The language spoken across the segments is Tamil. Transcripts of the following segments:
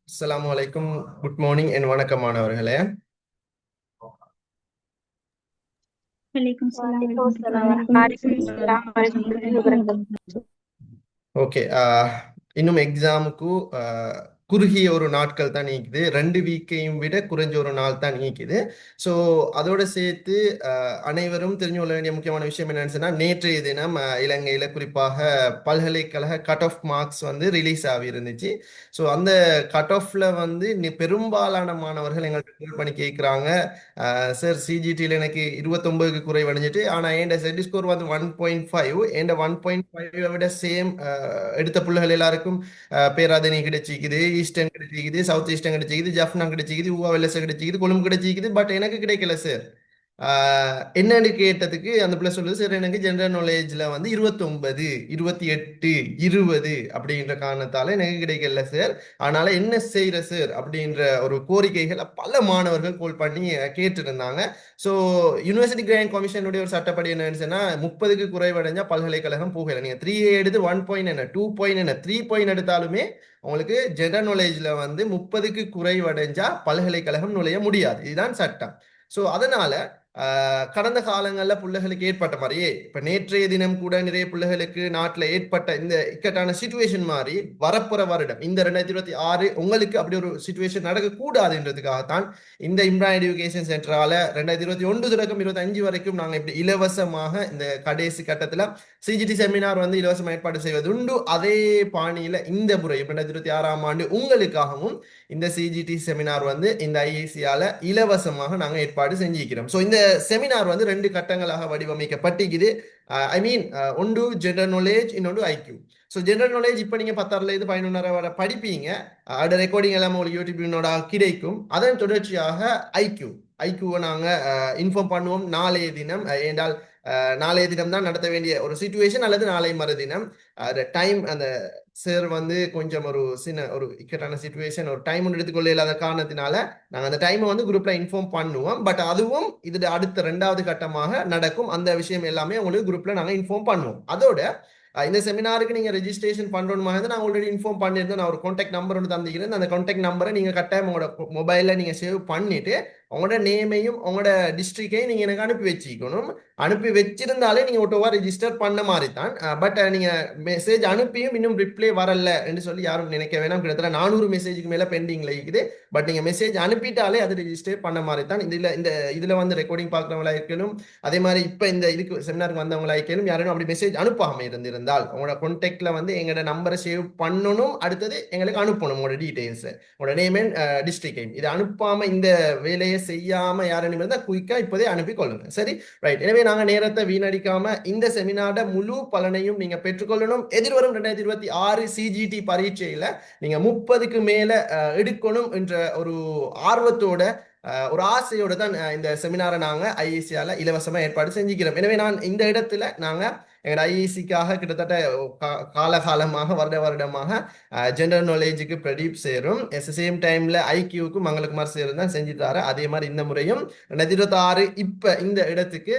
அஸ்ஸலாமு அலைக்கும். குட் மார்னிங் என் வணக்கம் மாணவர்களே. वालेकुम सलाम वालेकुम वरहमतुल्लाहि अस्सलाम वरहमतुल्लाहि वबरकातुहू. ஓகே. இன்னும் எக்ஸாமுக்கு குறுகிய ஒரு நாட்கள் தான் நீக்குது. 2 வீக்கையும் விட குறைஞ்ச ஒரு நாள் தான் நீக்குது. ஸோ அதோட சேர்த்து அனைவரும் தெரிஞ்சு கொள்ள வேண்டிய முக்கியமான விஷயம் என்னன்னு சொன்னா, நேற்றைய தினம் இலங்கையில குறிப்பாக பல்கலைக்கழக கட் ஆஃப் மார்க்ஸ் வந்து ரிலீஸ் ஆகி இருந்துச்சு. ஸோ அந்த கட் ஆஃப்ல வந்து பெரும்பாலான மாணவர்கள் எங்கள்கிட்ட call பண்ணி கேட்குறாங்க, சார் சிஜிடியில் எனக்கு 29க்கு குறைவடைஞ்சிட்டு, ஆனால் என் செட் ஸ்கோர் வந்து 1.5, என் 1.5 விட சேம் எடுத்த பிள்ளைகள் எல்லாருக்கும் பேராதனை கிடைச்சிக்குது, ஈஸ்டர்ன் கிடைச்சிக்குது, சவுத் ஈஸ்டர்ன் கிடைச்சிக்குது, ஜஃப்னா கிடைச்சிக்குது, ஊவா வெள்ளச கிடைச்சிக்குது, கொழும்பு கிடைச்சிக்குது. பட் எனக்கு கிடைக்கல சார். என்னன்னு கேட்டதுக்கு அந்த பிள்ளை சொல்லுது, சார் எனக்கு ஜெனரல் நாலேஜ்ல வந்து 29, 28, 20 அப்படின்ற காரணத்தால எனக்கு கிடைக்கல சார். அதனால என்ன செய்யற சார் அப்படின்ற ஒரு கோரிக்கைகளை பல மாணவர்கள் கோல் பண்ணி கேட்டிருந்தாங்க. ஸோ யூனிவர்சிட்டி கிராண்ட் கமிஷனுடைய ஒரு சட்டப்படி என்னன்னு சொன்னா, 30க்கு குறைவடைஞ்சா பல்கலைக்கழகம் போகல. நீங்க 3 எடுத்து 1 பாயிண்ட் என்ன 2 பாயிண்ட் என்ன 3 பாயிண்ட் எடுத்தாலுமே உங்களுக்கு ஜெனரல் நாலேஜ்ல வந்து 30க்கு குறைவடைஞ்சா பல்கலைக்கழகம் நுழைய முடியாது. இதுதான் சட்டம். ஸோ அதனால கடந்த காலங்களில் பிள்ளைகளுக்கு ஏற்பட்ட மாதிரியே இப்ப நேற்றைய தினம் கூட நிறைய பிள்ளைகளுக்கு நாட்டில் ஏற்பட்ட இந்த இக்கட்டான சுச்சுவேஷன் மாதிரி வரப்புற வருடம் இந்த 2026 உங்களுக்கு அப்படி ஒரு சுச்சுவேஷன் நடக்கக்கூடாதுன்றதுக்காகத்தான் இந்த இம்ரான் எஜுகேஷன் சென்டரால 2021 தொடக்கம் 25 வரைக்கும் நாங்கள் இப்படி இலவசமாக இந்த கடைசி கட்டத்தில் சிஜிடி செமினார் வந்து இலவசமாக ஏற்பாடு செய்வது உண்டு. அதே பாணியில இந்த முறை 2026ஆம் ஆண்டு உங்களுக்காகவும் இந்த சிஜிடி செமினார் வந்து இந்த ஐஏசியால இலவசமாக நாங்கள் ஏற்பாடு செஞ்சிருக்கிறோம். ஸோ இந்த செமினார் வந்து 2 கட்டங்களாக வடிவமைக்கப்பட்டிருக்குது. ஐ மீன், ஒன்று ஜெனரல் நாலேஜ், இன்னொன்று ஐக்யூ. ஸோ ஜெனரல் நாலேஜ் இப்போ நீங்கள் 10லேருந்து 11 வரை படிப்பீங்க. அதோட ரெக்கார்டிங் எல்லாம் உங்களுக்கு யூடியூபினோட கிடைக்கும். அதன் தொடர்ச்சியாக ஐக்யூ ஐக்யூவை நாங்கள் இன்ஃபார்ம் பண்ணுவோம் நாளைய தினம். என்றால் நாளைய தினம் தான் நடத்த வேண்டிய ஒரு சுச்சுவேஷன், அல்லது நாளை மறுதினம். டைம் அந்த சார் வந்து கொஞ்சம் ஒரு சின்ன ஒரு இக்கட்டான சுச்சுவேஷன், ஒரு டைம் ஒன்று எடுத்துக்கொள்ள இல்லாத காரணத்தினால நாங்கள் அந்த டைமை வந்து குரூப்ல இன்ஃபார்ம் பண்ணுவோம். பட் அதுவும் இது அடுத்த 2வது கட்டமாக நடக்கும். அந்த விஷயம் எல்லாமே உங்களுக்கு குரூப்ல நாங்கள் இன்ஃபார்ம் பண்ணுவோம். அதோட இந்த செமினாருக்கு நீங்க ரெஜிஸ்ட்ரேஷன் பண்றோமா இருந்தால் நான் ஆல்ரெடி இன்ஃபார்ம் பண்ணியிருந்தேன். நான் ஒரு கான்டாக்ட் நம்பர் ஒன்று தந்திக்கிறேன். அந்த கான்டாக்ட் நம்பரை நீங்க கட்டாயம் உங்களோட மொபைல்ல நீங்க சேவ் பண்ணிட்டு உங்களோட நேமையும் உங்களோட டிஸ்ட்ரிக்டையும் நீங்க எனக்கு அனுப்பி வச்சுக்கணும். அனுப்பி வச்சிருந்தாலே நீங்க ஒட்டோவா ரெஜிஸ்டர் பண்ண மாதிரி தான். பட் நீங்க மெசேஜ் அனுப்பியும் இன்னும் ரிப்ளை வரல என்று சொல்லி யாரும் நினைக்க வேணாம். கிட்டத்தட்ட 400 மெசேஜுக்கு மேல பெண்டிங்ல இருக்குது. பட் நீங்க மெசேஜ் அனுப்பிட்டாலே அது ரெஜிஸ்டர் பண்ண மாதிரி தான். இதுல வந்து ரெக்கார்டிங் பார்க்குறவங்களா இருக்கணும், அதே மாதிரி இப்ப இந்த இதுக்கு செமினாருக்கு வந்தவங்களா இருக்கணும், யாரும் அப்படி மெசேஜ் அனுப்பாம இருந்திருந்தால் உங்களோட கான்டாக்ட்ல வந்து எங்களோட நம்பரை சேவ் பண்ணணும். அடுத்தது எங்களுக்கு அனுப்பணும் உங்களோட டீடைல்ஸ், உங்களோட நேம் அண்ட் டிஸ்ட்ரிக்ட். இது அனுப்பாம இந்த வேலையை செய்யாம யாரும் இருந்தால் குயிக்கா இப்போதே அனுப்பி கொள்ளுங்க. சரி, ரைட். எனவே நாங்க நேரத்தை வீணடிக்காம இந்த செமினார்ட முழு பலனையும் நீங்க பெற்றுக்கொள்ளணும். எதிர்வரும் 2026 சிஜிடி பரீட்சையில நீங்க 30க்கு மேல எடுக்கணும் என்ற ஒரு ஆர்வத்தோட ஒரு ஆசையோட தான் இந்த செமினாரை நாங்க ஐஏசியால இலவசமா ஏற்பாடு செஞ்சுக்கிறோம். எனவே நான் இந்த இடத்துல நாங்க எங்களோட ஐஏசிக்காக கிட்டத்தட்ட காலகாலமாக வருடமாக ஜெனரல் நாலேஜுக்கு பிரதீப் சேரும், எட் சேம் டைம்ல ஐக்கியூக்கு மங்களகுமார் சேரும் தான் செஞ்சு தர. அதே மாதிரி இந்த முறையும் 2026 இப்ப இந்த இடத்துக்கு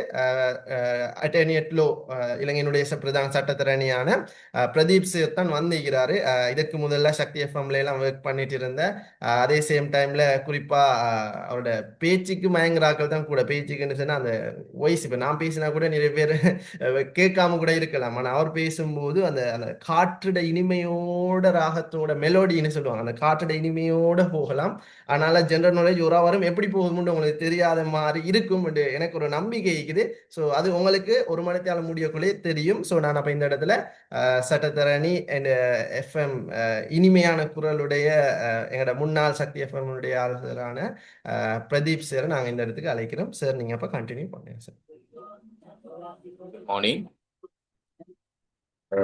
அட்டர்னியட் லோ இலங்கையினுடைய பிரதான சட்டத்தரணியான பிரதீப் சேர் தான் வந்திருக்கிறாரு. இதற்கு முதல்ல சக்தி எஃப்எம்ல எல்லாம் ஒர்க் பண்ணிட்டு இருந்த, அதே சேம் டைம்ல குறிப்பா அவரோட பேச்சுக்கு மயங்குறாக்கள் தான் கூட. பேச்சுக்குன்னு சொன்னா அந்த வாய்ஸ், இப்ப நான் பேசினா கூட நிறைய பேர் கேட்காம கூட இருக்கலாம். ஆனா அவர் பேசும்போது அந்த அந்த காற்றுட இனிமையோட ராகத்தோட மெலோடின்னு சொல்லுவாங்க, அந்த காற்றுட இனிமையோட போகலாம். அதனால ஜெனரல் நாலேஜ் ஒரு வாரம் எப்படி போகும்னு உங்களுக்கு தெரியாத மாதிரி இருக்கும் எனக்கு ஒரு நம்பிக்கை இருக்குது. ஸோ அது உங்களுக்கு ஒரு மணித்தால முடியக்குள்ளே தெரியும். ஸோ நான் அப்ப இந்த இடத்துல சட்டத்தரணி அண்ட் எஃப்எம் இனிமையான குரலுடைய எங்களோட முன்னாள் சக்தி எஃப்எம் உடைய ஆளுநரான பிரதீப் சார் நாங்கள் இந்த இடத்துக்கு அழைக்கிறோம். சார் நீங்க அப்ப கண்டினியூ பண்ணுங்க சார். மார்னிங்.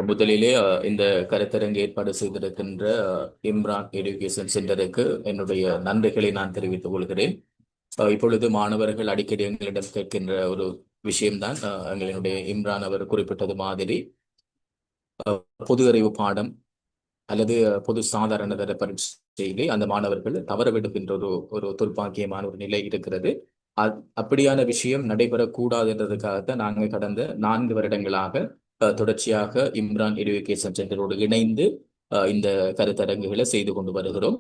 முதலிலே இந்த கருத்தரங்கு ஏற்பாடு செய்திருக்கின்ற இம்ரான் எஜுகேஷன் சென்டருக்கு என்னுடைய நன்றிகளை நான் தெரிவித்துக் கொள்கிறேன். இப்பொழுது மாணவர்கள் அடிக்கடி எங்களிடம் கேட்கின்ற ஒரு விஷயம்தான், எங்களினுடைய இம்ரான் அவர் குறிப்பிட்டது மாதிரி பொது அறிவு பாடம் அல்லது பொது சாதாரண தர பரீட்சையிலே அந்த மாணவர்கள் தவற விடுகின்ற ஒரு துர்ப்பாக்கியமான ஒரு நிலை இருக்கிறது. அப்படியான விஷயம் நடைபெறக்கூடாது என்றதுக்காகத்தான் நாங்கள் கடந்த 4 வருடங்களாக தொடர்ச்சியாக இம்ரான் எஜுகேஷன் சென்டரோடு இணைந்து இந்த கருத்தரங்குகளை செய்து கொண்டு வருகிறோம்.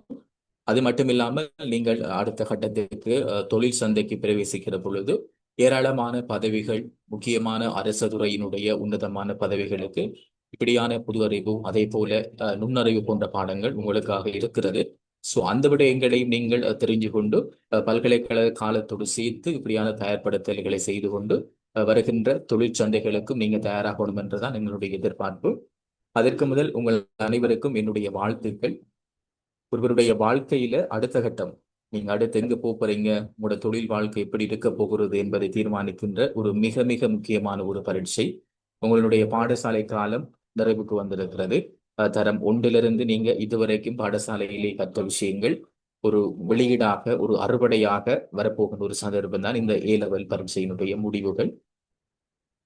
அது மட்டுமில்லாமல் நீங்கள் அடுத்த கட்டத்திற்கு தொழில் சந்தைக்கு பிரவேசிக்கிற பொழுது ஏராளமான பதவிகள், முக்கியமான அரசு துறையினுடைய உன்னதமான பதவிகளுக்கு இப்படியான புது அறிவு, அதே போல நுண்ணறிவு போன்ற பாடங்கள் உங்களுக்காக இருக்கிறது. ஸோ அந்த விடயங்களையும் நீங்கள் தெரிஞ்சு கொண்டு பல்கலைக்கழக காலத்தோடு சேர்த்து இப்படியான தயார்படுத்தல்களை செய்து கொண்டு வருகின்ற தொழிற்சந்தைகளுக்கும் நீங்க தயாராகணும் என்றுதான் எங்களுடைய எதிர்பார்ப்பு. அதற்கு முதல் உங்கள் அனைவருக்கும் என்னுடைய வாழ்த்துக்கள். ஒருவருடைய வாழ்க்கையில அடுத்த கட்டம், நீங்க அடுத்து எங்க போறீங்க, உங்களோட தொழில் வாழ்க்கை எப்படி இருக்க போகிறது என்பதை தீர்மானிக்கின்ற ஒரு மிக மிக முக்கியமான ஒரு பரீட்சை. உங்களுடைய பாடசாலை காலம் நிறைவுக்கு வந்திருக்கிறது. தரம் 1 நீங்க இதுவரைக்கும் பாடசாலையிலே கற்ற விஷயங்கள் ஒரு வெளியீடாக, ஒரு அறுவடையாக வரப்போகின்ற ஒரு சந்தர்ப்பம் தான் இந்த A-level பரீட்சையினுடைய முடிவுகள்.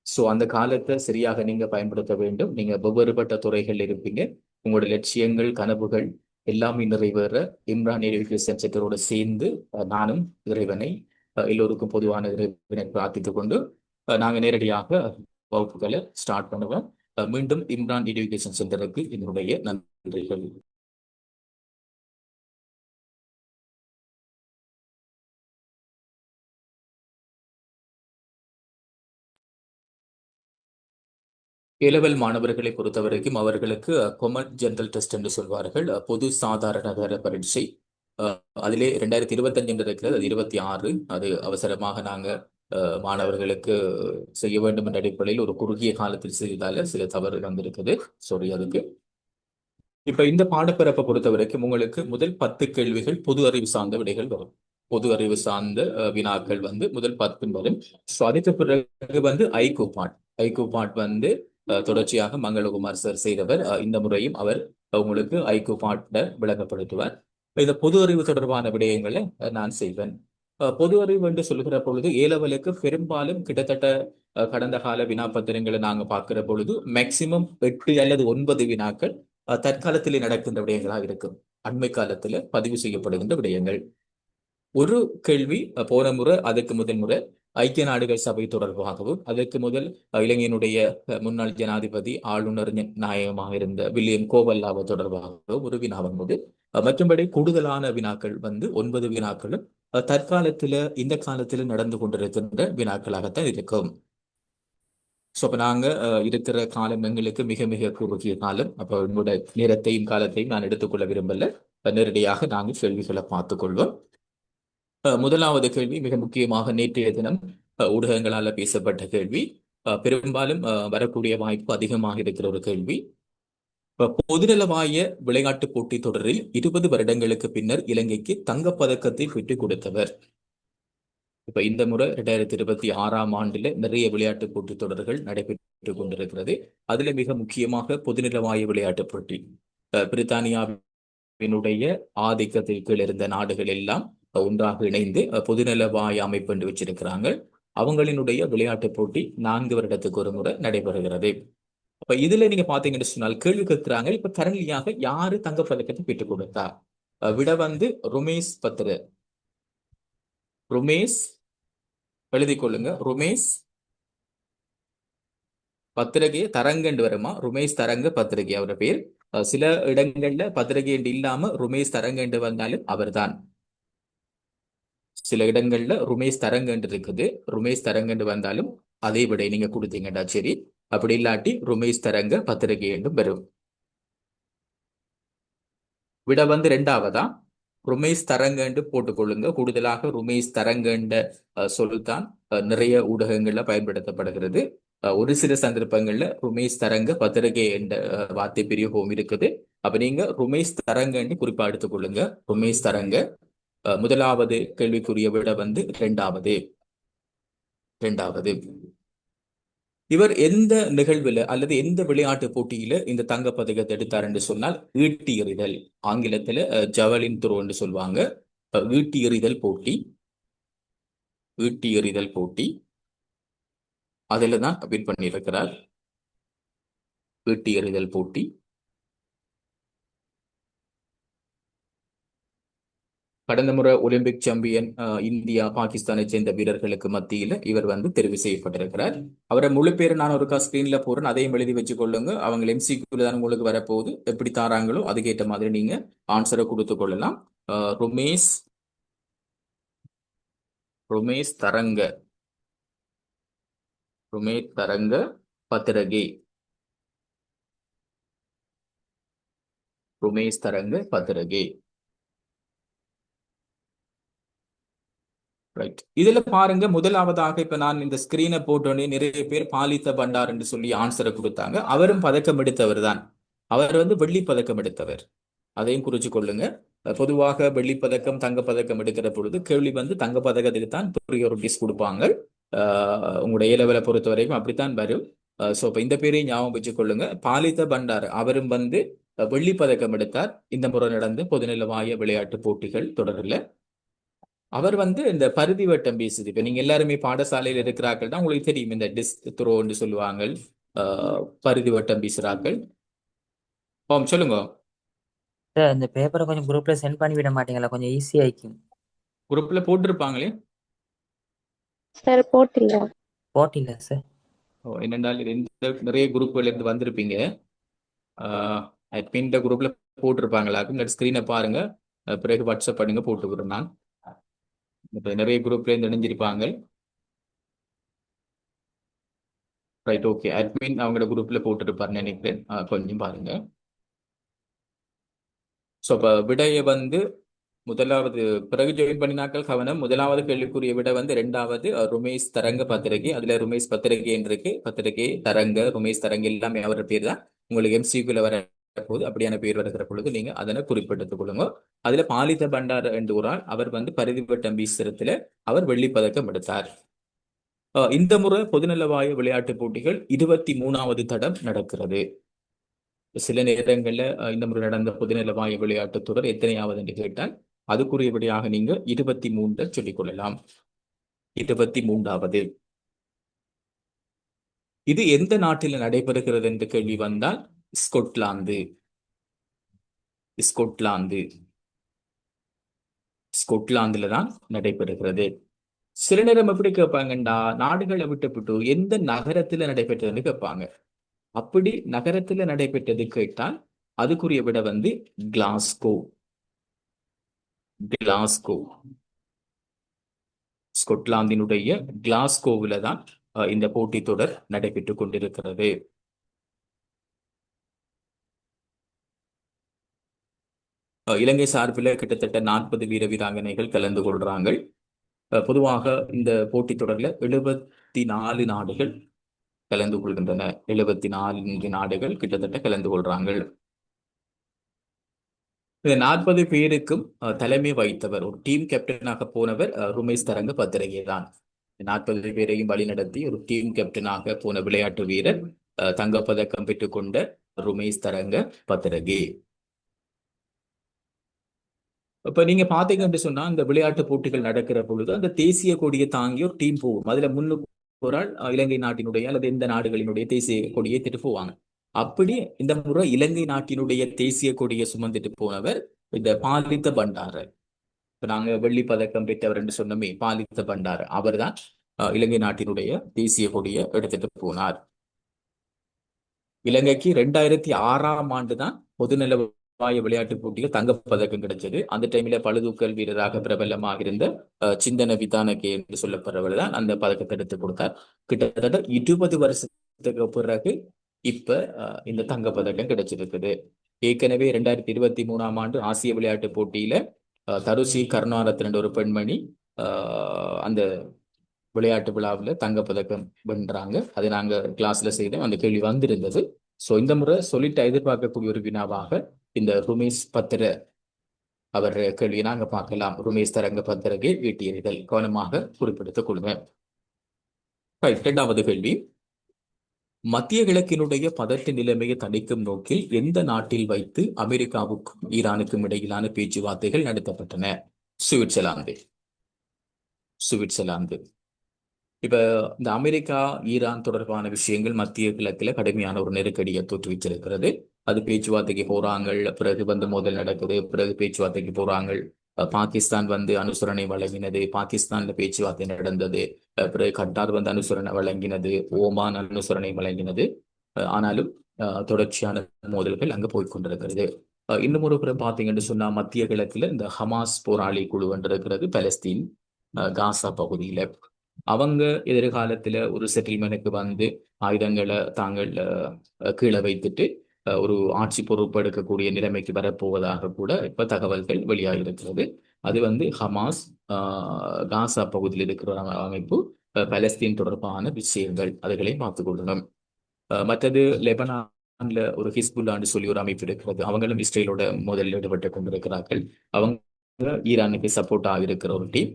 ஸோ அந்த காலத்தை சரியாக நீங்க பயன்படுத்த வேண்டும். நீங்க வெவ்வேறுபட்ட துறைகள் இருப்பீங்க. உங்களோட லட்சியங்கள், கனவுகள் எல்லாமே நிறைவேற இம்ரான் எஜுகேஷன் சென்டரோட சேர்ந்து நானும் இறைவனை, எல்லோருக்கும் பொதுவான இறைவனை பிரார்த்தித்துக் கொண்டு நாங்கள் நேரடியாக வகுப்புகளை ஸ்டார்ட் பண்ணுவோம். மீண்டும் இம்ரான் எஜுகேஷன் சென்டருக்கு என்னுடைய நன்றிகள். A-level மாணவர்களை பொறுத்தவரைக்கும் அவர்களுக்கு கொமன் ஜெனரல் டெஸ்ட் என்று சொல்வார்கள், பொது சாதாரண தர பரீட்சை. அதிலே 2025 என்று இருக்கிறது, அது 26. அது அவசரமாக நாங்க மாணவர்களுக்கு செய்ய வேண்டும் என்ற அடிப்படையில் ஒரு குறுகிய காலத்தில் செய்தால சில தவறு வந்திருக்குது. சாரி அதுக்கு. இப்ப இந்த பாடப்பிறப்பை பொறுத்த வரைக்கும் உங்களுக்கு முதல் 10 கேள்விகள் பொது அறிவு சார்ந்த விடைகள் வரும். பொது அறிவு சார்ந்த வினாக்கள் முதல் 10 வரும். ஸோ அதுக்கு பிறகு ஐக்கு பாட் தொடர்ச்சியாக மங்களகுமார் சார் செய்தவர். இந்த முறையும் அவர் உங்களுக்கு ஐக்கு பாட்டை விளங்கப்படுத்துவார். இந்த பொது அறிவு தொடர்பான விடயங்களை நான் செய்வேன். பொது அறிவு என்று சொல்கிற பொழுது A-levelக்கு பெரும்பாலும் கிட்டத்தட்ட கடந்த கால வினாப்பத்திரங்களை நாங்க பார்க்கிற பொழுது மேக்சிமம் 8 அல்லது 9 வினாக்கள் தற்காலத்திலே நடக்கின்ற விடயங்களாக இருக்கும். அண்மை காலத்துல பதிவு செய்யப்படுகின்ற விடயங்கள். ஒரு கேள்வி போன முறை, அதுக்கு முதல் முறை ஐக்கிய நாடுகள் சபை தொடர்பாகவும், அதற்கு முதல் இலங்கையினுடைய முன்னாள் ஜனாதிபதி ஆளுநர் நாயகமாக இருந்த வில்லியம் கோவல்லாவை தொடர்பாகவும் ஒரு வினா வந்தது. மற்றும்படி கூடுதலான வினாக்கள் 9 வினாக்களும் தற்காலத்துல இந்த காலத்துல நடந்து கொண்டிருக்கின்ற வினாக்களாகத்தான் இருக்கும். ஸோ அப்போ நாங்கள் இருக்கிற காலம் எங்களுக்கு மிக மிக குறுகிய காலம். அப்போ உங்களோட நேரத்தையும் காலத்தையும் நான் எடுத்துக்கொள்ள விரும்பல. நேரடியாக நாங்கள் கேள்விகளை பார்த்துக்கொள்வோம். முதலாவது கேள்வி மிக முக்கியமாக நேற்றைய தினம் ஊடகங்களால் பேசப்பட்ட கேள்வி. பெரும்பாலும் வரக்கூடிய வாய்ப்பு அதிகமாக இருக்கிற ஒரு கேள்வி. பொதுநலவாய விளையாட்டு போட்டி தொடரில் 20 வருடங்களுக்கு பின்னர் இலங்கைக்கு தங்கப்பதக்கத்தை பெற்றுக் கொடுத்தவர். இப்ப இந்த முறை 2026ஆம் ஆண்டுல நிறைய விளையாட்டு போட்டி தொடர்கள் நடைபெற்று கொண்டிருக்கிறது. அதுல மிக முக்கியமாக பொதுநலவாய விளையாட்டு போட்டி. பிரித்தானியாவினுடைய ஆதிக்கத்தில் கீழ் இருந்த நாடுகள் எல்லாம் ஒன்றாக இணைந்து பொதுநலவாய அமைப்பு என்று வச்சிருக்கிறாங்க. அவங்களினுடைய விளையாட்டு போட்டி 4 வருடத்துக்கு ஒரு முறை நடைபெறுகிறது. அப்ப இதுல நீங்க பாத்தீங்கன்னு சொன்னால் கேள்வி கேட்கிறாங்க, இப்ப கரண்லியாக யாரு தங்கப்பதக்கத்தை பெற்றுக் கொடுத்தார்? விட ருமேஷ் பத்ர. ருமேஷ் எழுதிக் கொள்ளுங்க. ருமேஷ் பத்திரிகை தரங்கண்டு வருமா? ருமேஷ் தரங்க பத்திரிகை அவர பேர். சில இடங்கள்ல பத்திரிகை இல்லாம ருமேஷ் தரங்கண்டு வந்தாலும் அவர்தான். சில இடங்கள்ல ருமேஷ் தரங்கண்டு இருக்குது. ருமேஷ் தரங்கண்டு வந்தாலும் அதே விட நீங்க கொடுத்தீங்கடா சரி. அப்படி இல்லாட்டி ருமேஷ் தரங்க பத்திரிகை என்றும் வரும். விட 2வதா ருமேஷ் தரங்கண்டு போட்டுக்கொள்ளுங்க. கூடுதலாக ருமேஷ் தரங்கண்ட சொல்தான் நிறைய ஊடகங்கள்ல பயன்படுத்தப்படுகிறது. ஒரு சில சந்தர்ப்பங்கள்ல ருமேஷ் தரங்க பத்திரிகை என்ற வார்த்தை பிரியோகம் இருக்குது. அப்ப நீங்க ருமேஷ் தரங்கன்னு குறிப்பா எடுத்துக்கொள்ளுங்க. ருமேஷ் தரங்க. முதலாவது கேள்விக்குரிய விட 2வது. இவர் எந்த நிகழ்வுல அல்லது எந்த விளையாட்டு போட்டியில இந்த தங்க பதக்கத்தை எடுத்தார் என்று சொன்னால் ஈட்டி எறிதல். ஆங்கிலத்துல ஜவலின் த்ரோ என்று சொல்லுவாங்க. ஈட்டி எறிதல் போட்டி அதுல தான் வின் பண்ணியிருக்கிறார். ஈட்டி எறிதல் போட்டி. கடந்த முறை ஒலிம்பிக் சாம்பியன் இந்தியா பாகிஸ்தானை சேர்ந்த வீரர்களுக்கு மத்தியில இவர் வந்து தெரிவு செய்யப்பட்டிருக்கிறார். அவரை முழு பேர் நான் ஒருக்கா ஸ்கிரீன்ல போறேன், அதையும் எழுதி வச்சு கொள்ளுங்க. அவங்க எம்சிக்யூல தான் உங்களுக்கு வரப்போகுது. எப்படி தாராங்களோ அதுக்கேற்ற மாதிரி நீங்க ஆன்சரை கொடுத்து கொள்ளலாம். ருமேஷ் ருமேஷ் தரங்க ருமேஷ் தரங்க பத்திரகே ருமேஷ் தரங்க பத்திரகே. ரைட். இதுல பாருங்க, முதலாவதாக இப்ப நான் இந்த ஸ்கிரீனை போட்டோன்னே நிறைய பேர் பாலித்த பண்டார் என்று சொல்லி ஆன்சரை கொடுத்தாங்க. அவரும் பதக்கம் எடுத்தவர் தான். அவர் வந்து வெள்ளி பதக்கம் எடுத்தவர், அதையும் குறிச்சு கொள்ளுங்க. பொதுவாக வெள்ளிப்பதக்கம் தங்கப்பதக்கம் எடுக்கிற பொழுது கேள்வி வந்து தங்க பதக்கத்துக்கு தான் ப்ரியாரிட்டிஸ் கொடுப்பாங்க. உங்களுடைய ஏலவலை பொறுத்த வரைக்கும் அப்படித்தான் வரும். ஸோ இப்போ இந்த பேரையும் ஞாபகம் வச்சுக் கொள்ளுங்க. பாலித்த பண்டார் அவரும் வந்து வெள்ளிப்பதக்கம் எடுத்தார் இந்த முறை நடந்த பொதுநலவாய விளையாட்டு போட்டிகள் தொடரில். அவர் வந்து இந்த பருதி வட்டம் வீசுது. இப்ப நீங்க எல்லாருமே பாடசாலையில் இருக்கிறார்கள் தான் உங்களுக்கு தெரியும், இந்த டிஸ்க் த்ரோன்னு சொல்லுவாங்க, பருதி வட்டம் வீசுறார்கள். சொல்லுங்க. சார் இந்த பேப்பரை கொஞ்சம் குரூப்ல சென்ட் பண்ணி விட மாட்டீங்களா? கொஞ்சம் ஈஸி ஆயிக்கும். குரூப்ல போட்டிருப்பாங்களே. Sir போட்டில்ல போட்டில்ல sir. என்னென்றால் இது நிறைய குரூப்ல இருந்து வந்திருப்பீங்க. அட்மின் குரூப்ல போட்டிருப்பாங்களா? ஸ்கிரீனை பாருங்க, பிறகு வாட்ஸ்அப் பண்ணுங்க, போட்டுக்கிறேன் நான். இப்போ நிறைய குரூப்ல இருந்து இணைஞ்சிருப்பாங்க. Right, okay. அட்மின் அவங்களோட குரூப்ல போட்டுருப்பாருன்னு நினைக்கிறேன். கொஞ்சம் பாருங்க. ஸோ இப்போ விடையை வந்து முதலாவது பிறகு ஜாயின் பண்ணினாக்கள் கவனம். முதலாவது கேள்விக்குரிய விட வந்து ரெண்டாவது ருமேஷ் தரங்க பத்திரிகை. அதுல ருமேஷ் பத்திரிகை இருக்கு. பத்திரிகை தரங்க, ருமேஷ் தரங்க எல்லாமே அவர் பேர் தான். உங்களுக்கு எம்சிக்குள்ள வர போது அப்படியான பேர் வருகிற பொழுது நீங்க அதனை குறிப்பிட்டுக் கொள்ளுங்க. அதுல பாலித பண்டார் என்று ஒரு ஆள், அவர் வந்து பரிதிவட்டம் வீசுறதுல அவர் வெள்ளிப்பதக்கம் எடுத்தார். இந்த முறை பொதுநலவாய விளையாட்டு போட்டிகள் 23வது தடம் நடக்கிறது. சில நேரங்கள்ல இந்த முறை நடந்த பொதுநலவாய விளையாட்டு தொடர் எத்தனையாவது என்று கேட்டால் அதுக்குரிய விடையாக நீங்க 23 சொல்லிக் கொள்ளலாம். 23வது. இது எந்த நாட்டில் நடைபெறுகிறது என்று கேள்வி வந்தால் ஸ்கொட்லாந்து. ஸ்கொட்லாந்து ஸ்கொட்லாந்துல தான் நடைபெறுகிறது. சில நேரம் எப்படி கேட்பாங்கண்டா, நாடுகளை விட்டு எந்த நகரத்துல நடைபெற்றதுன்னு கேட்பாங்க. அப்படி நகரத்துல நடைபெற்றது கேட்டால் அதுக்குரிய விட வந்து கிளாஸ்கோ. கிளாஸ்கோ, ஸ்கொட்லாந்தினுடைய கிளாஸ்கோவில தான் இந்த போட்டி தொடர் நடைபெற்றுக் கொண்டிருக்கிறது. இலங்கை சார்பில் கிட்டத்தட்ட 40 வீர வீராங்கனைகள் கலந்து கொள்றாங்க. பொதுவாக இந்த போட்டி தொடரில் 74 நாடுகள் கலந்து கொள்கின்றன. 74 நாடுகள் கிட்டத்தட்ட கலந்து கொள்றாங்க. இந்த 40 பேருக்கும் தலைமை வைத்தவர், ஒரு டீம் கேப்டனாக போனவர் ருமேஷ் தரங்க பத்திரகே தான். 40 பேரையும் வழிநடத்தி ஒரு டீம் கேப்டனாக போன விளையாட்டு வீரர் தங்கப்பதக்கம் பெற்றுக்கொண்ட ருமேஷ் தரங்க பத்திரகே. இப்ப நீங்க பாத்தீங்க அப்படின்னு சொன்னா, இந்த விளையாட்டு போட்டிகள் நடக்கிற பொழுது அந்த தேசிய கொடியை தாங்கி ஒரு டீம் போகும். அதுல முன்னுக்கு ஒரு ஆள் இலங்கை நாட்டினுடைய அல்லது எந்த நாடுகளினுடைய தேசிய கொடியை திட்டு போவாங்க. அப்படி இந்த முறை இலங்கை நாட்டினுடைய தேசிய கொடியை சுமந்துட்டு போனவர் இந்த பாலித்த பண்டார. இப்ப நாங்க வெள்ளி பதக்கம் பெற்றவர் என்று சொன்னோமே, பாலித்த பண்டார, அவர் தான் இலங்கை நாட்டினுடைய தேசிய கொடியை எடுத்துட்டு போனார். இலங்கைக்கு 2006ஆம் ஆண்டு தான் பொதுநலவாய விளையாட்டு போட்டியில் தங்கப்பதக்கம் கிடைச்சது. அந்த டைம்ல பளுதூக்கல் வீரராக பிரபலமாக இருந்த சிந்தன விதானகே என்று சொல்லப்படுறவர் தான் அந்த பதக்கத்தை எடுத்து கொடுத்தார். கிட்டத்தட்ட 20 வருஷத்துக்கு பிறகு இப்ப இந்த தங்கப்பதக்கம் கிடைச்சிருக்குது. ஏற்கனவே 2023ஆம் ஆண்டு ஆசிய விளையாட்டு போட்டியில தருசி கருணாரத்ன ஒரு பெண்மணி அந்த விளையாட்டு விழாவில் தங்கப்பதக்கம் வென்றாங்க. அதை நாங்க கிளாஸ்ல செய்தோம், அந்த கேள்வி வந்திருந்தது. ஸோ இந்த முறை சொல்லிட்டு எதிர்பார்க்கக்கூடிய ஒரு வினாவாக இந்த ருமேஷ் பத்திர அவர் கேள்வியை நாங்க பார்க்கலாம். ருமேஷ் தரங்க பத்திரகே ஈட்டியறிதல், கவனமாக குறிப்பிடுத்திக் கொள்வேன். 2வது கேள்வி, மத்திய கிழக்கினுடைய பதட்ட நிலைமையை தணிக்கும் நோக்கில் எந்த நாட்டில் வைத்து அமெரிக்காவுக்கும் ஈரானுக்கும் இடையிலான பேச்சுவார்த்தைகள் நடத்தப்பட்டன? சுவிட்சர்லாந்து. சுவிட்சர்லாந்து. இப்ப இந்த அமெரிக்கா ஈரான் தொடர்பான விஷயங்கள் மத்திய கிழக்குல கடுமையான ஒரு நெருக்கடியை தோற்றுவிச்சிருக்கிறது. அது பேச்சுவார்த்தைக்கு போறாங்க, பிறகு வந்து மோதல் நடக்குது, பிறகு பேச்சுவார்த்தைக்கு போறாங்க. பாகிஸ்தான் வந்து அனுசரணை வழங்கினது, பாகிஸ்தான்ல பேச்சுவார்த்தை நடந்தது, பிறகு கட்டார் வந்து அனுசரணை வழங்கினது, ஓமான் அனுசரணை வழங்கினது. ஆனாலும் தொடர்ச்சியான மோதல்கள் அங்கு போய் கொண்டிருக்கிறது. இன்னும் ஒரு புறம் பார்த்தீங்கன்னு சொன்னா மத்திய கிழக்குல இந்த ஹமாஸ் போராளி குழு என்று இருக்கிறது பலஸ்தீன் காசா பகுதியில. அவங்க எதிர்காலத்துல ஒரு செட்டில்மெண்ட்டுக்கு வந்து ஆயுதங்களை தாங்கள் கீழே வைத்துட்டு ஒரு ஆட்சி பொறுப்பெடுக்கக்கூடிய நிலைமைக்கு வரப்போவதாக கூட இப்ப தகவல்கள் வெளியாகிருக்கிறது. அது வந்து ஹமாஸ் காசா பகுதியில் இருக்கிற ஒரு அமைப்பு, பலஸ்தீன் தொடர்பான விஷயங்கள் அதுகளை பார்த்துக் கொள்ளணும். மற்றது லெபனான்ல ஒரு ஹிஸ்புல்லான்னு சொல்லி ஒரு அமைப்பு இருக்கிறது. அவங்களும் இஸ்ரேலோட மோதலில் ஈடுபட்டு கொண்டிருக்கிறார்கள். அவங்க ஈரானுக்கு சப்போர்ட்டாக இருக்கிற ஒரு டீம்.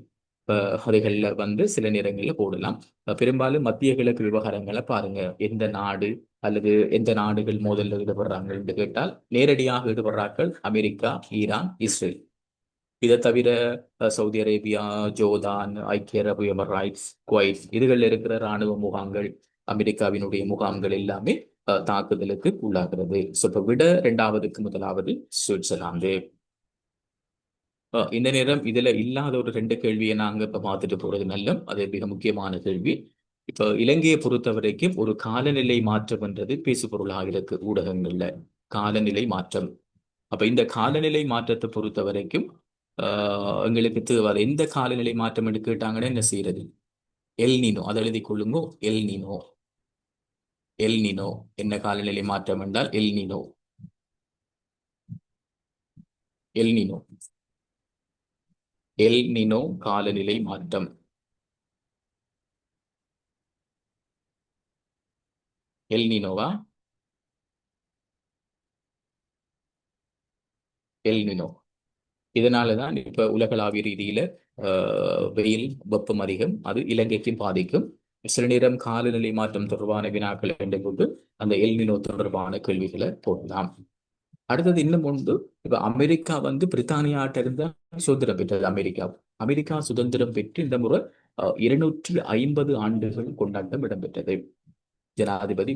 அதுகள்ல வந்து சில நேரங்களில் போடலாம். பெரும்பாலும் மத்திய கிழக்கு விவகாரங்களை பாருங்க, எந்த நாடு அல்லது எந்த நாடுகள் மோதலில் ஈடுபடுறாங்க என்று கேட்டால் நேரடியாக ஈடுபடுறார்கள் அமெரிக்கா, ஈரான், இஸ்ரேல். இதை தவிர சவுதி அரேபியா, ஜோர்தான், ஐக்கிய அரபு எமிரேட்ஸ், குவைத் இதுகளில் இருக்கிற இராணுவ முகாம்கள், அமெரிக்காவினுடைய முகாம்கள் எல்லாமே தாக்குதலுக்கு உள்ளாகிறது. ஸோ இப்போ விட இரண்டாவதுக்கு முதலாவது சுவிட்சர்லாந்து. இந்த நேரம் இதுல இல்லாத ஒரு ரெண்டு கேள்வியை நாங்க இப்ப பார்த்துட்டு போறது நல்ல, அது மிக முக்கியமான கேள்வி. இப்ப இலங்கையை பொறுத்த வரைக்கும் ஒரு காலநிலை மாற்றம் என்றது பேசுபொருளாக இருக்கு ஊடகங்கள்ல. காலநிலை மாற்றம். அப்ப இந்த காலநிலை மாற்றத்தை பொறுத்த வரைக்கும் எங்களுக்கு தேவை எந்த காலநிலை மாற்றம் என்று கேட்டாங்கன்னா என்ன செய்யறது? எல் நீனோ, அதை எழுதி கொள்ளுங்கோ. El Nino. எல் நீனோ என்ன காலநிலை மாற்றம் என்றால் El Nino. El Nino. El Nino காலநிலை மாற்றம். எல் நீனோவா? El Nino. இதனாலதான் இப்ப உலகளாவிய ரீதியில வெயில் வெப்பம் அதிகம், அது இலங்கைக்கும் பாதிக்கும். சில நேரம் காலநிலை மாற்றம் தொடர்பான வினாக்கள் கொண்டு அந்த எல் நீனோ தொடர்பான கேள்விகளை போடலாம். அடுத்தது இன்னும் ஒன்று, இப்ப அமெரிக்கா வந்து பிரித்தானியாட்ட இருந்த சுதந்திரம் பெற்றது. அமெரிக்கா சுதந்திரம் பெற்று இந்த முறை 250 ஆண்டுகள் கொண்டாட்டம் இடம்பெற்றது. ஜனாதிபதி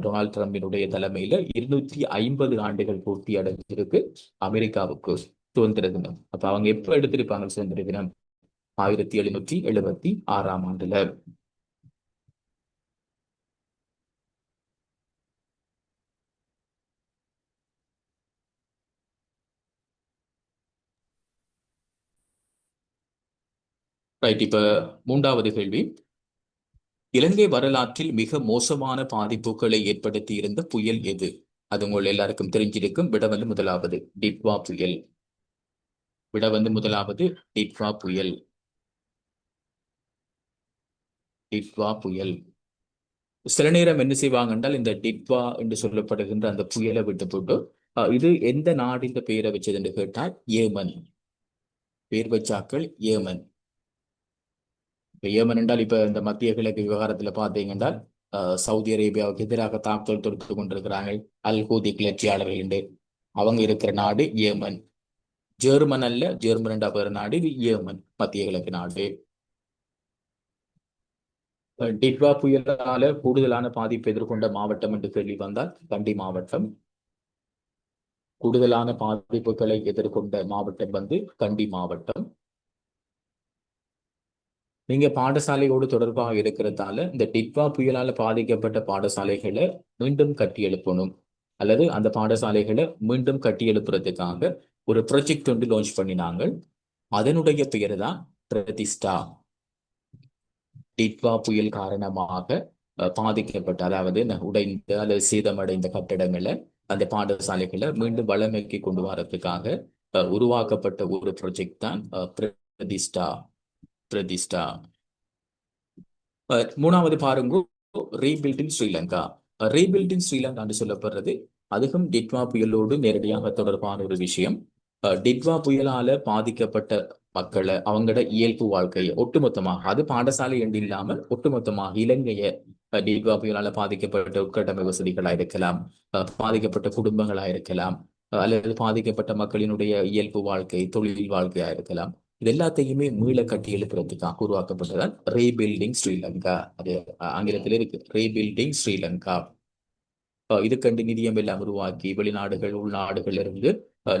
டொனால்ட் ட்ரம்பினுடைய தலைமையில 250 ஆண்டுகள் பூர்த்தி அடைஞ்சிருக்கு அமெரிக்காவுக்கு சுதந்திர தினம். அப்ப அவங்க எப்ப எடுத்திருப்பாங்க சுதந்திர தினம்? 1776 ஆண்டுல. ரைட். இப்ப மூன்றாவது கேள்வி, இலங்கை வரலாற்றில் மிக மோசமான பாதிப்புகளை ஏற்படுத்தி இருந்த புயல் எது? அது உங்கள் எல்லாருக்கும் தெரிஞ்சிருக்கும். விட வந்து முதலாவது டிட்வா புயல். விட வந்து முதலாவது டிட்வா புயல். டிட்வா புயல். சில நேரம் என்ன செய்வாங்க என்றால் இந்த டிட்வா என்று சொல்லப்படுகின்ற அந்த புயலை விட்டு போட்டு இது எந்த நாடு இந்த பெயரை வச்சது என்று கேட்டால் ஏமன். பேர் வச்சாக்கள் ஏமன். இப்ப ஏமன் என்றால் இப்ப இந்த மத்திய கிழக்கு விவகாரத்துல பாத்தீங்க என்றால் சவுதி அரேபியாவுக்கு எதிராக தாக்குதல் தொடுத்து கொண்டிருக்கிறாங்க அல் ஹூதி கிளர்ச்சியாளர்கள் என்று. அவங்க இருக்கிற நாடு ஏமன். ஜெர்மன் அல்ல, ஜெர்மன் என்ற பேர் நாடு, இது ஏமன், மத்திய கிழக்கு நாடு. டிட்வா புயலால கூடுதலான பாதிப்பு எதிர்கொண்ட மாவட்டம் என்று கேள்வி வந்தால் கண்டி மாவட்டம். கூடுதலான பாதிப்புகளை எதிர்கொண்ட மாவட்டம் வந்து கண்டி மாவட்டம். நீங்க பாடசாலையோடு தொடர்பாக இருக்கிறதால இந்த டிட்வா புயலால பாதிக்கப்பட்ட பாடசாலைகளை மீண்டும் கட்டி எழுப்பணும், அல்லது அந்த பாடசாலைகளை மீண்டும் கட்டி எழுப்புறதுக்காக ஒரு ப்ராஜெக்ட் ஒன்று லான்ச் பண்ணினாங்க. அதனுடைய பெயர் தான் பிரதிஷ்டா. டிட்வா புயல் காரணமாக பாதிக்கப்பட்ட, அதாவது உடைந்த அல்லது சேதமடைந்த கட்டடங்களை, அந்த பாடசாலைகளை மீண்டும் வளமைக்கு கொண்டு வரதுக்காக உருவாக்கப்பட்ட ஒரு ப்ராஜெக்ட் தான் பிரதிஷ்டா. பிரதிஷ்டா. மூணாவது பாருங்க, ரீபில்டிங் ஸ்ரீலங்கா. ரீபில்டிங் ஸ்ரீலங்கான்னு சொல்லப்படுறது அதுவும் டிட்வா புயலோடு நேரடியாக தொடர்பான ஒரு விஷயம். டிட்வா புயலால பாதிக்கப்பட்ட மக்களை, அவங்களோட இயல்பு வாழ்க்கையை ஒட்டுமொத்தமாக, அது பாடசாலை என்று இல்லாமல் ஒட்டுமொத்தமாக இலங்கைய டிட்வா புயலால பாதிக்கப்பட்ட உட்கட்டமைப்பு வசதிகளா இருக்கலாம், பாதிக்கப்பட்ட குடும்பங்களா இருக்கலாம், அல்லது பாதிக்கப்பட்ட மக்களினுடைய இயல்பு வாழ்க்கை, தொழில் வாழ்க்கையா இருக்கலாம். இது எல்லாத்தையுமே மீள கட்டி எழுப்புறதுக்காக உருவாக்கப்பட்டதான் ரீபில்டிங் ஸ்ரீலங்கா. அது ஆங்கிலத்தில் இருக்கு, ரீபில்டிங் ஸ்ரீலங்கா. இதுக்கண்டு நிதியம் எல்லாம் உருவாக்கி வெளிநாடுகள் உள்நாடுகள் இருந்து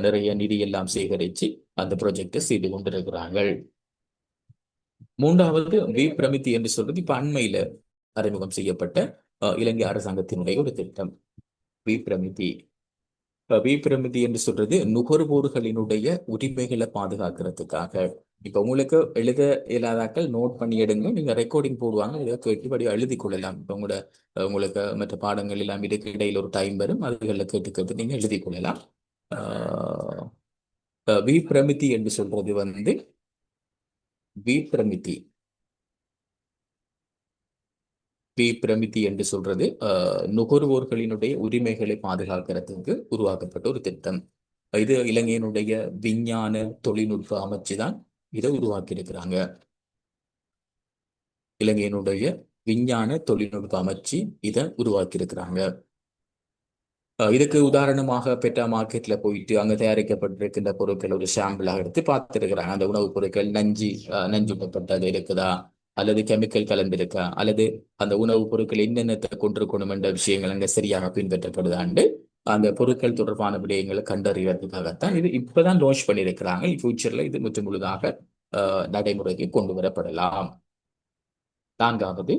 நிறைய நிதி எல்லாம் சேகரித்து அந்த ப்ராஜெக்டை செய்து கொண்டிருக்கிறார்கள். மூன்றாவது வி பிரமிதி என்று சொல்றது இப்ப அண்மையில அறிமுகம் செய்யப்பட்ட இலங்கை அரசாங்கத்தினுடைய ஒரு திட்டம் வி பிரமிதி. வி பிரமிதி என்று சொல்றது நுகர்வோர்களினுடைய உரிமைகளை பாதுகாக்கிறதுக்காக. இப்ப உங்களுக்கு எழுத இயலாதாக்கள் நோட் பண்ணி எடுங்க, நீங்க ரெக்கார்டிங் போடுவாங்க, இதை கேட்டுபடி எழுதி கொள்ளலாம். இப்ப உங்களுக்கு மற்ற பாடங்கள் எல்லாம் இதுக்கு இடையில ஒரு டைம் வரும், அதுகளில் கேட்டு நீங்க எழுதி கொள்ளலாம். வி பிரமிதி என்று சொல்றது வி பிரமிதி வி பிரமிதி என்று சொல்றது நுகர்வோர்களினுடைய உரிமைகளை பாதுகாக்கிறதுக்கு உருவாக்கப்பட்ட ஒரு திட்டம். இது இலங்கையினுடைய விஞ்ஞான தொழில்நுட்ப அமைச்சு தான் இதை உருவாக்கி இருக்கிறாங்க. இலங்கையினுடைய விஞ்ஞான தொழில்நுட்ப அமைச்சு இதை உருவாக்கி இருக்கிறாங்க. இதுக்கு உதாரணமாக பெட்டா மார்க்கெட்ல போயிட்டு அங்க தயாரிக்கப்பட்டிருக்கின்ற பொருட்கள் ஒரு சாம்பிளாக எடுத்து பார்த்துருக்கிறாங்க. அந்த உணவுப் பொருட்கள் நஞ்சூட்டப்பட்டது இருக்குதா, அல்லது கெமிக்கல் கலந்திருக்கா, அல்லது அந்த உணவுப் பொருட்கள் என்னென்னத்தை கொண்டிருக்கணும் என்ற விஷயங்கள் அங்க சரியாக பின்பற்றப்படுதாண்டு அந்த பொருட்கள் தொடர்பான விடயங்களை கண்டறிவதற்காகத்தான் இது இப்பதான் லான்ச் பண்ணியிருக்கிறாங்க. ஃபியூச்சர்ல இது முற்று முழுதாக நடைமுறைக்கு கொண்டு வரப்படலாம். நான்காவது,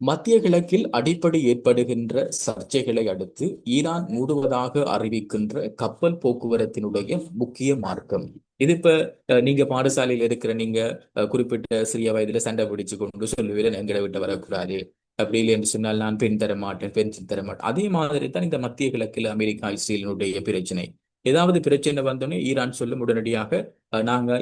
மத்திய கிழக்கில் அடிப்படை ஏற்படுகின்ற சர்ச்சைகளை அடுத்து ஈரான் மூடுவதாக அறிவிக்கின்ற கப்பல் போக்குவரத்தினுடைய முக்கிய மார்க்கம் இது. இப்ப நீங்க பாடசாலையில் இருக்கிற நீங்க குறிப்பிட்ட சிறிய வயதுல சண்டை பிடிச்சு கொண்டு சொல்லுவீர்கள் எங்களை விட்டு வரக்கூடாது, அப்படி இல்லை என்று சொன்னால் நான் பெண் தர மாட்டேன், பெண் தர மாட்டேன். அதே மாதிரி தான் இந்த மத்திய கிழக்கில் அமெரிக்கா இஸ்ரேலினுடைய பிரச்சனை. ஏதாவது பிரச்சனை வந்தோடனே ஈரான் சொல்லும் உடனடியாக நாங்க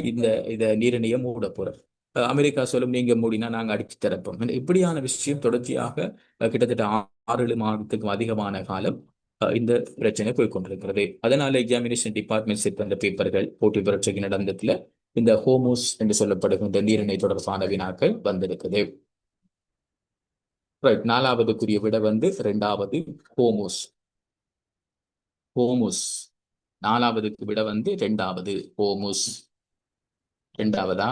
இதை நீரிணையை மூட போறோம். அமெரிக்கா சொல்லும் நீங்க மூடினா நாங்க அடிச்சு தரப்போம். இப்படியான விஷயம் தொடர்ச்சியாக கிட்டத்தட்ட 6-7 மாதத்துக்கும் அதிகமான காலம் இந்த பிரச்சனை போய்கொண்டிருக்கிறது. அதனால எக்ஸாமினேஷன் டிபார்ட்மெண்ட் செட் பண்ற பேப்பர்கள் போட்டி பரீட்சைக்கு நடந்ததுல இந்த ஹோமோஸ் என்று சொல்லப்படுகின்ற நீரிணை தொடர்பான வினாக்கள் வந்திருக்குது. ரைட். 4வதுக்குரிய விட 2வது ஹோமோஸ். 4வதுக்கு விட 2வது ஹோமோஸ். 2வதா?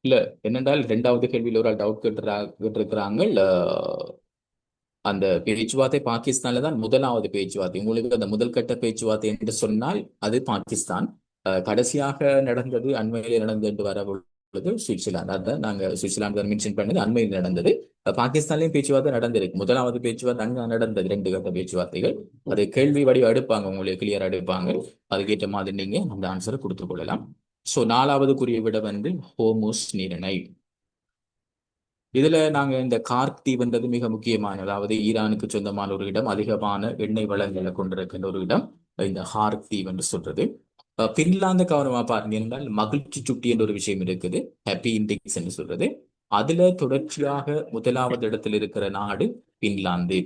இல்ல என்னென்றால் 2வது கேள்வியில் ஒரு டவுட் கேட்டிருக்கிறாங்க. அந்த பேச்சுவார்த்தை பாகிஸ்தான்ல தான் முதலாவது பேச்சுவார்த்தை. உங்களுக்கு அந்த முதல் கட்ட பேச்சுவார்த்தை என்று சொன்னால் அது பாகிஸ்தான். கடைசியாக நடந்தது, அண்மையிலே நடந்தது என்று வர பொழுது சுவிட்சர்லாந்து. அதான் நாங்க சுவிட்சர்லாந்து மென்ஷன் பண்ணது. அண்மையில் நடந்தது. பாகிஸ்தான்லயும் பேச்சுவார்த்தை நடந்திருக்கு. முதலாவது பேச்சுவார்த்தை அங்க நடந்தது. 2 கட்ட பேச்சுவார்த்தைகள். அது கேள்வி வடிவம் எடுப்பாங்க, உங்களுக்கு கிளியரா எடுப்பாங்க. அதுக்கேற்ற மாதிரி நீங்க அந்த ஆன்சரை கொடுத்துக் கொள்ளலாம். சோ 4வதுக்குரிய விட ஹோமோஸ் நீரிணை. இதுல நாங்க இந்த கார்க் தீவுன்றது மிக முக்கியமான, அதாவது ஈரானுக்கு சொந்தமான ஒரு இடம், அதிகமான எண்ணெய் வளங்களை கொண்டிருக்கின்ற ஒரு இடம் இந்த ஹார்க் தீவு என்று சொல்றது. பின்லாந்து கவனமா பாருங்க என்றால் மகிழ்ச்சி சுட்டி என்ற ஒரு விஷயம் இருக்குது, ஹாப்பி இண்டெக்ஸ் என்று சொல்றது. அதுல தொடர்ச்சியாக 1வது இடத்தில் இருக்கிற நாடு பின்லாந்து.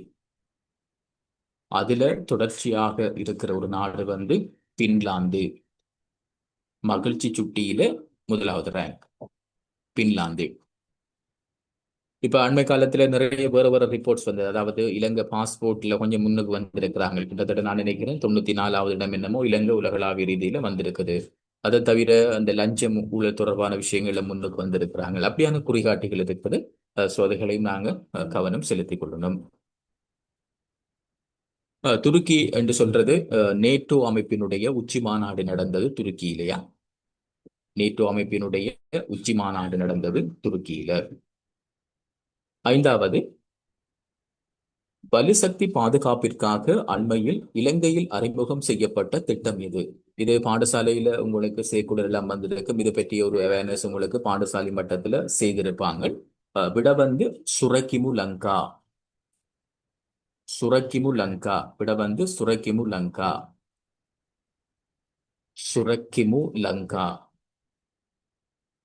அதுல தொடர்ச்சியாக இருக்கிற ஒரு நாடு பின்லாந்து. மகிழ்ச்சி சுட்டியில 1வது ரேங்க் பின்லாந்து. இப்ப அண்மை காலத்துல நிறைய வேற ரிப்போர்ட்ஸ் வந்தது. அதாவது இலங்கை பாஸ்போர்ட்ல கொஞ்சம் முன்னுக்கு வந்திருக்கிறாங்க. கிட்டத்தட்ட நான் நினைக்கிறேன் 94வது இடம் என்னமோ இலங்கை உலகளாவிய ரீதியில வந்திருக்குது. அதை தவிர அந்த லஞ்சம் ஊழல் தொடர்பான விஷயங்கள்ல முன்னுக்கு வந்திருக்கிறாங்க. அப்படியான குறிகாட்டிகள் இருக்குது. அதுகளையும் நாங்க கவனம் செலுத்திக் கொள்ளணும். துருக்கி என்று சொல்றது நேட்டோ அமைப்பினுடைய உச்சி மாநாடு நடந்தது துருக்கியிலையா? நேட்டோ அமைப்பினுடைய உச்சி மாநாடு நடந்தது துருக்கியில. 5வது, வலுசக்தி பாதுகாப்பிற்காக அண்மையில் இலங்கையில் அறிமுகம் செய்யப்பட்ட திட்டம் இது. இது பாடசாலையில உங்களுக்கு சேர்க்குடர் எல்லாம் வந்திருக்கும். இது பற்றிய ஒரு அவேர்னஸ் உங்களுக்கு பாடசாலை மட்டத்துல செய்திருப்பாங்க. விட சுரக்கிமு லங்கா. சுரக்கிமு லங்கா. விட சுரக்கிமு லங்கா. சுரக்கிமு லங்கா.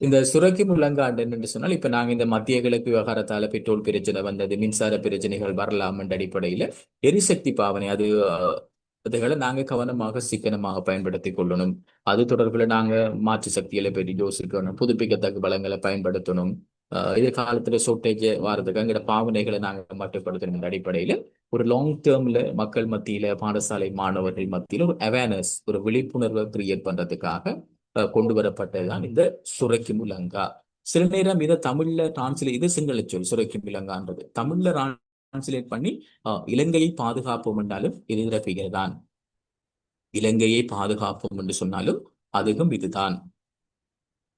இந்த சுரக்கிமு லங்கா என்று சொன்னால், இப்ப நாங்க இந்த மத்திய கிழக்கு விவகாரத்தால பெட்ரோல் பிரச்சனை வந்தது, மின்சார பிரச்சனைகள் வரலாம் என்ற அடிப்படையில எரிசக்தி பாவனை அதுகளை நாங்க கவனமாக சிக்கனமாக பயன்படுத்தி கொள்ளணும். அது தொடர்பில் நாங்க மாற்று சக்திகளை பற்றி யோசிக்கணும், புதுப்பிக்கத்தக்க வளங்களை பயன்படுத்தணும். இது காலத்துல ஷார்டேஜ் வாரத்துக்கு எங்கட பாவனைகளை நாங்க மட்டுப்படுத்தணும் என்ற அடிப்படையில ஒரு லாங் டேர்ம்ல மக்கள் மத்தியில, பாடசாலை மாணவர்கள் மத்தியில ஒரு அவேர்னஸ், ஒரு விழிப்புணர்வை கிரியேட் பண்றதுக்காக கொண்டு வரப்பட்டதுதான் இந்த சுரைக்கு முழங்கா. சில நேரம் இதை தமிழ்ல டிரான்ஸ்லேட், இது சிங்கள சொல் சுரைக்கு முழங்கான்றது தமிழ்ல டிரான்ஸ்லேட் பண்ணி இலங்கையை பாதுகாப்போம் என்றாலும் இது பெயர்தான். இலங்கையை பாதுகாப்போம் என்று சொன்னாலும் அதுவும் இதுதான்.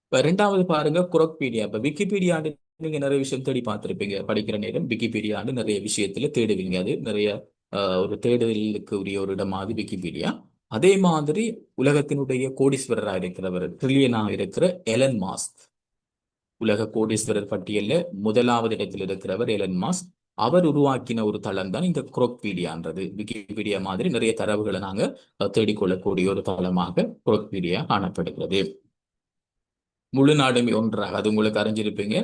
இப்ப ரெண்டாவது பாருங்க குரோக்பீடியா. இப்ப விக்கிபீடியான்னு நீங்க நிறைய விஷயம் தேடி பார்த்திருப்பீங்க. படிக்கிற நேரம் விக்கிபீடியான்னு நிறைய விஷயத்துல தேடுவீங்க. அது நிறைய ஒரு தேடுதலுக்கு உரிய ஒரு இடமாவது விக்கிபீடியா. அதே மாதிரி உலகத்தினுடைய கோடீஸ்வரராக இருக்கிறவர், ட்ரில்லியனாக இருக்கிற எலன் மாஸ்க், உலக கோடீஸ்வரர் பட்டியல்ல முதலாவது இடத்தில் இருக்கிறவர் எலன் மாஸ்க். அவர் உருவாக்கின ஒரு தளம் தான் இந்த குரோக்பீடியான்றது. விக்கிபீடியா மாதிரி நிறைய தரவுகளை நாங்க தேடிக்கொள்ளக்கூடிய ஒரு தளமாக குரோக்பீடியா காணப்படுகிறது. முழு நாடுமே ஒன்றாக, அது உங்களுக்கு அறிஞ்சிருப்பீங்க.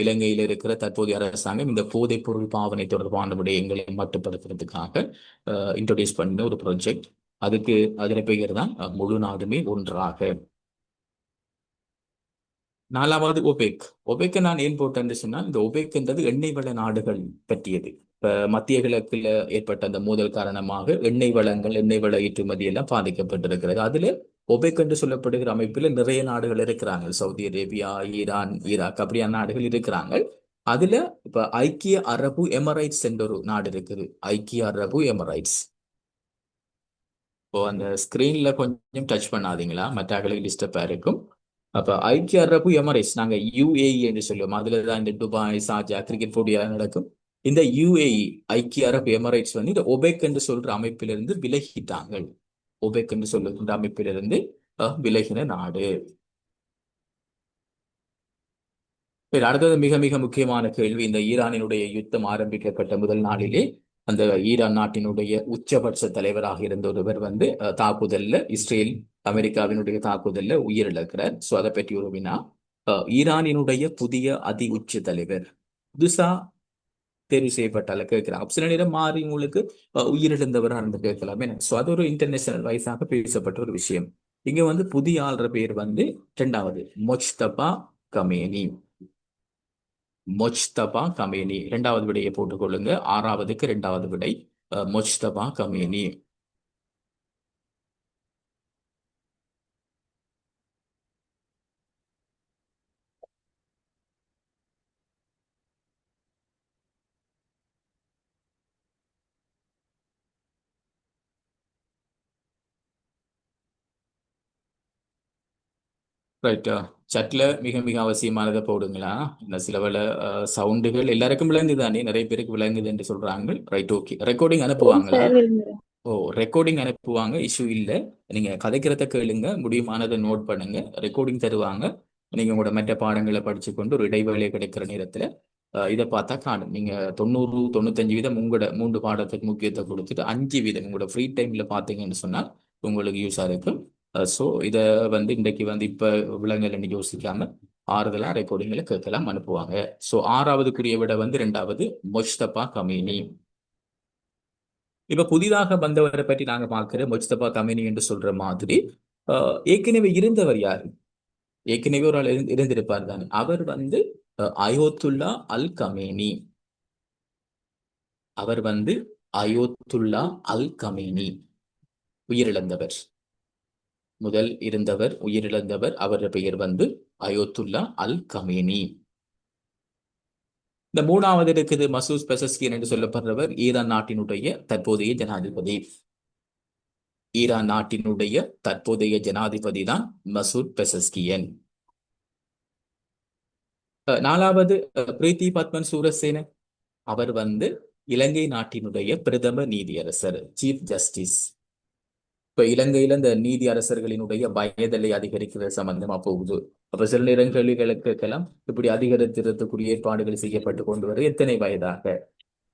இலங்கையில் இருக்கிற தற்போதைய அரசாங்கம் இந்த போதைப் பொருள் பாவனை தொடர்பான விடயங்களை மட்டுப்படுத்துறதுக்காக இன்ட்ரோடியூஸ் பண்ண ஒரு ப்ராஜெக்ட். அதுக்கு அதன் பெயர் தான் முழு நாடுமே ஒன்றாக. நாலாவது ஒபேக். ஒபேக்கை நான் ஏன் போட்டேன்னு சொன்னால், இந்த ஒபேக்ன்றது எண்ணெய் வள நாடுகள் பற்றியது. இப்ப மத்திய கிழக்குல ஏற்பட்ட அந்த மோதல் காரணமாக எண்ணெய் வளங்கள், எண்ணெய் வள ஏற்றுமதி எல்லாம் பாதிக்கப்பட்டிருக்கிறது. அதுல ஒபேக் என்று சொல்லப்படுகிற அமைப்பில் நிறைய நாடுகள் இருக்கிறாங்க. சவுதி அரேபியா, ஈரான், ஈராக், அப்படியான நாடுகள் இருக்கிறாங்க. அதுல இப்ப ஐக்கிய அரபு எமரைட்ஸ் என்ற ஒரு நாடு இருக்குது. ஐக்கிய அரபு எமரைட்ஸ். இப்போ அந்த ஸ்கிரீன்ல கொஞ்சம் டச் பண்ணாதீங்களா, மற்றவர்களுக்கு டிஸ்டர்பா இருக்கும். அப்ப ஐக்கிய அரபு எமரேட்ஸ், நாங்க யுஏஇ என்று சொல்லுவோம். அதுலதான் இந்த துபாய், சார்ஜா கிரிக்கெட் போட்டி நடக்கும். இந்த யுஏஇ, ஐக்கிய அரபு எமரேட்ஸ் வந்து இந்த ஒபேக் என்று சொல்ற அமைப்பிலிருந்து விலகிட்டாங்க. ஒபேக் என்று சொல்லுகின்ற அமைப்பிலிருந்து விலகின நாடு. அடுத்தது மிக மிக முக்கியமான கேள்வி. இந்த ஈரானினுடைய யுத்தம் ஆரம்பிக்கப்பட்ட முதல் நாளிலே அந்த ஈரான் நாட்டினுடைய உச்சபட்ச தலைவராக இருந்த ஒருவர் வந்து தாக்குதல்ல, இஸ்ரேல் அமெரிக்காவினுடைய தாக்குதல்ல உயிரிழக்கிறார். சோ அதை பற்றி ஒரு வினா. ஈரானினுடைய புதிய அதி உச்ச தலைவர் புதுசா தேர்வு செய்யப்பட்டால கேட்கிறார். சில நேரம் மாறி உங்களுக்கு உயிரிழந்தவர் அந்த கேட்கலாமே. சோ அது ஒரு இன்டர்நேஷனல் வைஸாக பேசப்பட்ட ஒரு விஷயம். இங்க வந்து புதிய ஆள்ற பேர் வந்து இரண்டாவது மொஜ்தபா கமேனி. மொஜ்தபா கமேனி இரண்டாவது விடையை போட்டுக்கொள்ளுங்க. ஆறாவதுக்கு இரண்டாவது விடை மொஜ்தபா கமேனி. ரைட்டா, சட்ல மிக மிக அவசியமானதை போடுங்களா. இந்த சில வேளை சவுண்டுகள் எல்லாருக்கும் விளங்குது தானே, நிறைய பேருக்கு விளங்குது என்று சொல்றாங்க. Right, okay. ரெக்கார்டிங் அனுப்புவாங்களா? சார் விழுந்துரும். ஓ, ரெக்கார்டிங் அனுப்புவாங்க, இஷ்யூ இல்லை. நீங்க கதைக்கிறத கேளுங்க, முடியுமானதை நோட் பண்ணுங்க. ரெக்கார்டிங் தருவாங்க. நீங்க உங்களோட மற்ற பாடங்களை படிச்சு கொண்டு ஒரு இடைவேளை கிடைக்கிற நேரத்துல இதை பார்த்தா காணும். நீங்க 90 95% உங்களோட 3 பாடத்துக்கு முக்கியத்துவம் கொடுத்துட்டு 5% உங்களோட ஃப்ரீ டைம்ல பார்த்தீங்கன்னு சொன்னால் உங்களுக்கு யூஸா இருக்கும். ஸோ இதை வந்து இன்றைக்கு வந்து இப்ப விலங்குகள் யோசிக்காம ஆறுதலா ரெக்கார்டிங்ல கேட்கலாம், அனுப்புவாங்க. ஸோ ஆறாவதுக்குரிய விட வந்து இரண்டாவது மொஜ்தபா கமீனி. இப்ப புதிதாக வந்தவரை பற்றி நாங்க பார்க்கிற மொஜ்தபா கமீனி என்று சொல்ற மாதிரி ஏற்கனவே இருந்தவர் யாரு? ஏற்கனவே ஒரு ஆள் இருந்திருப்பார் தானே. அவர் வந்து அயோத்துல்லா அல் கமேனி. அவர் வந்து அயோத்துல்லா அல் கமேனி, உயிரிழந்தவர். முதல் இருந்தவர் உயிரிழந்தவர். அவருடைய பெயர் வந்து அயோத்துல்லா அல் கமேனி. இந்த மூணாவது இருக்குது மசூத் பெசஸ்கியன் என்று சொல்லப்படுறவர், ஈரான் நாட்டினுடைய தற்போதைய ஜனாதிபதி. ஈரான் நாட்டினுடைய தற்போதைய ஜனாதிபதி தான் மசூத் பெசஸ்கியன். நாலாவது பிரீத்தி பத்மன் சூரசேன. அவர் வந்து இலங்கை நாட்டினுடைய பிரதம நீதியரசர், சீஃப் ஜஸ்டிஸ். இப்ப இலங்கையில இந்த நீதி அரசர்களினுடைய வயதலை அதிகரிக்கிறது சம்பந்தமா போகுது. அப்ப சில நேரங்களுக்கெல்லாம் இப்படி அதிகரித்திருக்கக்கூடிய ஏற்பாடுகள் செய்யப்பட்டு கொண்டு வர எத்தனை வயதாக.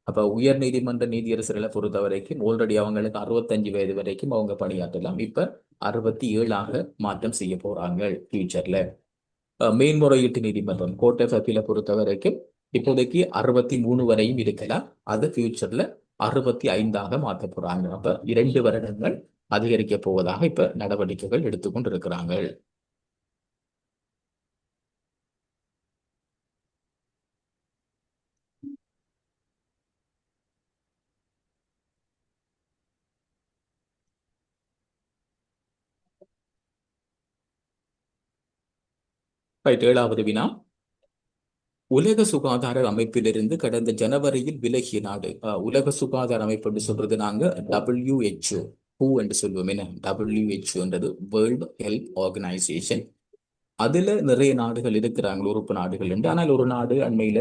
அப்ப உயர் நீதிமன்ற நீதியரசர்களை பொறுத்த வரைக்கும் ஆல்ரெடி அவங்களுக்கு 65 வயது வரைக்கும் அவங்க பணியாற்றலாம். இப்ப 67ஆக மாற்றம் செய்ய போறாங்க ஃபியூச்சர்ல. மேன்முறையீட்டு நீதிமன்றம், கோர்ட் ஆஃப் அப்பீலை பொறுத்த வரைக்கும் இப்போதைக்கு 63 வரையும் இருக்கலாம். அது ஃபியூச்சர்ல 65ஆக மாற்ற போறாங்க. அப்ப 2 வருடங்கள் அதிகரிக்க போவதாக இப்ப நடவடிக்கைகள் எடுத்துக்கொண்டு இருக்கிறாங்க. ரைட். 7வது வினா. உலக சுகாதார அமைப்பிலிருந்து கடந்த ஜனவரியில் விலகிய நாடு. உலக சுகாதார அமைப்பு என்று சொல்றது நாங்க WHO ஹூ என்று சொல்லுவோம். என்ன WHO என்றது வேர்ல்டு ஹெல்த் ஆர்கனைசேஷன். அதுல நிறைய நாடுகள் இருக்கிறாங்க, உறுப்பு நாடுகள் என்று. ஆனால் ஒரு நாடு அண்மையில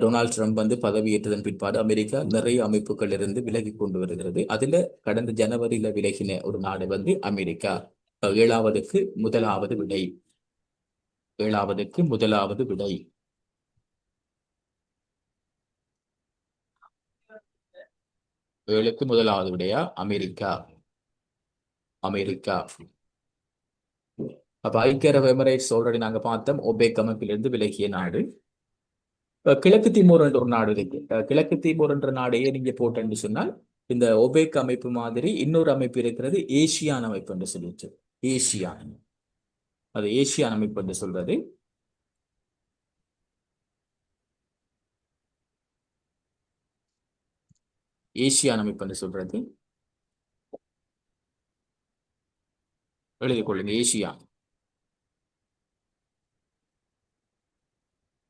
டொனால்ட் ட்ரம்ப் வந்து பதவியேற்றதன் பிற்பாடு அமெரிக்கா நிறைய அமைப்புகள் இருந்து விலகி கொண்டு வருகிறது. அதுல கடந்த ஜனவரியில விலகின ஒரு நாடு வந்து அமெரிக்கா. 7வதுக்கு முதலாவது விடை. 7வதுக்கு முதலாவது விடை. 7க்கு முதலாவது விடையா அமெரிக்கா. அமெரிக்கா. அப்ப ஐக்கிய அரபு எமிரேட்ஸ் ஆல்ரெடி நாங்க பார்த்தோம், ஒபேக் அமைப்பிலிருந்து விலகிய நாடு. கிழக்கு தீமோர் என்ற ஒரு நாடு இருக்கு. கிழக்கு தீமோர் என்ற நாடையே நீங்க போட்டேன்னு சொன்னால் இந்த ஒபேக் அமைப்பு மாதிரி இன்னொரு அமைப்பு இருக்கிறது, ஏசியான் அமைப்பு என்று சொல்லிட்டு. ஏசியான், அது ஏசியான் அமைப்பு என்று சொல்றது. ஏசியான் அமைப்பு என்று சொல்றது. எழுதிக் கொள்ளுங்க, ஏசியான்.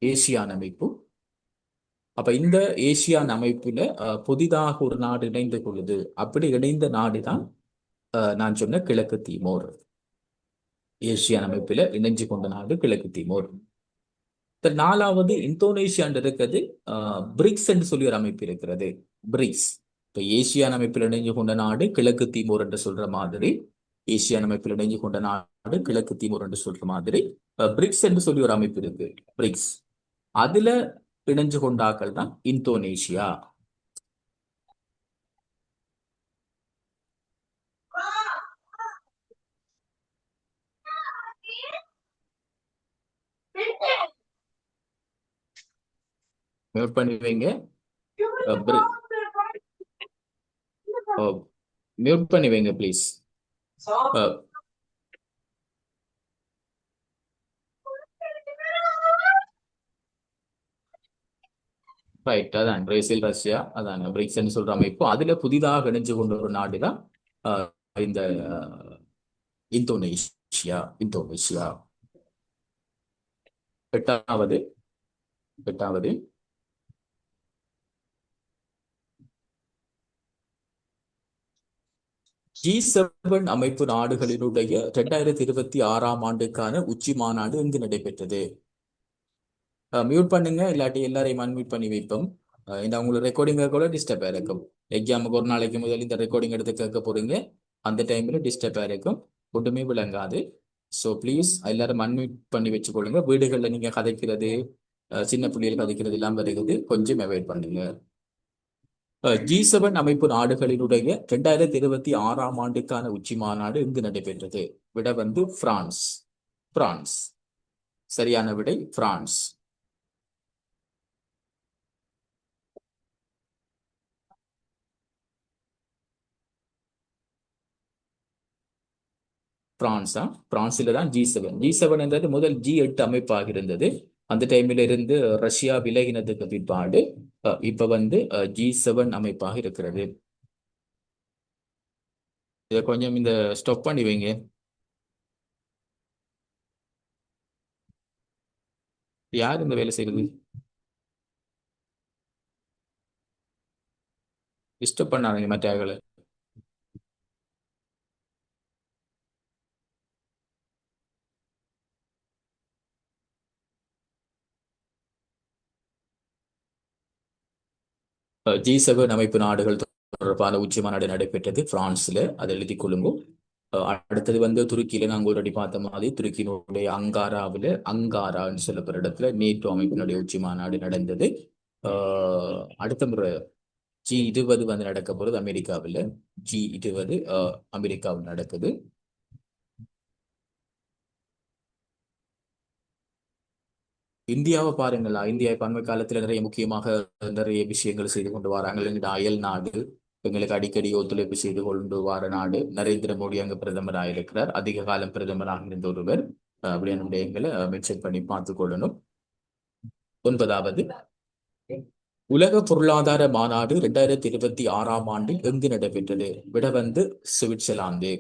ஏசியான் அமைப்பு. அப்ப இந்த ஏசியான் அமைப்புல புதிதாக ஒரு நாடு இணைந்து கொள்ளுது. அப்படி இணைந்த நாடுதான் நான் சொன்ன கிழக்கு தீமோர். ஏசியான் அமைப்பில இணைஞ்சு கொண்ட நாடு கிழக்கு தீமோர். 4வது இந்தோனேஷியா இருக்கிறது. பிரிக்ஸ் என்று சொல்லி ஒரு அமைப்பு இருக்கிறது, பிரிக்ஸ். இப்ப ஏசியான் அமைப்பில் இணைஞ்சு கொண்ட நாடு கிழக்கு தீமோர் என்று சொல்ற மாதிரி, ஏசியான் அமைப்பில் இணைஞ்சு கொண்ட நாடு கிழக்கு தீமோர் என்று சொல்ற மாதிரி பிரிக்ஸ் என்று சொல்லி ஒரு அமைப்பு இருக்கு, பிரிக்ஸ். அதுல இணைஞ்சு கொண்டாக்கள் தான் இந்தோனேஷியா. மியூட் பண்ணி வைங்க. மியூட் பண்ணி வைங்க ப்ளீஸ். ரைட். அதான் பிரேசில், ரஷ்யா, அதான் பிரிக்ஸ் சொல்ற அமைப்பு. அதுல புதிதாக இணைஞ்சு கொண்ட ஒரு நாடு தான் இந்த இந்தோனேஷியா. இந்தோனேஷியா. 8வது. G7 அமைப்பு நாடுகளினுடைய 2026ஆம் ஆண்டுக்கான உச்சி மாநாடு எங்கு நடைபெற்றது? மியூட் பண்ணுங்க, இல்லாட்டி எல்லாரையும் அன்மியூட் பண்ணி வைப்போம். இந்த உங்களுக்கு ரெக்கார்டிங் கூட டிஸ்டர்ப் ஆயிருக்கும். எக்ஸாமுக்கு ஒரு நாளைக்கு முதல் இந்த ரெக்கார்டிங் எடுத்து கேட்க போறீங்க. அந்த டைம்ல டிஸ்டர்ப் ஆயிருக்கும், ஒன்றுமே விளங்காது. ஸோ ப்ளீஸ் எல்லாரும் அன்மியூட் பண்ணி வச்சுக்கொள்ளுங்க. வீடுகளில் நீங்க கதைக்கிறது, சின்ன பிள்ளைகள் கதைக்கிறது எல்லாம் வருகிறது, கொஞ்சம் அவாய்ட் பண்ணுங்க. G7 அமைப்பு நாடுகளினுடைய 2026ஆம் ஆண்டுக்கான உச்சி மாநாடு எங்கு நடைபெற்றது? விட வந்து பிரான்ஸ். பிரான்ஸ். சரியான விடை பிரான்ஸ். பிரான்ஸா? பிரான்ஸ்ல தான் G7 என்றது முதல் G8 அமைப்பாக இருந்தது. அந்த டைம்ல இருந்து ரஷ்யா விலகினதுக்கு பிற்பாடு இப்ப வந்து G7 அமைப்பாக இருக்கிறது. இதை கொஞ்சம் இந்த ஸ்டாப் பண்ணி வைங்க. யார் இந்த வேலை செய்யறது? டிஸ்டர்ப் பண்ணாதீங்க மற்ற ஆட்களை. G7 அமைப்பு நாடுகள் தொடர்பான உச்சி மாநாடு நடைபெற்றது பிரான்ஸ்ல. அதை எழுதி கொள்ளுங்க. அடுத்தது வந்து துருக்கியில நாங்கள் ஒரு அடி பார்த்த மாதிரி துருக்கியினுடைய அங்காரான்னு சொல்லப்படுற இடத்துல நேட்டோ அமைப்பினுடைய உச்சி மாநாடு நடந்தது. அடுத்த முறை G20 வந்து நடக்க போறது அமெரிக்காவில். G20 அமெரிக்காவில் நடக்குது. இந்தியாவை பாருங்களா, இந்தியா இப்ப அண்மை காலத்துல நிறைய விஷயங்கள் செய்து கொண்டு வராங்க. எங்களுடைய அயல் நாடு, எங்களுக்கு அடிக்கடி ஒத்துழைப்பு செய்து கொண்டு வர நாடு. நரேந்திர மோடி அங்க பிரதமராக இருக்கிறார், அதிக காலம் பிரதமராக இருந்த ஒருவர். அப்படின்னு விடயங்களை மென்ஷன் பண்ணி பார்த்து கொள்ளணும். 9வது உலக பொருளாதார மாநாடு 2026ஆம் ஆண்டில் எங்கு நடைபெற்றது? விட வந்து சுவிட்சர்லாந்து.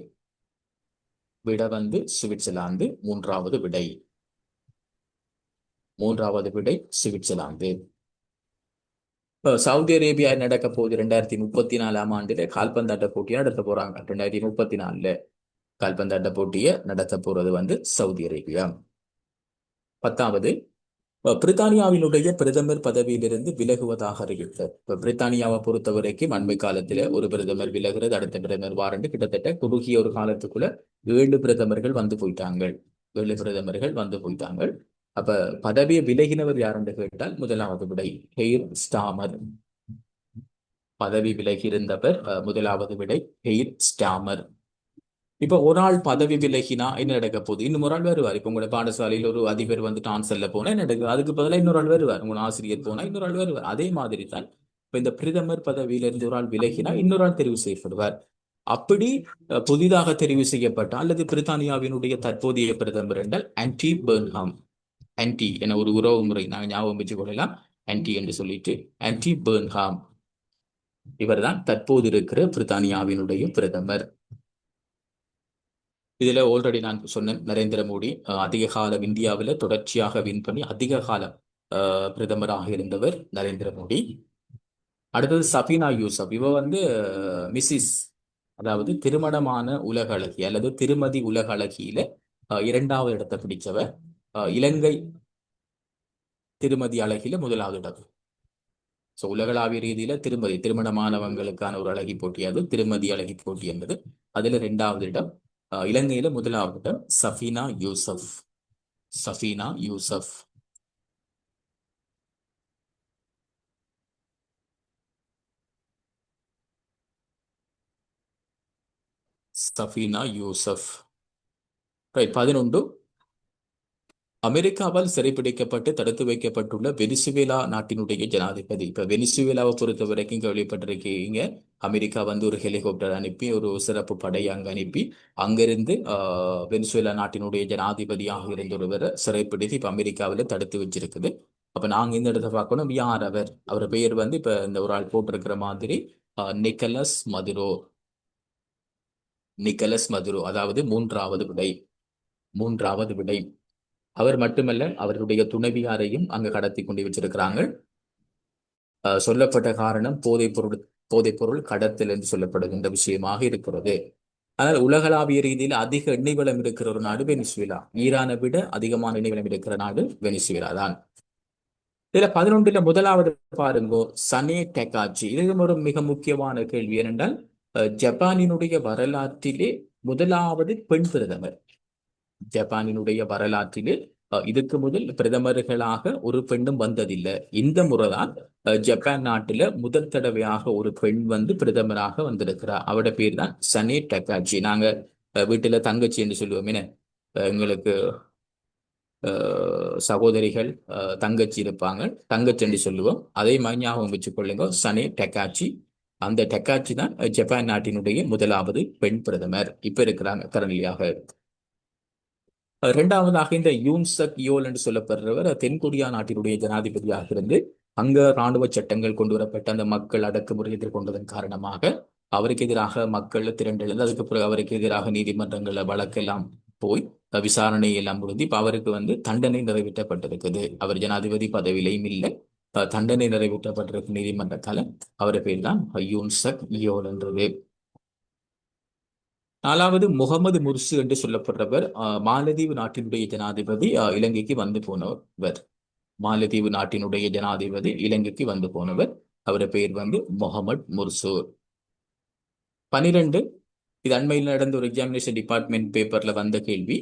3வது விடை. மூன்றாவது விடை சுவிட்சர்லாந்து. சவுதி அரேபியா நடக்க போகுது 2034 ஆண்டுல கால்பந்தாட்ட போட்டியை நடத்த போறாங்க. 2034 கால்பந்தாட்ட போட்டியை நடத்த போறது வந்து சவுதி அரேபியா. 10வது, பிரித்தானியாவினுடைய பிரதமர் பதவியிலிருந்து விலகுவதாக அறிவித்தார். இப்ப பிரித்தானியாவை பொறுத்த வரைக்கும் அண்மை காலத்துல ஒரு பிரதமர் விலகுறது, அடுத்த பிரதமர் வாரண்டு, கிட்டத்தட்ட குறுகிய ஒரு காலத்துக்குள்ள 7 பிரதமர்கள் வந்து போயிட்டாங்க. 7 பிரதமர்கள் வந்து போயிட்டாங்க. அப்ப பதவியை விலகினவர் யாருன்னு கேட்டால் முதலாவது விடை கெய்ர் ஸ்டாமர். பதவி விலகி இருந்தவர் முதலாவது விடை கெய்ர் ஸ்டாமர். இப்ப ஒரு ஆள் பதவி விலகினா என்ன நடக்க போகுது? இன்னும் ஒரு ஆள் வருவார். இப்ப உங்களோட பாடசாலையில் ஒரு அதிபர் வந்து டான்சல்ல போனா என்ன நடக்குது? அதுக்கு பதிலாக இன்னொரு ஆள் வருவார். உங்களோட ஆசிரியர் போனா இன்னொரு ஆள் வருவார். அதே மாதிரி தான் இப்ப இந்த பிரதமர் பதவியிலிருந்து ஒரு ஆள் விலகினா இன்னொரு ஆள் தெரிவு செய்யப்படுவார். அப்படி புதிதாக தெரிவு செய்யப்பட்ட அல்லது பிரித்தானியாவினுடைய தற்போதைய பிரதமர் என்றால் ஆன்டி பெர்ன்ஹாம். ஆன்டி என ஒரு உறவு முறை நாங்கள் ஞாபகம் வச்சுக் கொள்ளலாம். ஆன்டி என்று சொல்லிட்டு ஆன்டி பெர்ன்ஹாம் இவர் தான் தற்போது இருக்கிற பிரித்தானியாவினுடைய பிரதமர். இதுல ஆல்ரெடி நான் சொன்னேன், நரேந்திர மோடி அதிக காலம் இந்தியாவில் தொடர்ச்சியாக வின் பண்ணி அதிக காலம் பிரதமராக இருந்தவர் நரேந்திர மோடி. அடுத்தது சஃபீனா யூசப். இவ வந்து மிஸ்ஸிஸ், அதாவது திருமணமான உலக அழகி அல்லது திருமதி உலக அழகியில 2வது இடத்தை பிடிச்சவர். இலங்கை திருமதி அழகில 1வது இடம். ஸோ உலகளாவிய ரீதியில திருமணமானவங்களுக்கான ஒரு அழகி போட்டி, அது திருமதி அழகி போட்டி என்பது. அதுல 2வது இடம். இலங்கையில 1வது இடம் சஃபீனா யூசப். சஃபீனா யூசப். சஃபீனா யூசப். 11, அமெரிக்காவால் சிறைப்பிடிக்கப்பட்டு தடுத்து வைக்கப்பட்டுள்ள வெனிசுவேலா நாட்டினுடைய ஜனாதிபதி. இப்ப வெனிசுவேலாவை பொறுத்த வரைக்கும் கேள்விப்பட்டிருக்கீங்க, அமெரிக்கா வந்து ஒரு ஹெலிகாப்டர் அனுப்பி ஒரு சிறப்பு படை அங்க அனுப்பி அங்கிருந்து வெனிசுவேலா நாட்டினுடைய ஜனாதிபதியாக இருந்த ஒருவரை சிறைப்பிடித்து இப்ப அமெரிக்காவில் தடுத்து வச்சிருக்குது. அப்ப நாங்க இந்த இடத்தை பார்க்கணும், யார் அவர்? அவர் பெயர் வந்து இப்ப இந்த ஒரு ஆள் போட்டிருக்கிற மாதிரி நிக்கலஸ் மதுரோ. நிக்கலஸ் மதுரோ, அதாவது 3வது விடை. 3வது விடை. அவர் மட்டுமல்ல, அவருடைய துணைவியாரையும் அங்க கடத்தி கொண்டு வச்சிருக்கிறாங்க. சொல்லப்பட்ட காரணம் போதைப் பொருள் கடத்தல் என்று சொல்லப்படுகின்ற விஷயமாக இருக்கிறது. ஆனால் உலகளாவிய ரீதியில் அதிக எண்ணெய் வளம் இருக்கிற ஒரு நாடு வெனிசுவேலா. ஈரானை விட அதிகமான எண்ணெய் வளம் இருக்கிற நாடு வெனிசுவேலா தான். இதுல 11ல 1வது பாருங்கோ, சனே டெகாச்சி. இது ஒரு மிக முக்கியமான கேள்வி. ஏனென்றால் ஜப்பானினுடைய வரலாற்றிலே 1வது பெண் பிரதமர். ஜப்பானினுடைய வரலாற்றிலே இதுக்கு முதல் பிரதமர்களாக ஒரு பெண்ணும் வந்ததில்லை. இந்த முறைதான் ஜப்பான் நாட்டுல முதல் தடவையாக ஒரு பெண் வந்து பிரதமராக வந்திருக்கிறார். அவட பேர் தான் சனே டெகாச்சி. நாங்க வீட்டுல தங்கச்சி என்று சொல்லுவோம். என்ன, எங்களுக்கு சகோதரிகள் தங்கச்சி இருப்பாங்க, தங்கச்சி என்று சொல்லுவோம். அதே மாதிரி ஞாபகம் வச்சுக் கொள்ளுங்க, சனே டெகாச்சி. அந்த டெகாச்சி தான் ஜப்பான் நாட்டினுடைய 1வது பெண் பிரதமர். இப்ப இருக்கிறாங்க கரண்டியாக. 2வதாக இந்த யூன் சக் யோல் என்று சொல்லப்படுறவர் தென்கொரியா நாட்டினுடைய ஜனாதிபதியாக இருந்து அங்க ராணுவ சட்டங்கள் கொண்டு வரப்பட்ட அந்த மக்கள் அடக்குமுறை எதிர்கொண்டதன் காரணமாக அவருக்கு எதிராக மக்கள் திரண்டெழுந்து அதுக்கு பிறகு அவருக்கு எதிராக நீதிமன்றங்கள வழக்கெல்லாம் போய் விசாரணை எல்லாம் முடிந்து இப்ப அவருக்கு வந்து தண்டனை நிறைவேற்றப்பட்டிருக்குது. அவர் ஜனாதிபதி பதவியிலையும் இல்லை, தண்டனை நிறைவேற்றப்பட்டிருக்கு நீதிமன்றத்தால. அவரை பேர் தான் யூன் சக் யோல் என்றது. 4வது முகமது முர்சு என்று சொல்லப்படுறவர் மாலத்தீவு நாட்டினுடைய ஜனாதிபதி, இலங்கைக்கு வந்து போனவர். மாலத்தீவு நாட்டினுடைய ஜனாதிபதி இலங்கைக்கு வந்து போனவர். அவர பெயர் வந்து முகமது முர்சு. 12, இது அண்மையில் நடந்த ஒரு எக்ஸாமினேஷன் டிபார்ட்மெண்ட் பேப்பர்ல வந்த கேள்வி.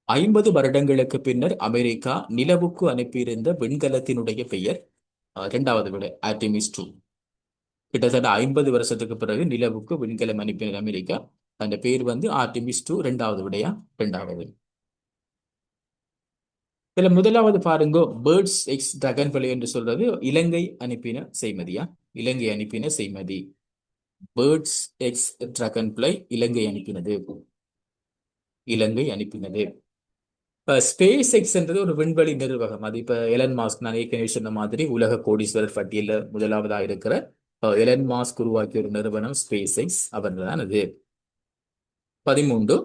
50 வருடங்களுக்கு பின்னர் அமெரிக்கா நிலவுக்கு அனுப்பியிருந்த விண்கலத்தினுடைய பெயர். 2வது விட ஆர்டெமிஸ் 2. கிட்டத்தட்ட 50 வருஷத்துக்கு பிறகு நிலவுக்கு விண்கலம் அனுப்பின அமெரிக்கா. அந்த பேர் வந்து ஆர்டெமிஸ் 2. 2வது விடையா? 2வது. இதுல 1வது பாருங்க, பேர்ட்ஸ் எக்ஸ் டிராகன் பிளை என்று சொல்றது இலங்கை அனுப்பின செய்மதியா? இலங்கை அனுப்பின செய்மதி. பேர்ட்ஸ் எக்ஸ் டிராகன் பிளை இலங்கை அனுப்பினது. இலங்கை அனுப்பினது. ஸ்பேஸ் எக்ஸ் என்றது ஒரு விண்வெளி நிறுவகம். அது இப்ப எலன் மாஸ்க், நான் ஏற்கனவே சொன்ன மாதிரி உலக கோடீஸ்வரர் பட்டியல 1வதாக இருக்கிற எலன் மாஸ்க் உருவாக்கிய ஒரு நிறுவனம் ஸ்பேஸ் எக்ஸ், அவர் தான் அது. 13,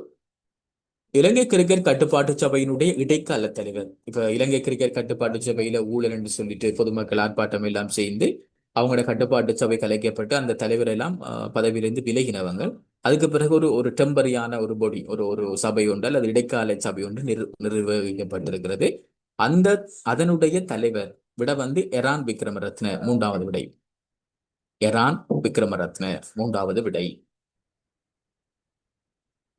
இலங்கை கிரிக்கெட் கட்டுப்பாட்டு சபையினுடைய இடைக்கால தலைவர். இப்ப இலங்கை கிரிக்கெட் கட்டுப்பாட்டு சபையில ஊழல் என்று சொல்லிட்டு பொதுமக்கள் ஆர்ப்பாட்டம் எல்லாம் செய்து அவங்களோட கட்டுப்பாட்டு சபை கலைக்கப்பட்டு அந்த தலைவர் எல்லாம் பதவியிலிருந்து விலகினவங்க. அதுக்கு பிறகு ஒரு ஒரு டெம்பரியான ஒரு பொடி ஒரு ஒரு சபை ஒன்று அல்லது இடைக்கால சபை ஒன்று நிர்வகிக்கப்பட்டிருக்கிறது. அந்த அதனுடைய தலைவர் விட வந்து எரான் விக்ரமரத்ன மூன்றாவது விடை. எரான் விக்ரமரத்ன மூன்றாவது விடை.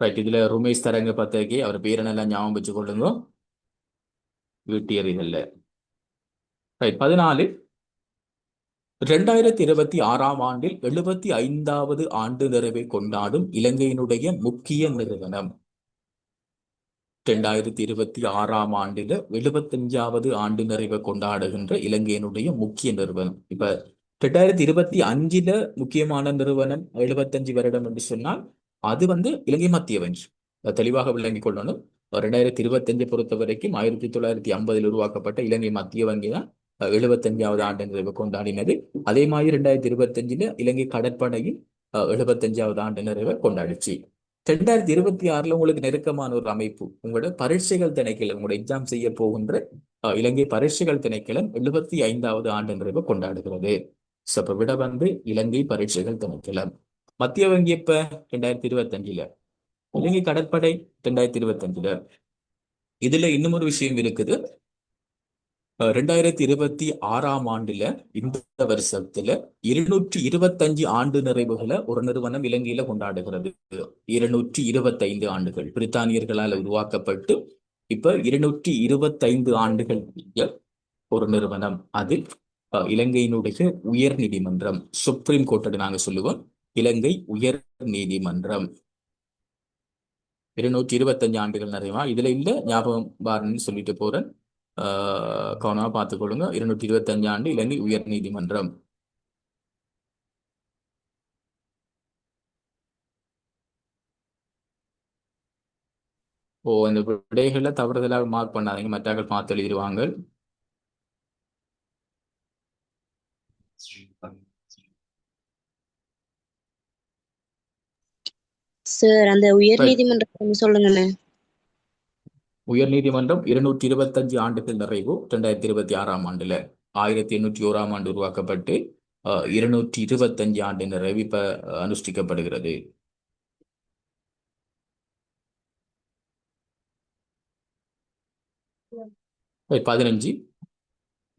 ரைட். இதுல ருமேஷ் தரங்க பத்தகி அவர் பேரை நல்லா ஞாபகம் வச்சு கொள்ளுங்க. வீட்டியர் இல்ல. ரைட். 14 2026 ஆண்டில் 75வது ஆண்டு நிறைவை கொண்டாடும் இலங்கையினுடைய முக்கிய நிறுவனம். 2026 ஆண்டில 75வது ஆண்டு நிறைவை கொண்டாடுகின்ற இலங்கையினுடைய முக்கிய நிறுவனம். இப்ப 2025 முக்கியமான நிறுவனம் 75 வருடம் என்று சொன்னால் அது வந்து இலங்கை மத்திய வங்கி. தெளிவாக விளங்கிக் கொள்ளணும். 2025 பொறுத்த வரைக்கும் 1950 உருவாக்கப்பட்ட இலங்கை மத்திய வங்கி தான் 75வது ஆண்டு நிறைவு கொண்டாடினது. அதே மாதிரி 2025 இலங்கை கடற்படையும் 75வது ஆண்டு நிறைவை கொண்டாடிச்சு. 2026 உங்களுக்கு நெருக்கமான ஒரு அமைப்பு உங்களோட பரீட்சைகள் திணைக்களம், உங்களோட எக்ஸாம் செய்ய போகின்ற இலங்கை பரீட்சைகள் திணைக்களம் 75வது ஆண்டு நிறைவை கொண்டாடுகிறது. இப்ப விட வந்து இலங்கை பரீட்சைகள் திணைக்களம். மத்திய வங்கி இப்ப 2025, இலங்கை கடற்படை 2025. இதுல இன்னும் ஒரு விஷயம் இருக்குது. 2026 ஆண்டுல இந்த வருஷத்துல 225 ஆண்டு நிறைவுகளை ஒரு நிறுவனம் இலங்கையில கொண்டாடுகிறது. 225 ஆண்டுகள் பிரித்தானியர்களால் உருவாக்கப்பட்டு இப்ப 225 ஆண்டுகள் ஒரு நிறுவனம். அது இலங்கையினுடைய உயர் நீதிமன்றம், சுப்ரீம் கோர்ட் நாங்க சொல்லுவோம். இலங்கை உயர் நீதிமன்றம் 225 ஆண்டுகள் நிறைவா. இதுல இல்ல ஞாபகம் பாருன்னு சொல்லிட்டு போறேன். கவனமா பார்த்துக்கொள்ளுங்க. 225 ஆண்டு இலங்கை உயர் நீதிமன்றம். இந்த விடைகளை தவறுதலாக மார்க் பண்ணாதீங்க, மற்றவர்கள் பார்த்து எழுதிடுவாங்க. சார் அந்த உயர் நீதிமன்றம் சொல்லுங்கண்ணே. உயர் நீதிமன்றம் 225 ஆண்டுகள் நிறைவு 2026 ஆண்டுல 1801 ஆண்டு உருவாக்கப்பட்டு 225 ஆண்டு நிறைவு இப்ப அனுஷ்டிக்கப்படுகிறது. பதினஞ்சு,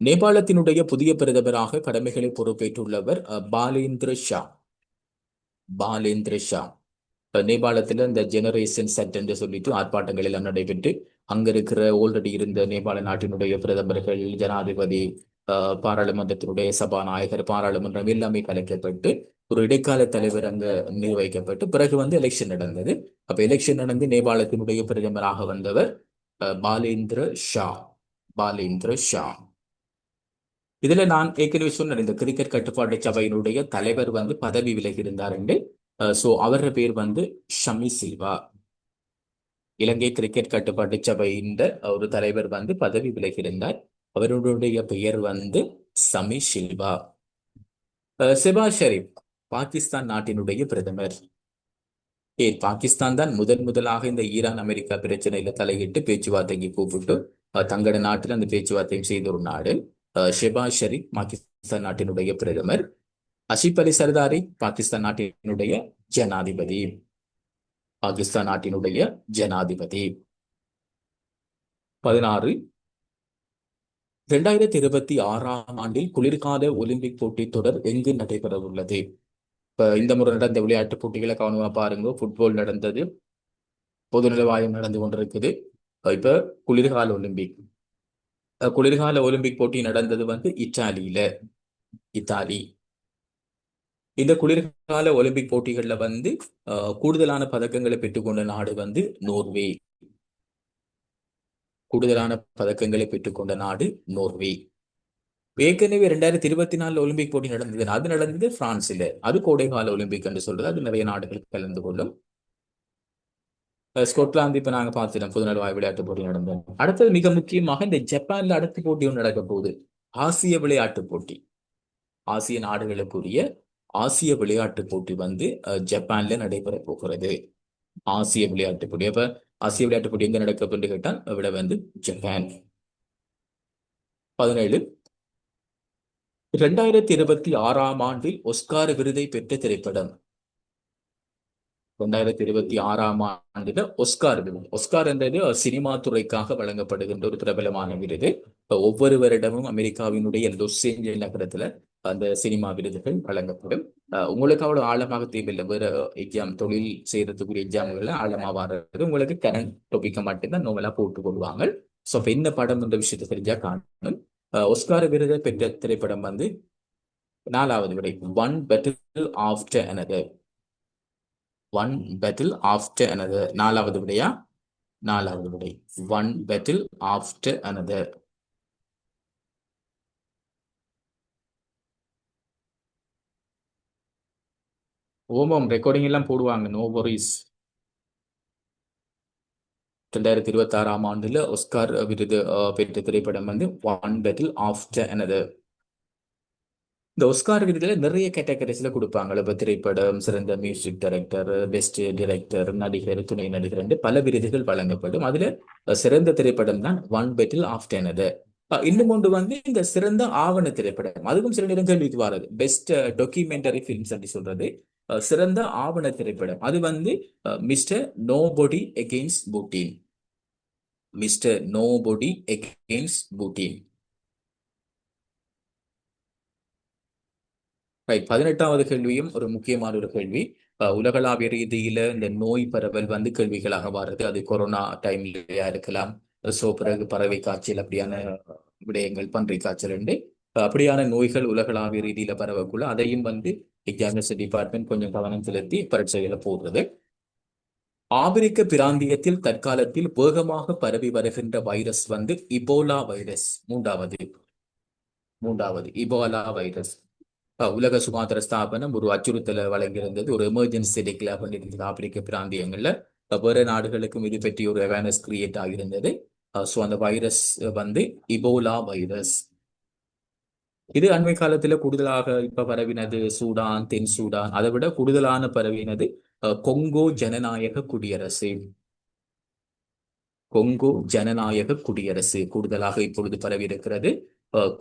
நேபாளத்தினுடைய புதிய பிரதமராக கடமைகளை பொறுப்பேற்றுள்ளவர் பாலேந்திர ஷா. பாலேந்திர ஷா. நேபாளத்துல இந்த ஜெனரேஷன் செட் என்று சொல்லிட்டு ஆர்ப்பாட்டங்கள் எல்லாம் நடைபெற்று அங்க இருக்கிற ஆல்ரெடி இருந்த நேபாள நாட்டினுடைய பிரதமர்கள், ஜனாதிபதி, பாராளுமன்றத்தினுடைய சபாநாயகர், பாராளுமன்றம் எல்லாமே கலைக்கப்பட்டு ஒரு இடைக்கால தலைவர் அங்க நிர்வகிக்கப்பட்டு பிறகு வந்து எலெக்ஷன் நடந்தது. அப்ப எலெக்ஷன் நடந்து நேபாளத்தினுடைய பிரதமராக வந்தவர் பாலேந்திர ஷா. பாலேந்திர ஷா. இதுல நான் ஏற்கனவே சொன்னேன், இந்த கிரிக்கெட் கட்டுப்பாட்டு சபையினுடைய தலைவர் வந்து பதவி விலகி இருந்தார் என்று. சோ அவர பேர் வந்து ஷமி சில்வா. இலங்கை கிரிக்கெட் கட்டுப்பாட்டு சபையின் ஒரு தலைவர் வந்து பதவி விலகி இருந்தார். அவருடைய பெயர் வந்து ஷமி சில்வா. ஷெபாஸ் ஷெரீப் பாகிஸ்தான் நாட்டினுடைய பிரதமர். பாகிஸ்தான் தான் முதலாக இந்த ஈரான் அமெரிக்கா பிரச்சனையில தலையிட்டு பேச்சுவார்த்தைக்கு கூப்பிட்டு தங்களோட நாட்டில் அந்த பேச்சுவார்த்தையும் செய்த ஒரு நாடு. ஷெபாஸ் ஷெரீப் பாகிஸ்தான் நாட்டினுடைய பிரதமர். அசிப் அலி சர்தாரி பாகிஸ்தான் நாட்டினுடைய ஜனாதிபதி. பாகிஸ்தான் நாட்டினுடைய ஜனாதிபதி. 16, 2026 ஆண்டில் குளிர்கால ஒலிம்பிக் போட்டி தொடர் எங்கு நடைபெற உள்ளது? இப்ப இந்த முறை நடந்த விளையாட்டுப் போட்டிகளை கவனமா பாருங்க. ஃபுட்பால் நடந்தது, பொதுநலவாயம் நடந்து கொண்டிருக்குது. இப்ப குளிர்கால ஒலிம்பிக் போட்டி நடந்தது வந்து இத்தாலியில. இத்தாலி. இந்த குளிர்கால ஒலிம்பிக் போட்டிகள்ல வந்து கூடுதலான பதக்கங்களை பெற்றுக்கொண்ட நாடு வந்து நோர்வே. கூடுதலான பதக்கங்களை பெற்றுக்கொண்ட நாடு நோர்வே. ஏற்கனவே 2024 ஒலிம்பிக் போட்டி நடந்தது. அது நடந்தது பிரான்சில. அது கோடைகால ஒலிம்பிக் என்று சொல்றது. அது நிறைய நாடுகள் கலந்து கொள்ளும். ஸ்கொட்லாந்து இப்ப நாங்க பார்த்துட்டோம், பொதுநலவாய விளையாட்டு போட்டி நடந்தோம். அடுத்தது மிக முக்கியமாக இந்த ஜப்பான்ல அடுத்த போட்டி ஒன்று நடக்க போகுது. ஆசிய விளையாட்டு போட்டி. ஆசிய நாடுகளுக்குரிய ஆசிய விளையாட்டு போட்டி வந்து ஜப்பான்ல நடைபெற போகிறது. ஆசிய விளையாட்டுப் போட்டி. அப்ப ஆசிய விளையாட்டுப் போட்டி எங்க நடக்குதுன்னு கேட்டால் விட வந்து ஜப்பான். 17. 2026ஆம் ஆண்டில் ஒஸ்கார் விருதை பெற்ற திரைப்படம். 2026ஆம் ஆண்டுல ஒஸ்கார் விருது. ஒஸ்கார் என்றது சினிமா துறைக்காக வழங்கப்படுகின்ற ஒரு பிரபலமான விருது. இப்ப ஒவ்வொரு வருடமும் அமெரிக்காவினுடைய லாஸ் ஏஞ்சல்ஸ் நகரத்துல அந்த சினிமா விருதுகள் வழங்கப்படும். உங்களுக்கு அவ்வளவு ஆழமாக தேவையில்லை. வேற எக்ஸாம் தொழில் செய்யறதுக்குரிய எக்ஸாம்கள்ல ஆழமா வர்றது உங்களுக்கு கரண்ட் டாபிக்க மட்டும்தான் நோவலா போட்டு கொள்வாங்க. ஸோ இப்ப என்ன படம் என்ற விஷயத்தை தெரிஞ்சா காணும். ஒஸ்கார் விருதை பெற்ற திரைப்படம் வந்து 4வது விடை ஒன் பெட்டில் ஆஃப்டர் another. ஒன் பெட்டில் ஆஃப்டர் another. 4வது விடையா? 4வது விடை ஒன் பெட்டில் ஆஃப்டர் another. ஓமம் ரெக்கார்டிங் எல்லாம் போடுவாங்க, நோ வரிஸ். 2026ஆம் ஆண்டுல ஒஸ்கார் விருது பெற்ற திரைப்படம் வந்து ஒன் பெட்டில் ஆஃப்டர் another. இந்த ஒஸ்கார் விருதுல நிறைய கேட்டகரிஸ்ல கொடுப்பாங்க. இப்ப திரைப்படம், சிறந்த மியூசிக் டைரக்டர், பெஸ்ட் டைரக்டர், நடிகர், துணை நடிகர் என்று பல விருதுகள் வழங்கப்படும். அதுல சிறந்த திரைப்படம் தான் ஒன் பெட்டில் ஆஃப்டர் another. இன்னும் ஒன்று வந்து இந்த சிறந்த ஆவண திரைப்படம், அதுவும் சில நேரம் கேள்விக்கு வராது. பெஸ்ட் டாக்குமெண்டரி ஃபிலிம்ஸ் அப்படி சொல்றது. சிறந்த ஆவண திரைப்படம் அது வந்து mister nobody against Putin. Mister nobody against Putin. Right. 18வது கேள்வியும் ஒரு முக்கியமான ஒரு கேள்வி. உலகளாவிய ரீதியில இந்த நோய் பரவல் வந்து கேள்விகளாக வருது. அது கொரோனா டைம்லயா இருக்கலாம். ஸோ பிறகு பறவை காய்ச்சல் அப்படியான விடயங்கள், பன்றி காய்ச்சல் உண்டு. அப்படியான நோய்கள் உலகளாவிய ரீதியில பரவக்குள்ள அதையும் வந்து எக்ஸாமினேஷன் டிபார்ட்மெண்ட் கொஞ்சம் கவனம் செலுத்தி பரீட்சைகளை போடுறது. ஆப்பிரிக்க பிராந்தியத்தில் தற்காலத்தில் வேகமாக பரவி வருகின்ற வைரஸ் வந்து இபோலா வைரஸ். மூன்றாவது இபோலா வைரஸ். உலக சுகாதார ஸ்தாபனம் ஒரு அச்சுறுத்தலை வழங்கியிருந்தது. ஒரு எமர்ஜென்சி டிக்ளேர் பண்ணியிருந்தது ஆப்பிரிக்க பிராந்தியங்கள்ல. வேற நாடுகளுக்கும் இது பற்றி ஒரு அவேர்னஸ் கிரியேட் ஆகியிருந்தது. ஸோ அந்த வைரஸ் வந்து இபோலா வைரஸ். இது அண்மை காலத்துல கூடுதலாக இப்ப பரவினது சூடான், தென் சூடான். அதை விட கூடுதலான பரவினது கொங்கோ ஜனநாயக குடியரசு. கொங்கோ ஜனநாயக குடியரசு கூடுதலாக இப்பொழுது பரவி இருக்கிறது.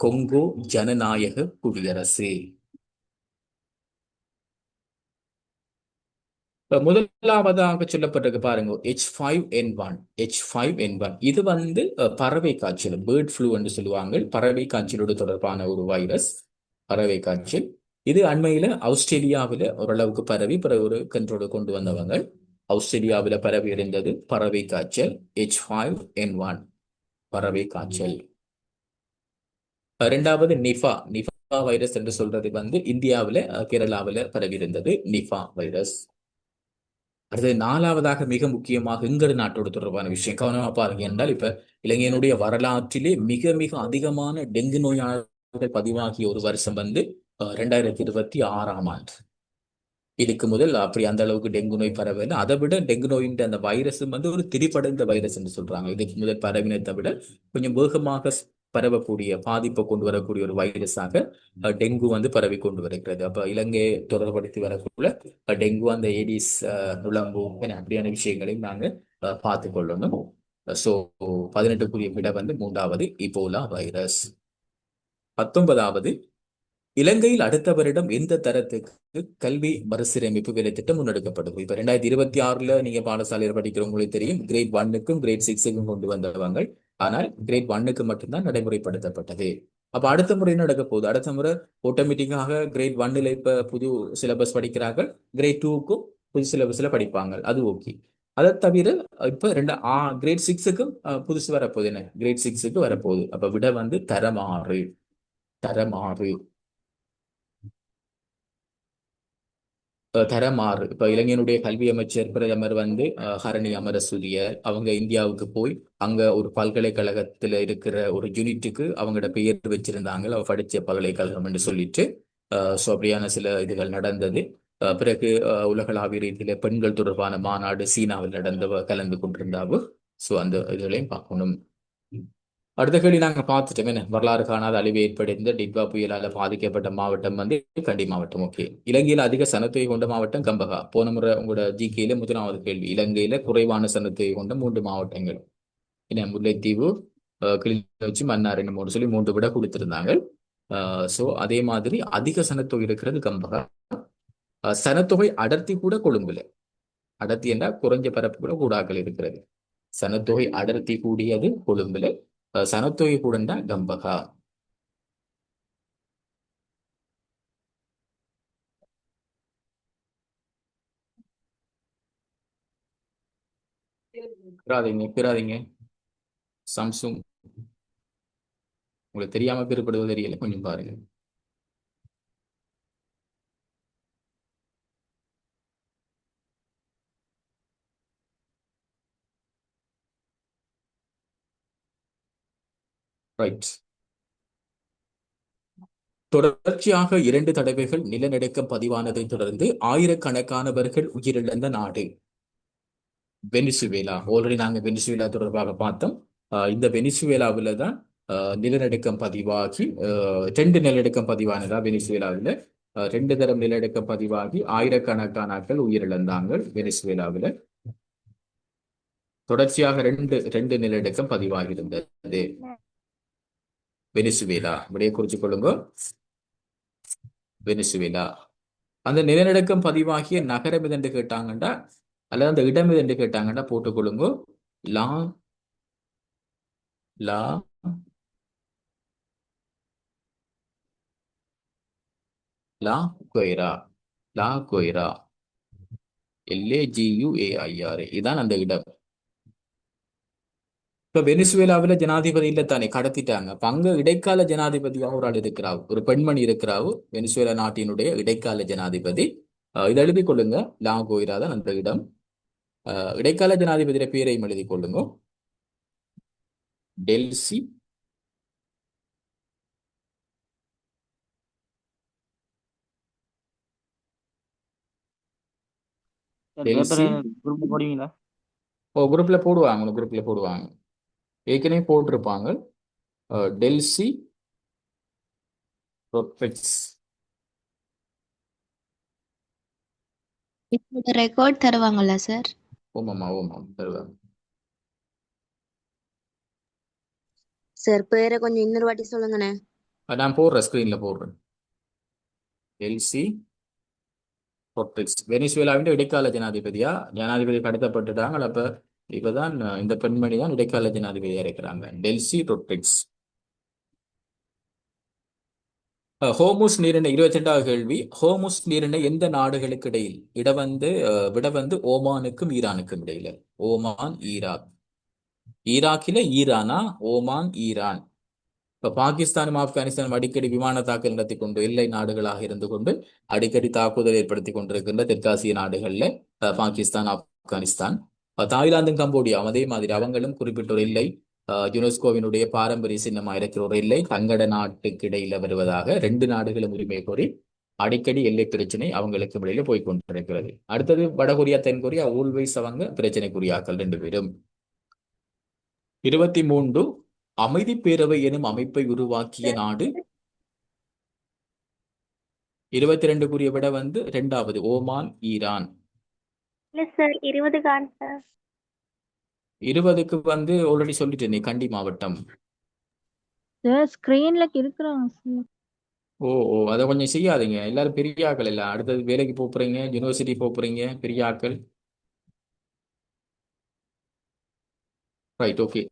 கொங்கோ ஜனநாயக குடியரசு. முதலாவதாக சொல்லப்பட்டிருக்கு பாருங்க, H5N1. H5N1 இது வந்து பறவை காய்ச்சல், பேர்ட் ஃப்ளூ என்று சொல்லுவாங்க. பறவை காய்ச்சலோடு தொடர்பான ஒரு வைரஸ், பறவை காய்ச்சல். இது அண்மையில ஆஸ்திரேலியாவில ஓரளவுக்கு பரவி பிறகு ஒரு கண்ட்ரோலை கொண்டு வந்தவங்க. ஆஸ்திரேலியாவில பரவி இருந்தது பறவை காய்ச்சல் H5N1 பறவை காய்ச்சல். 2வது நிஃபா. நிஃபா வைரஸ் என்று சொல்றது வந்து இந்தியாவில கேரளாவில பரவி இருந்தது நிஃபா வைரஸ். அடுத்து 4வதாக மிக முக்கியமாக எங்கட நாட்டோடு தொடர்பான விஷயம் கவனமா பாருங்க. என்றால் இப்ப இலங்கையினுடைய வரலாற்றிலே மிக மிக அதிகமான டெங்கு நோயாளர்கள் பதிவாகிய ஒரு வருஷம் வந்து 2026ஆம் ஆண்டு. இதுக்கு முதல் அப்படி அந்த அளவுக்கு டெங்கு நோய் பரவல. அதை விட டெங்கு நோயின் அந்த வைரஸ் வந்து ஒரு திரிபடைந்த வைரஸ் என்று சொல்றாங்க. இதுக்கு முதல் பரவினத்தை விட கொஞ்சம் வேகமாக பரவக்கூடிய, பாதிப்பை கொண்டு வரக்கூடிய ஒரு வைரஸாக டெங்கு வந்து பரவி கொண்டு வருகிறது. அப்ப இலங்கையை தொடர்படுத்தி வரக்குள்ள டெங்கு, அந்த ஏடிஸ், நுளம்பு அப்படியான விஷயங்களையும் நாங்க பார்த்து கொள்ளணும். ஸோ 18க்குரிய விட வந்து 3வது இபோலா வைரஸ். 19வது இலங்கையில் அடுத்த வருடம் எந்த தரத்துக்கு கல்வி மறுசீரமைப்பு வேலை திட்டம் முன்னெடுக்கப்படுது? இப்ப 2026ல நீங்க பாடசாலையில் படிக்கிறவங்களுக்கு தெரியும், கிரேட் 1க்கும் கிரேட் 6க்கும் கொண்டு வந்தவங்க. ஆனால் கிரேட் 1க்கு மட்டும்தான் நடைமுறைப்படுத்தப்பட்டது. அப்ப அடுத்த முறை நடக்க போகுது. அடுத்த முறை ஆட்டோமேட்டிக்காக கிரேட் 1ல இப்ப புது சிலபஸ் படிக்கிறார்கள், கிரேட் 2க்கும் புது சிலபஸ்ல படிப்பாங்க. அது ஓகே. அதை தவிர இப்ப கிரேட் 6க்கும் புதுசு வரப்போகுது. என்ன கிரேட் 6க்கு வரப்போகுது. அப்ப விட வந்து தரமாறு. தரமாறு. இப்ப இலங்கையினுடைய கல்வி அமைச்சர் பிரதமர் வந்து ஹரணி அமரசூரிய அவங்க இந்தியாவுக்கு போய் அங்க ஒரு பல்கலைக்கழகத்துல இருக்கிற ஒரு யூனிட்டுக்கு அவங்களோட பெயர் வச்சிருந்தாங்க, அவ படிச்ச பல்கலைக்கழகம் என்று சொல்லிட்டு. ஸோ அப்படியான சில இதுகள் நடந்தது. பிறகு உலகளாவிய ரீதியில பெண்கள் தொடர்பான மாநாடு சீனாவில் கலந்து கொண்டிருந்தாவு. ஸோ அந்த இதுகளையும் பார்க்கணும். அடுத்த கேள்வி நாங்க பார்த்துட்டோம். என்ன வரலாறு காணாத அழிவு ஏற்படைந்த டிட்வா புயலால பாதிக்கப்பட்ட மாவட்டம் வந்து கண்டி மாவட்டம். ஓகே. இலங்கையில அதிக சனத்தொகை கொண்ட மாவட்டம் கம்பகா. போன முறை உங்களோட ஜிகேல முதலாவது கேள்வி. இலங்கையில குறைவான சனத்தொகை கொண்ட 3 மாவட்டங்கள். என்ன முல்லைத்தீவு, கிளிநொச்சி, மன்னார் என்ன மூணு சொல்லி 3 விட கொடுத்திருந்தாங்க. சோ அதே மாதிரி அதிக சனத்தொகை இருக்கிறது கம்பகா. சனத்தொகை அடர்த்தி கூட கொழும்புல. அடர்த்தி என்றால் குறைஞ்ச பரப்பு கூட கூடாக்கள் இருக்கிறது. சனத்தொகை அடர்த்தி கூடியது கொழும்புல. சனத்தொகை கூடண்டா கம்பகா. பிறாதீங்க சாம்சுங் உங்களுக்கு தெரியாம பிறப்படுவது தெரியல, கொஞ்சம் பாருங்க. ரைட். தொடர்ச்சியாக 2 தடவைகள் நிலநடுக்கம் பதிவானதை தொடர்ந்து ஆயிரக்கணக்கானவர்கள் உயிரிழந்த நாடு வெனிசுவேலா. ஆல்ரெடி நாங்க வெனிசுவேலா தொடர்பாக பார்த்தோம். இந்த வெனிசுவேலாவில தான் நிலநடுக்கம் பதிவாகி 2 நிலநடுக்கம் பதிவானதா வெனிசுவேலாவில். 2 தரம் நிலநடுக்கம் பதிவாகி ஆயிரக்கணக்கான ஆட்கள் உயிரிழந்தாங்க வெனிசுவேலாவில். தொடர்ச்சியாக ரெண்டு நிலநடுக்கம் பதிவாகி இருந்தது வெனிசுவேலா. விடைய குறிச்சு கொள்ளுங்க. வெனிசுவேலா. அந்த நிலநடுக்கம் பதிவாகிய நகரம் எது கேட்டாங்கண்டா, அல்லது அந்த இடம் எது கேட்டாங்கண்டா போட்டுக்கொள்ளுங்க. லா லா லா கொய்ரா. லா கொய்ரா. LAGUAIRA. இதான் அந்த இடம். இப்ப வெனிசுவேலாவில ஜனாதிபதி இல்ல தானே, கடத்திட்டாங்க. அப்ப அங்க இடைக்கால ஜனாதிபதியாக ஒரு ஆள் இருக்கிறார், ஒரு பெண்மணி இருக்கிறாவு. வெனிசுவேலா நாட்டினுடைய இடைக்கால ஜனாதிபதி. இதை எழுதி கொள்ளுங்க. லா கொய்ரா தான் அந்த இடம். இடைக்கால ஜனாதிபதியோட பேரையும் எழுதி கொள்ளுங்க. Delcy Delcy. போடுவீங்களா? குரூப்ல போடுவாங்க, குரூப்ல போடுவாங்க. ஏற்கனவே போட்டிருப்பாங்க. Delcy Rodriguez. இப்போட ரெக்கார்ட் தருவாங்கல்ல சார்? ஓமாம் தருவாங்க. சார் பேரை கொஞ்சம் இன்னொரு வாட்டி சொல்லுங்கண்ணே. நான் போடுறேன், ஸ்கிரீன்ல போடுறேன். டெல்சி ரொட்ரிக்ஸ் வெனிசுவேலாவின் இடைக்கால ஜனாதிபதியா. ஜனாதிபதி கடத்தப்பட்டுட்டாங்க. அப்ப இப்பதான் இந்த பெண்மணி தான் இடைக்கால ஜனாதிபதியா இருக்கிறாங்க, டெல்சி ரொட்ரிக்ஸ். ஹோமுஸ் நீரிணை 22வது கேள்வி. ஹோமுஸ் நீரிணை எந்த நாடுகளுக்கு இடையில்? விட வந்து ஓமானுக்கும் ஈரானுக்கும் இடையில. Oman, Iraq. ஈராக்கில ஈரானா, ஓமான், ஈரான். இப்ப பாகிஸ்தானும் ஆப்கானிஸ்தானும் அடிக்கடி விமான தாக்குதல் நடத்தி கொண்டு எல்லை நாடுகளாக இருந்து கொண்டு அடிக்கடி தாக்குதல் ஏற்படுத்தி கொண்டிருக்கின்ற தெற்காசிய நாடுகள்ல பாகிஸ்தான், ஆப்கானிஸ்தான். தாய்லாந்தும் கம்போடியாவும் அதே மாதிரி அவங்களும் குறிப்பிட்ட ஒரு எல்லை, யுனெஸ்கோவினுடைய பாரம்பரிய சின்னமா இருக்கிற ஒரு எல்லை தங்கட நாட்டுக்கு இடையில வருவதாக 2 நாடுகளும் உரிமை கோரி அடிக்கடி எல்லை பிரச்சனை அவங்களுக்கு இடையில போய் கொண்டிருக்கிறது. அடுத்தது வடகொரியா, தென்கொரியா. ஆல்வேஸ் அவங்க பிரச்சனைக்குரியாக்கள் 2 பேரும். 23 அமைதி பேரவை எனும் அமைப்பை உருவாக்கிய நாடு. 22க்குரிய விட வந்து 2வது ஓமான், ஈரான். இல்ல சார் 20 காண்க. 20க்கு வந்து ஆல்ரெடி சொல்லிட்டேன், நீ கண்டி மாவட்டம். சார் ஸ்கிரீன்ல இருக்கிறாங்க சார். அதை கொஞ்சம் செய்யாதீங்க. எல்லாரும் பெரிய ஆக்கள் இல்ல. அடுத்தது வேலைக்கு போறீங்க, யூனிவர்சிட்டி போறீங்க, பெரிய ஆக்கள். Right, okay.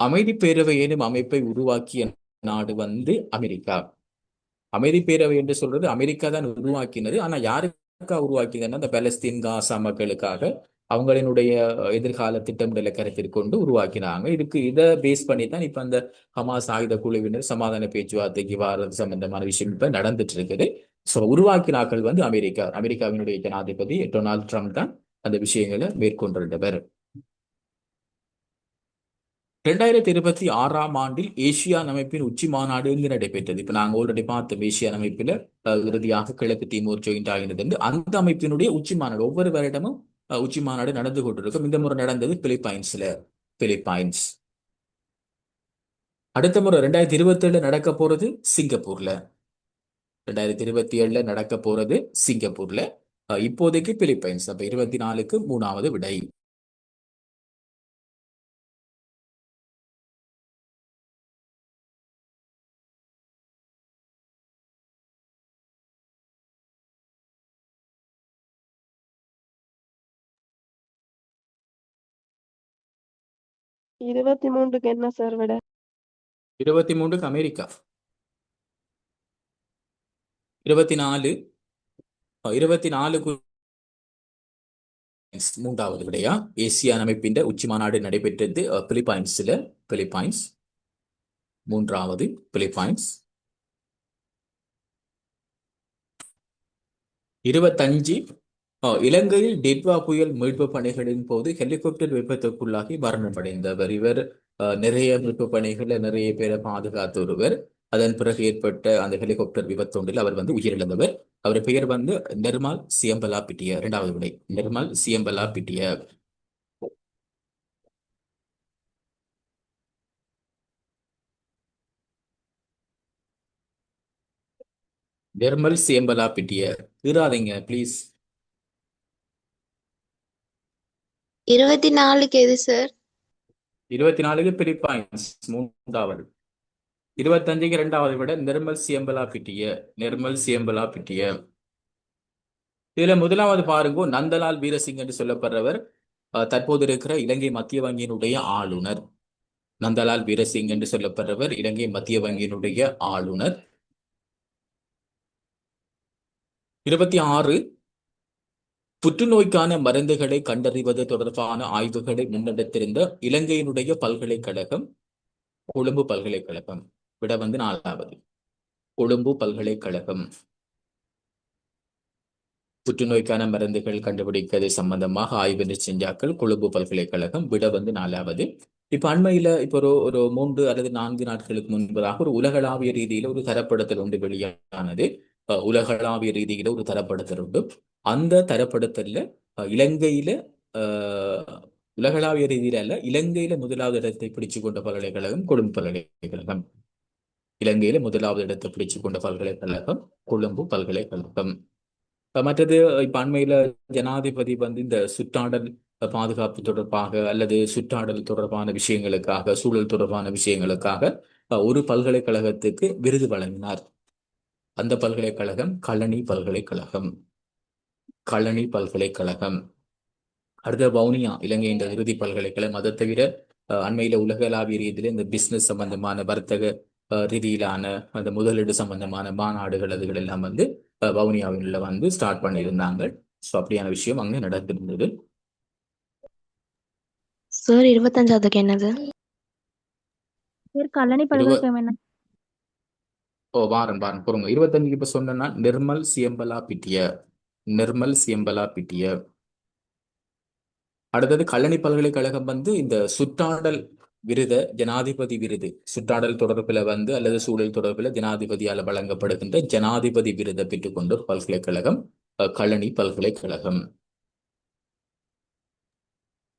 அமைதி பேரவை எனும் அமைப்பை உருவாக்கிய நாடு வந்து அமெரிக்கா. அமைதி பேரவை என்று சொல்றது அமெரிக்கா தான் உருவாக்கினது. ஆனா யாருக்கா உருவாக்கினதுன்னா அந்த பலஸ்தீன், காசா மக்களுக்காக அவங்களினுடைய எதிர்கால திட்டமிடலை கருத்தில் கொண்டு உருவாக்கினாங்க. இதை பேஸ் பண்ணி தான் இப்ப அந்த ஹமாஸ் ஆயுத குழுவினர் சமாதான பேச்சுவார்த்தைக்கு வாரது சம்பந்தமான விஷயம் இப்ப நடந்துட்டு இருக்குது. சோ உருவாக்கினாக்கள் வந்து அமெரிக்காவினுடைய ஜனாதிபதி டொனால்ட் ட்ரம்ப் தான் அந்த விஷயங்களை மேற்கொண்டிருந்தவர். 2026ஆம் ஆண்டில் ஏசியான் அமைப்பின் உச்சி மாநாடு இங்கு நடைபெற்றது. இப்ப நாங்க ஆல்ரெடி பார்த்தோம், ஏசியான் அமைப்பில இறுதியாக கிழக்கு தீமோர் ஜாயிண்ட் ஆகினது. அந்த அமைப்பினுடைய உச்சி மாநாடு ஒவ்வொரு வருடமும் உச்சி மாநாடு நடந்து கொண்டிருக்கும். இந்த முறை நடந்தது பிலிப்பைன்ஸ்ல. பிலிப்பைன்ஸ் அடுத்த முறை 2027 நடக்க போறது சிங்கப்பூர்ல. 2027 நடக்க போறது சிங்கப்பூர்ல. இப்போதைக்கு பிலிப்பைன்ஸ். அப்ப 24க்கு 3வது விடை. இருபத்தி மூன்றுக்கு என்ன சார் விட? 23க்கு அமெரிக்கா. 24 24க்கு 3வது விடையா? ஏசியான் அமைப்பின் உச்சி மாநாடு நடைபெற்றது பிலிப்பைன்ஸ்ல. பிலிப்பைன்ஸ் 3வது பிலிப்பைன்ஸ். 25 இலங்கையில் டிட்வா புயல் மீட்பு பணிகளின் போது ஹெலிகாப்டர் விபத்துக்குள்ளாகி மரணமடைந்தவர். இவர் நிறைய மீட்பு பணிகளை நிறைய பேரை பாதுகாத்த ஒருவர். அதன் பிறகு ஏற்பட்ட அந்த ஹெலிகாப்டர் விபத்தொன்றில் அவர் உயிரிழந்தவர். அவர் பெயர் நிர்மல் சியம்பலா பிட்டிய. 2வது விடை நிர்மல் சியம்பலா பிட்டிய. நிர்மல் சியம்பலா பிட்டிய. இராதீங்க ப்ளீஸ். 24க்கு எது சார்? 24க்கு பிலிப்பைன்ஸ் 3வது. 25க்கு 2வது விட நிர்மல் சியம்பலா பிட்டிய. நிர்மல் சியம்பலா பிட்டிய. இதுல முதலாவது பாருங்க, நந்தலால் வீரசிங் என்று சொல்லப்படுறவர் தற்போது இருக்கிற இலங்கை மத்திய வங்கியினுடைய ஆளுநர். நந்தலால் வீரசிங் என்று சொல்லப்படுறவர் இலங்கை மத்திய வங்கியினுடைய ஆளுநர். 26 புற்றுநோய்க்கான மருந்துகளை கண்டறிவது தொடர்பான ஆய்வுகளை முன்னெடுத்திருந்த இலங்கையினுடைய பல்கலைக்கழகம் கொழும்பு பல்கலைக்கழகம். விட 4வது கொழும்பு பல்கலைக்கழகம். புற்றுநோய்க்கான மருந்துகள் கண்டுபிடிக்கிறது சம்பந்தமாக ஆய்வு செஞ்சாக்கள் கொழும்பு பல்கலைக்கழகம். விட 4வது. இப்ப அண்மையில இப்ப ஒரு 3 அல்லது 4 நாட்களுக்கு முன்பதாக ஒரு உலகளாவிய ரீதியில ஒரு தரப்படுத்தல் ஒன்று வெளியானது. உலகளாவிய ரீதியில ஒரு தரப்படுத்தல் உண்டு. அந்த தரப்படுத்தல்ல இலங்கையில உலகளாவிய ரீதியில அல்ல, இலங்கையில முதலாவது இடத்தை பிடிச்சு கொண்ட பல்கலைக்கழகம் கொழும்பு பல்கலைக்கழகம். இலங்கையில முதலாவது இடத்தை பிடிச்சு கொண்ட பல்கலைக்கழகம் கொழும்பு பல்கலைக்கழகம். மற்றது இப்ப அண்மையில ஜனாதிபதி இந்த சுற்றாடல் பாதுகாப்பு தொடர்பாக அல்லது சுற்றாடல் தொடர்பான விஷயங்களுக்காக, சூழல் தொடர்பான விஷயங்களுக்காக ஒரு பல்கலைக்கழகத்துக்கு விருது வழங்கினார். அந்த பல்கலைக்கழகம் கழனி பல்கலைக்கழகம். கழனி பல்கலைக்கழகம். அடுத்த வவுனியா இலங்கையின் இறுதி பல்கலைக்கழகம். அதை தவிர அண்மையில உலகளாவிய ரீதியில இந்த பிசினஸ் சம்பந்தமான வர்த்தக ரீதியிலான அந்த முதலீடு சம்பந்தமான மாநாடுகள் அதுகள் எல்லாம் வவுனியாவில் ஸ்டார்ட் பண்ணியிருந்தாங்க. ஸோ அப்படியான விஷயம் அங்கே நடந்திருந்தது. சார் 25க்கு என்னது? சார் கல்லணை பல்கலைக்கழகம் என்ன? வாரன் பொறுங்க. 25க்கு இப்ப சொன்னா நிர்மல் சியம்பலா பிட்டிய. நிர்மல் சியம்பலா பிட்டிய. அடுத்தது கல்லணை பல்கலைக்கழகம் இந்த சுற்றாடல் விருத ஜனாதிபதி விருது, சுற்றாடல் தொடர்பில் அல்லது சூழல் தொடர்பில் ஜனாதிபதியால் வழங்கப்படுகின்ற ஜனாதிபதி விருதை பெற்றுக்கொண்ட பல்கலைக்கழகம் கழனி பல்கலைக்கழகம்.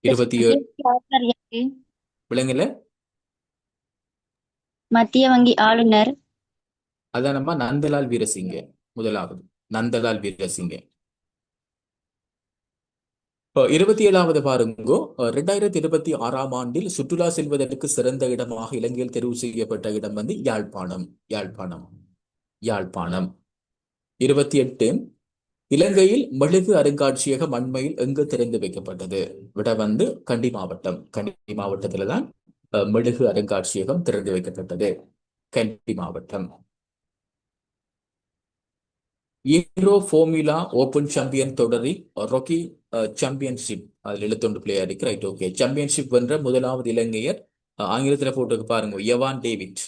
27 விலங்குல மத்திய வங்கி ஆளுநர். அதான் நம்ம நந்தலால் வீரசிங்க. முதலாவது நந்தலால் வீரசிங்க. 27வது பாருங்கோ. 2026ஆம் ஆண்டில் சுற்றுலா செல்வதற்கு சிறந்த இடமாக இலங்கையில் தெரிவு செய்யப்பட்ட இடம் யாழ்ப்பாணம். யாழ்ப்பாணம். யாழ்ப்பாணம். 28 இலங்கையில் மெழுகு அருங்காட்சியகம் அண்மையில் எங்கு திறந்து வைக்கப்பட்டது? விட கண்டி மாவட்டம். கண்டி மாவட்டத்துல தான் மெழுகு அருங்காட்சியகம் திறந்து வைக்கப்பட்டது. கண்டி மாவட்டம். ஈரோ ஃபார்முலா ஓபன் சாம்பியன் தொடரில் ராக்கி சாம்பியன்ஷிப் அதில் 71 பிளேயர் இருக்கு. Right, okay. சாம்பியன்ஷிப் வென்ற முதலாவது இலங்கையர் ஆங்கிலத்தில் போட்டு பாருங்க, எவான் டேவிட்.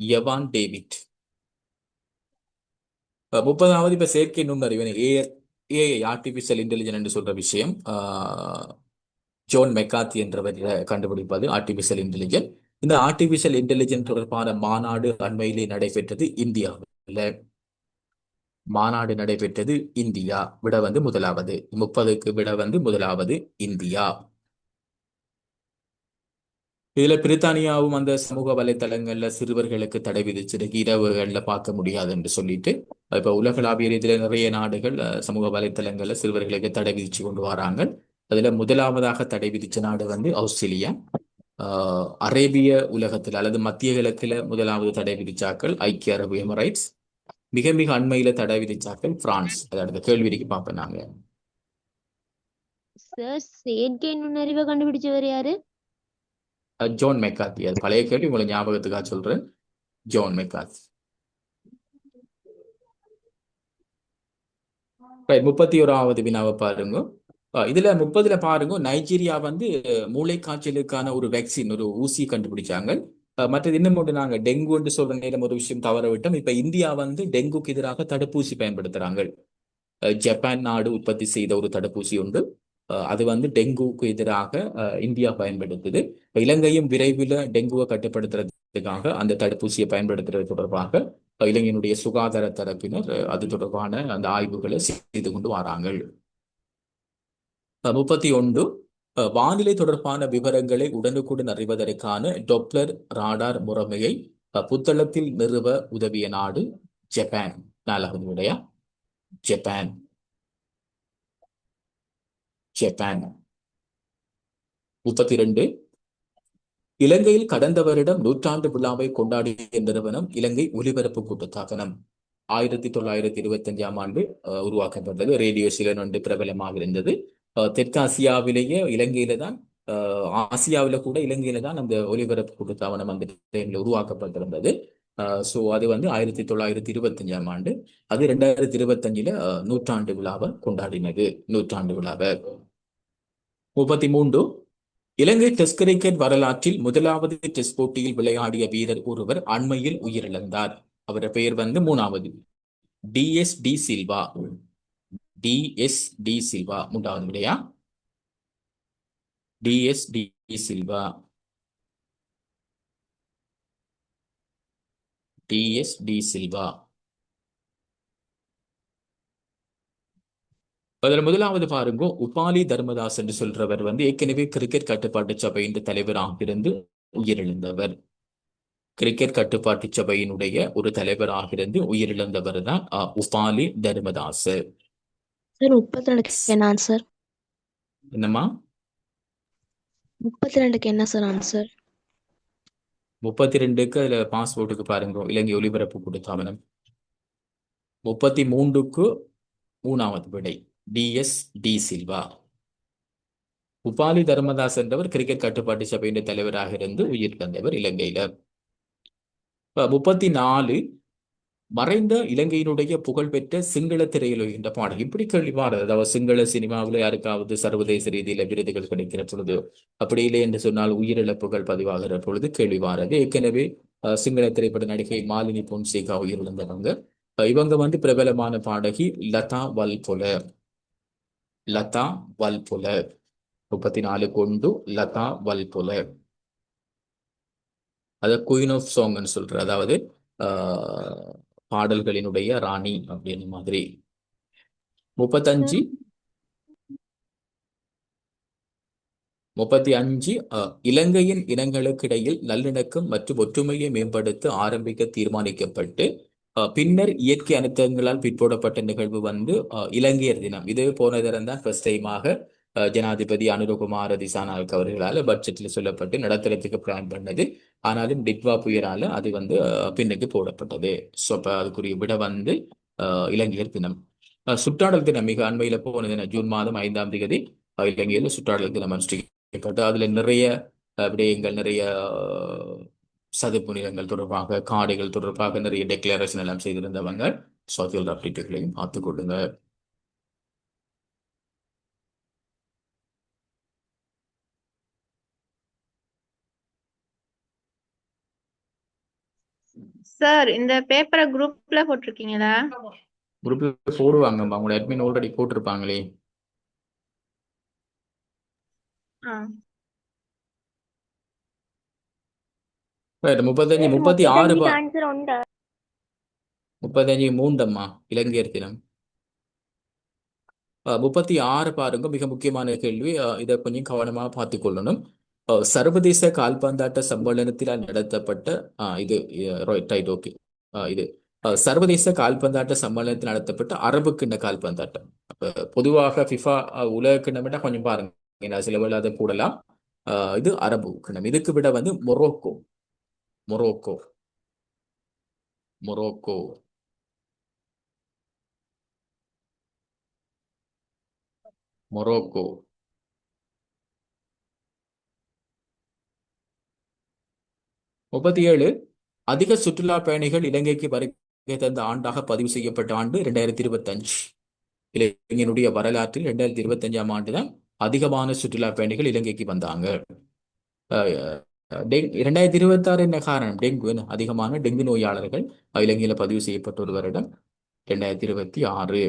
எவான் டேவிட். 30வது இப்ப செயற்கை நுண்ணறிவு ஏஐ ஆர்டிபிஷியல் இன்டெலிஜென்ஸ் என்று சொல்ற விஷயம் ஜோன் மெக்காத்தி என்றவர் கண்டுபிடிப்பது ஆர்டிபிஷியல் இன்டெலிஜென்ஸ். இந்த ஆர்டிபிஷியல் இன்டெலிஜென்ஸ் தொடர்பான மாநாடு அண்மையிலே நடைபெற்றது இந்தியாவில். மாநாடு நடைபெற்றது இந்தியா. விட முதலாவது. 30க்கு விட முதலாவது இந்தியா. இதுல பிரித்தானியாவும் அந்த சமூக வலைத்தளங்கள்ல சிறுவர்களுக்கு தடை விதிச்சிருக்கு, இரவுகள்ல பார்க்க முடியாது என்று சொல்லிட்டு. இப்ப உலகளாவிய ரீதியில நிறைய நாடுகள் சமூக வலைத்தளங்கள்ல சிறுவர்களுக்கு தடை விதிச்சு கொண்டு வராங்க. அதுல முதலாவதாக தடை விதிச்ச நாடு வந்து ஆஸ்திரேலியா. அரேபிய உலகத்தில் அல்லது மத்திய கிழக்குல முதலாவது தடை விதிச்சாக்கள் ஐக்கிய அரபு எமிரேட்ஸ். மிக மிக அண்மையில தடை விதிச்சாக்கள் பிரான்ஸ். அதை அடுத்த கேள்விக்கு பார்ப்போம் நாங்க. சார் செயற்கை நுண்ணறிவை கண்டுபிடிச்சவர் யாரு? John McCarthy. அது பழைய கேள்வி, உங்களை ஞாபகத்துக்காக சொல்றேன். Zone McCarthy. 31வது வினாவை பாருங்க. இதுல 30ல பாருங்க, நைஜீரியா வந்து மூளை காய்ச்சலுக்கான ஒரு வேக்சின், ஒரு ஊசி கண்டுபிடிச்சாங்க. மற்றது இன்னும் ஒன்று, நாங்க டெங்குன்னு சொல்ற நேரம் ஒரு விஷயம் தவற விட்டோம். இப்ப இந்தியா வந்து டெங்குக்கு எதிராக தடுப்பூசி பயன்படுத்துறாங்க. ஜப்பான் நாடு உற்பத்தி செய்த ஒரு தடுப்பூசி உண்டு. அது வந்து டெங்குக்கு எதிராக இந்தியா பயன்படுத்துது. இலங்கையும் விரைவில் டெங்குவை கட்டுப்படுத்துறதுக்காக அந்த தடுப்பூசியை பயன்படுத்துறது தொடர்பாக இலங்கையினுடைய சுகாதார தரப்பினர் அது தொடர்பான அந்த ஆய்வுகளை செய்து கொண்டு வராங்க. 31 வானிலை தொடர்பான விவரங்களை உடனுக்குடன் அறிவதற்கான டொப்ளர் ராடார் முறைமையை புத்தளத்தில் நிறுவ உதவிய நாடு ஜப்பான். 4வது விடையா ஜப்பான். ஜப்பான். 32 இலங்கையில் கடந்த வருடம் 100ஆண்டு விழாவை கொண்டாடிய நிறுவனம் இலங்கை ஒலிபரப்பு கூட்டுத்தாபனம். 1925ஆம் ஆண்டு உருவாக்கப்பட்டது. ரேடியோ சிலன் ஒன்று பிரபலமாக இருந்தது. தெற்காசியாவிலேயே இலங்கையில தான், ஆசியாவில கூட இலங்கையில தான் அந்த ஒலிபரப்பு கூட்டுத்தாபனம் அந்த டைம்ல உருவாக்கப்பட்டிருந்தது. ஸோ அது வந்து 1925ஆம் ஆண்டு. அது 2025ல 100ஆண்டு விழாவை கொண்டாடினது. 100ஆண்டு விழாவை. 33 இலங்கை டெஸ்ட் கிரிக்கெட் வரலாற்றில் முதலாவது டெஸ்ட் போட்டியில் விளையாடிய வீரர் ஒருவர் அண்மையில் உயிரிழந்தார். அவருடைய பெயர் வந்து 3வது டி சில்வா. டி சில்வா 3வது விடையா டி சில்வா. டி சில்வா. அதுல முதலாவது பாருங்க, உபாலி தர்மதாஸ் என்று சொல்றவர் வந்து ஏற்கனவே கிரிக்கெட் கட்டுப்பாட்டு சபையின் தலைவராக இருந்து உயிரிழந்தவர். கிரிக்கெட் கட்டுப்பாட்டு சபையினுடைய ஒரு தலைவராக இருந்து உயிரிழந்தவர் தான் உபாலி தர்மதாஸ். சார் 32க்கு என்ன ஆன்சர்? என்னம்மா? 32க்கு என்ன சார் ஆன்சர்? 32க்கு அதுல பாஸ்போர்ட்டுக்கு பாருங்க, இலங்கை ஒலிபரப்பு கூட்டுத்தாபனம். 33க்கு 3வது விடை டி சில்வா. உபாலி தர்மதாஸ் என்றவர் கிரிக்கெட் கட்டுப்பாட்டு சபையின் தலைவராக இருந்து உயிரிழந்தவர் இலங்கையில. 34 மறைந்த இலங்கையினுடைய புகழ்பெற்ற சிங்கள திரையுலக என்ற பாடல். இப்படி கேள்விப்பாரு, அதாவது சிங்கள சினிமாவில் யாருக்காவது சர்வதேச ரீதியில விருதுகள் கிடைக்கிற பொழுது, அப்படி இல்லை என்று சொன்னால் உயிரிழப்புகள் பதிவாகிற பொழுது கேள்விப்பாரு. ஏற்கனவே சிங்கள திரைப்பட நடிகை மாலினி பொன்சேகா உயிரிழந்தவங்க. இவங்க வந்து பிரபலமான பாடகி லதா வல்பொல. லதா வல்பொல. 34 கொண்டு லதா வல்பொல. அத குயின் ஆஃப் சாங்னு சொல்ற, அதாவது பாடல்களினுடைய ராணி அப்படின்னு மாதிரி. 35 இலங்கையின் இனங்களுக்கு இடையில் நல்லிணக்கம் மற்றும் ஒற்றுமையை மேம்படுத்த ஆரம்பிக்க தீர்மானிக்கப்பட்டு பின்னர் இயற்கை அனர்த்தங்களால் பிற்போடப்பட்ட நிகழ்வு வந்து இலங்கையர் தினம். இது போன தரம் தான் ஃபர்ஸ்ட் டைமாக ஜனாதிபதி அனுரகுமார திசாநாயக்க அவர்களால் பட்ஜெட்டில் சொல்லப்பட்டு நடத்துறதுக்கு பிளான் பண்ணது. ஆனாலும் டிட்வா புயலால அது வந்து பின்னுக்கு போடப்பட்டது. ஸோ அப்போ அதுக்குரிய விட வந்து இலங்கையர் தினம். சுற்றாடல் தினம் மிக அண்மையில போன தினம் ஜூன் மாதம் 5ஆம் தேதி இலங்கையில் சுற்றாடல் தினம் அனுஷ்டிக்கப்பட்டு அதுல நிறைய விடயங்கள், நிறைய சதுப்பு நிலங்கள் தொடர்பாக, காடுகள் தொடர்பாக நிறைய டெக்ளரேஷன் எல்லாம் செய்திருந்தவங்க. ஸோ அதில் அப்டேட்டுகளையும் பார்த்துக் கொள்ளுங்க. சார் இந்த பேப்பரை குரூப்ல போட்டிருக்கீங்களா? குரூப்ல போடுவாங்கம்மா, உங்களோட அட்மின் ஆல்ரெடி போட்டிருப்பாங்களே. ஆ 35 36 35க்கு ஆன்சர் உண்டா? 35 3 இலங்கையர் தினம். 36 பாருங்க, மிக முக்கியமான கேள்வி. இதை கொஞ்சம் கவனமாக பார்த்து கொள்ளணும். சர்வதேச கால்பந்தாட்ட சம்மேளனத்தினால் நடத்தப்பட்ட இது ரைட் ஓகே இது சர்வதேச கால்பந்தாட்ட சம்மேளனத்தில் நடத்தப்பட்ட அரபு கிண்ண கால்பந்தாட்டம். அப்ப பொதுவாக ஃபிஃபா உலக கிண்ணம் கொஞ்சம் பாருங்க, ஏன்னா சில வேளை அதை போடலாம். இது அரபு கிண்ணம். இதுக்கு விட வந்து மொரோக்கோ மொரோக்கோ மொரோக்கோ மொரோக்கோ 37 அதிக சுற்றுலா பயணிகள் இலங்கைக்கு வருகை தந்த ஆண்டாக பதிவு செய்யப்பட்ட ஆண்டு 2025. இலங்கையினுடைய வரலாற்றில் 2025ஆம் ஆண்டு தான் அதிகமான சுற்றுலா பயணிகள் இலங்கைக்கு வந்தாங்க. 2026 என்ன காரணம்? டெங்கு, அதிகமான டெங்கு நோயாளர்கள் இலங்கையில பதிவு செய்யப்பட்ட ஒரு வருடம் 2026.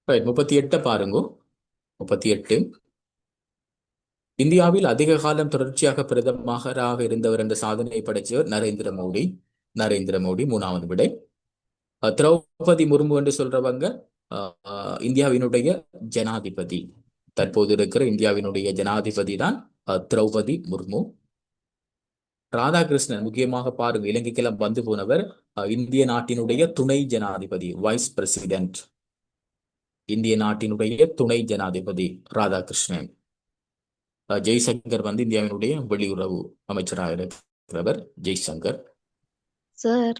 ரைட், 38 பாருங்க. 38 இந்தியாவில் அதிக காலம் தொடர்ச்சியாக பிரதமராக இருந்தவர் என்ற சாதனையை படைத்தவர் நரேந்திர மோடி. நரேந்திர மோடி 3வது விடை. திரௌபதி முர்மு என்று சொல்றவங்க இந்தியாவினுடைய ஜனாதிபதி. தற்போது இருக்கிற இந்தியாவினுடைய ஜனாதிபதி தான் திரௌபதி முர்மு. ராதாகிருஷ்ணன் முக்கியமாக பாருங்க, இலங்கைக்கெல்லாம் வந்து போனவர், இந்திய நாட்டினுடைய துணை ஜனாதிபதி, வைஸ் பிரசிடென்ட். இந்திய நாட்டினுடைய துணை ஜனாதிபதி ராதாகிருஷ்ணன். ஜெய்சங்கர் வந்து இந்தியாவினுடைய வெளியுறவு அமைச்சராக இருக்கிறவர் ஜெய்சங்கர். சார்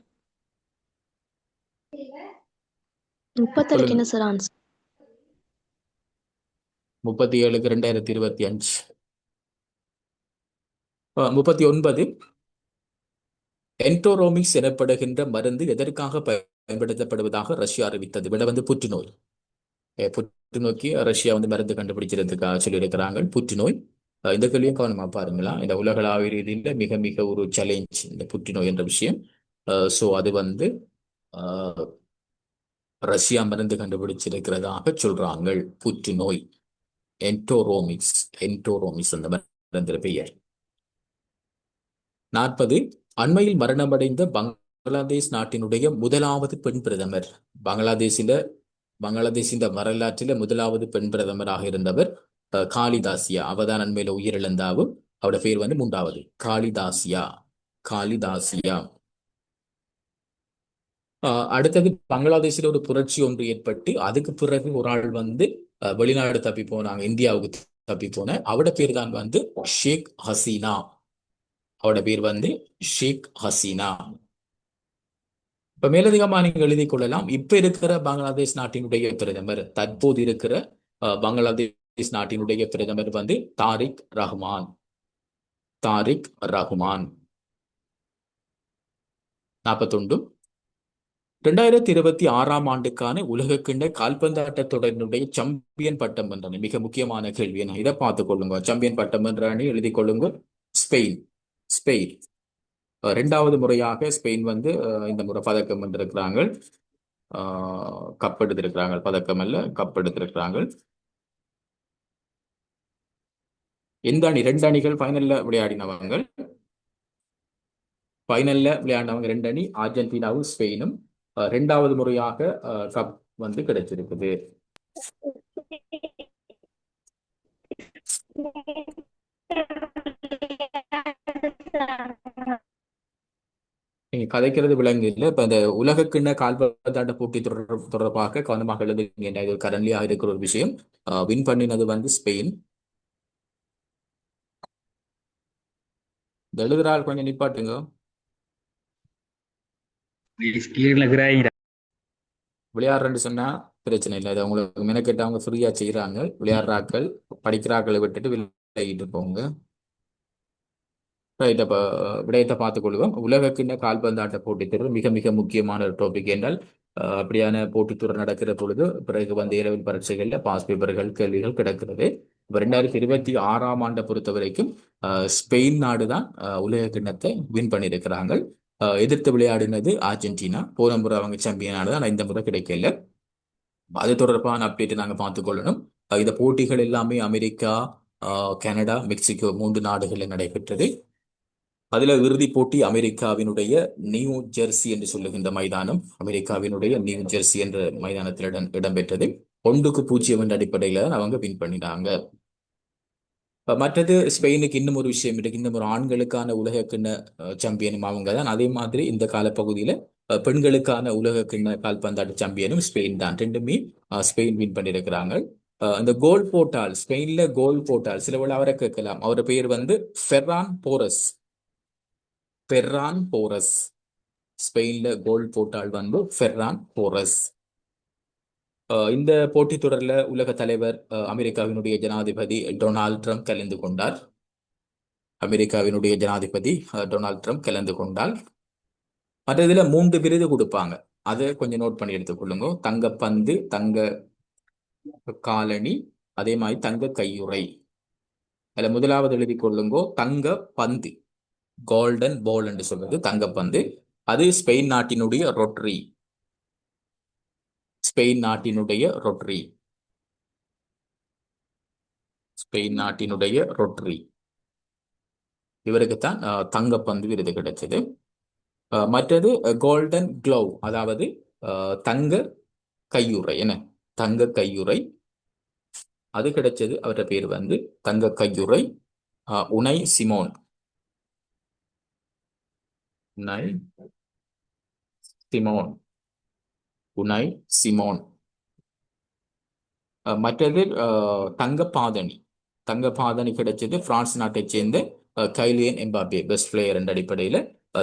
37க்கு என்ன சார் ஆன்சர்? 37க்கு 2025. 39 என்டோரோமிக்ஸ் எனப்படுகின்ற மருந்து எதற்காக பயன்படுத்தப்படுவதாக ரஷ்யா அறிவித்தது? விட வந்து புற்றுநோய். புற்றுநோய்க்கு ரஷ்யா வந்து மருந்து கண்டுபிடிச்சிருக்கிறதுக்காக சொல்லியிருக்கிறாங்க. புற்றுநோய். இந்த கேள்வியும் கவனமா பாருங்களா. இந்த உலகளாவிய ரீதியில் மிக மிக ஒரு சேலஞ்ச் இந்த புற்றுநோய் என்ற விஷயம். ஸோ அது வந்து ரஷ்யா மருந்து கண்டுபிடிச்சிருக்கிறதாக சொல்றாங்க. புற்றுநோய். என்டோரோமிக்ஸ். என்டோரோமிக்ஸ் அந்த மருந்து பெயர். 40 அண்மையில் மரணமடைந்த பங்களாதேஷ் நாட்டினுடைய முதலாவது பெண் பிரதமர். பங்களாதேஷின் வரலாற்றில முதலாவது பெண் பிரதமராக இருந்தவர் காளிதாசியா. அவதான் அண்மையில உயிரிழந்தாவும். அவரோட பேர் வந்து 3வது காளிதாசியா. காளிதாசியா. அடுத்தது பங்களாதேஷில் ஒரு புரட்சி ஒன்று ஏற்பட்டு அதுக்கு பிறகு ஒரு ஆள் வந்து வெளிநாடு தப்பி போனாங்க, இந்தியாவுக்கு தப்பி போன. அவரோட பேர் தான் வந்து ஷேக் ஹசீனா. அவரோட பேர் வந்து ஷேக் ஹசீனா. இப்ப மேலதிகமா நீங்க எழுதி கொள்ளலாம். இப்ப இருக்கிற பங்களாதேஷ் நாட்டினுடைய பிரதமர், தற்போது இருக்கிற பங்களாதேஷ் நாட்டினுடைய பிரதமர் வந்து தாரிக் ரஹ்மான். தாரிக் ரஹ்மான். 41 2026ஆம் ஆண்டுக்கான உலகக்கிண்ண கால்பந்தாட்ட தொடரினுடைய சாம்பியன் பட்டம் வென்ற மிக முக்கியமான கேள்வி. இதை பார்த்துக் கொள்ளுங்க. சாம்பியன் பட்டம் வென்ற அணி எழுதி கொள்ளுங்க. ஸ்பெயின். ஸ்பெயின் 2வது முறையாக ஸ்பெயின் வந்து இந்த முறை பதக்கம் வென்றிருக்கிறாங்க. கப் எடுத்திருக்கிறாங்க. பதக்கம் அல்ல, கப் எடுத்திருக்கிறாங்க. எந்த அணி? 2 அணிகள் ஃபைனல்ல விளையாடினவங்க. ஃபைனல்ல விளையாடினவங்க 2 அணி, அர்ஜென்டினாவும் ஸ்பெயினும். 2வது முறையாக கப் வந்து கிடைச்சிருக்குது. நீங்க கதைக்கிறது விலங்கு இல்லை. இப்ப இந்த உலகக்கிண்ண கால்பந்தாட்ட போட்டி தொடர்பாக கவனமாக எழுதுங்க. இது கரண்ட்லியாக இருக்கிற ஒரு விஷயம். வின் பண்ணினது வந்து ஸ்பெயின். இந்த எழுதுறாள் கொஞ்சம் நிப்பாட்டுங்க. விளையாடுறேன்னு சொன்னா பிரச்சனை இல்லை. அது உங்களுக்கு மெனக்கெட்டவங்க ஃப்ரீயா செய்யறாங்க. விளையாடுறாக்கள் படிக்கிறாக்களை விட்டுட்டு விளையாடிட்டு போங்க. ரைட். அப்ப விடயத்தை பார்த்துக் கொள்வோம். உலகக்கிண்ண கால்பந்தாட்ட போட்டித்தொடர் மிக மிக முக்கியமான ஒரு டாபிக். என்றால் அப்படியான போட்டித்தொடர் நடக்கிற பொழுது பிறகு வந்து இரவில் பரீட்சைகள்ல பாஸ் பேப்பர்கள் கேள்விகள் கிடக்கிறது. 2026ஆம் ஆண்டை பொறுத்த வரைக்கும் ஸ்பெயின் நாடு தான் உலக கிண்ணத்தை வின் பண்ணியிருக்கிறாங்க. எதிர்த்து விளையாடினது அர்ஜென்டினா. போன முறை அவங்க சாம்பியனானது, ஆனால் இந்த முறை கிடைக்கல. அது தொடர்பான அப்டேட் நாங்கள் பார்த்துக்கொள்ளணும். இந்த போட்டிகள் எல்லாமே அமெரிக்கா, கனடா, மெக்சிகோ 3 நாடுகளில் நடைபெற்றது. அதுல இறுதிப் போட்டி அமெரிக்காவினுடைய நியூ ஜெர்சி என்று சொல்லுகின்ற மைதானம், அமெரிக்காவினுடைய நியூ ஜெர்சி என்ற மைதானத்தில் இடம்பெற்றது. 1-0 என்ற அடிப்படையில அவங்க வின் பண்ணினாங்க. மற்றது ஸ்பெயினுக்கு இன்னும் ஒரு விஷயம் இருக்கு. இன்னும் ஒரு ஆண்களுக்கான உலக கிண்ண சாம்பியனும் அவங்க தான். அதே மாதிரி இந்த காலப்பகுதியில பெண்களுக்கான உலக கிண்ண கால்பந்தாட்ட சாம்பியனும் ஸ்பெயின் தான். ரெண்டுமே ஸ்பெயின் வின் பண்ணியிருக்கிறாங்க. இந்த கோல் போட்டால், ஸ்பெயின்ல கோல் போட்டால் சில வேளை அவரை கேட்கலாம். அவர் பெயர் வந்து ஃபெர்ரான் போரஸ். ஃபெர்ரான் போரஸ். ஸ்பெயின்ல கோல் போட்டால் வந்து ஃபெர்ரான் போரஸ். இந்த போட்டித் தொடரில் உலக தலைவர் அமெரிக்காவினுடைய ஜனாதிபதி டொனால்ட் ட்ரம்ப் கலந்து கொண்டார். அமெரிக்காவினுடைய ஜனாதிபதி டொனால்ட் ட்ரம்ப் கலந்து கொண்டால் மற்ற இதுல 3 விருது கொடுப்பாங்க. அதை கொஞ்சம் நோட் பண்ணி எடுத்துக்கொள்ளுங்க. தங்கப்பந்து, தங்க காலணி, அதே மாதிரி தங்க கையுறை. அதுல முதலாவது எழுதி கொள்ளுங்கோ தங்க பந்து, கோல்டன் பால் என்று சொல்றது தங்கப்பந்து. அது ஸ்பெயின் நாட்டினுடைய ரொட்டரி. ஸ்பெயின் நாட்டினுடைய ரொட்டரி. ஸ்பெயின் நாட்டினுடைய ரொட்டரி இவருக்குத்தான் தங்கப்பந்து விருது கிடைச்சது. மற்றது கோல்டன் க்ளவ், அதாவது தங்க கையுறை. என்ன தங்க கையுறை அது கிடைச்சது. அவருடைய பேர் வந்து தங்க கையுறை உனை சிமோன். உனை சிமோன். உனை சிமோன். மற்றது தங்க பாதணி. தங்க பாதணி கிடைச்சது பிரான்ஸ் நாட்டை சேர்ந்த கைலியன் எம்பாப்பே, பெஸ்ட் பிளேயர் என்ற அடிப்படையில்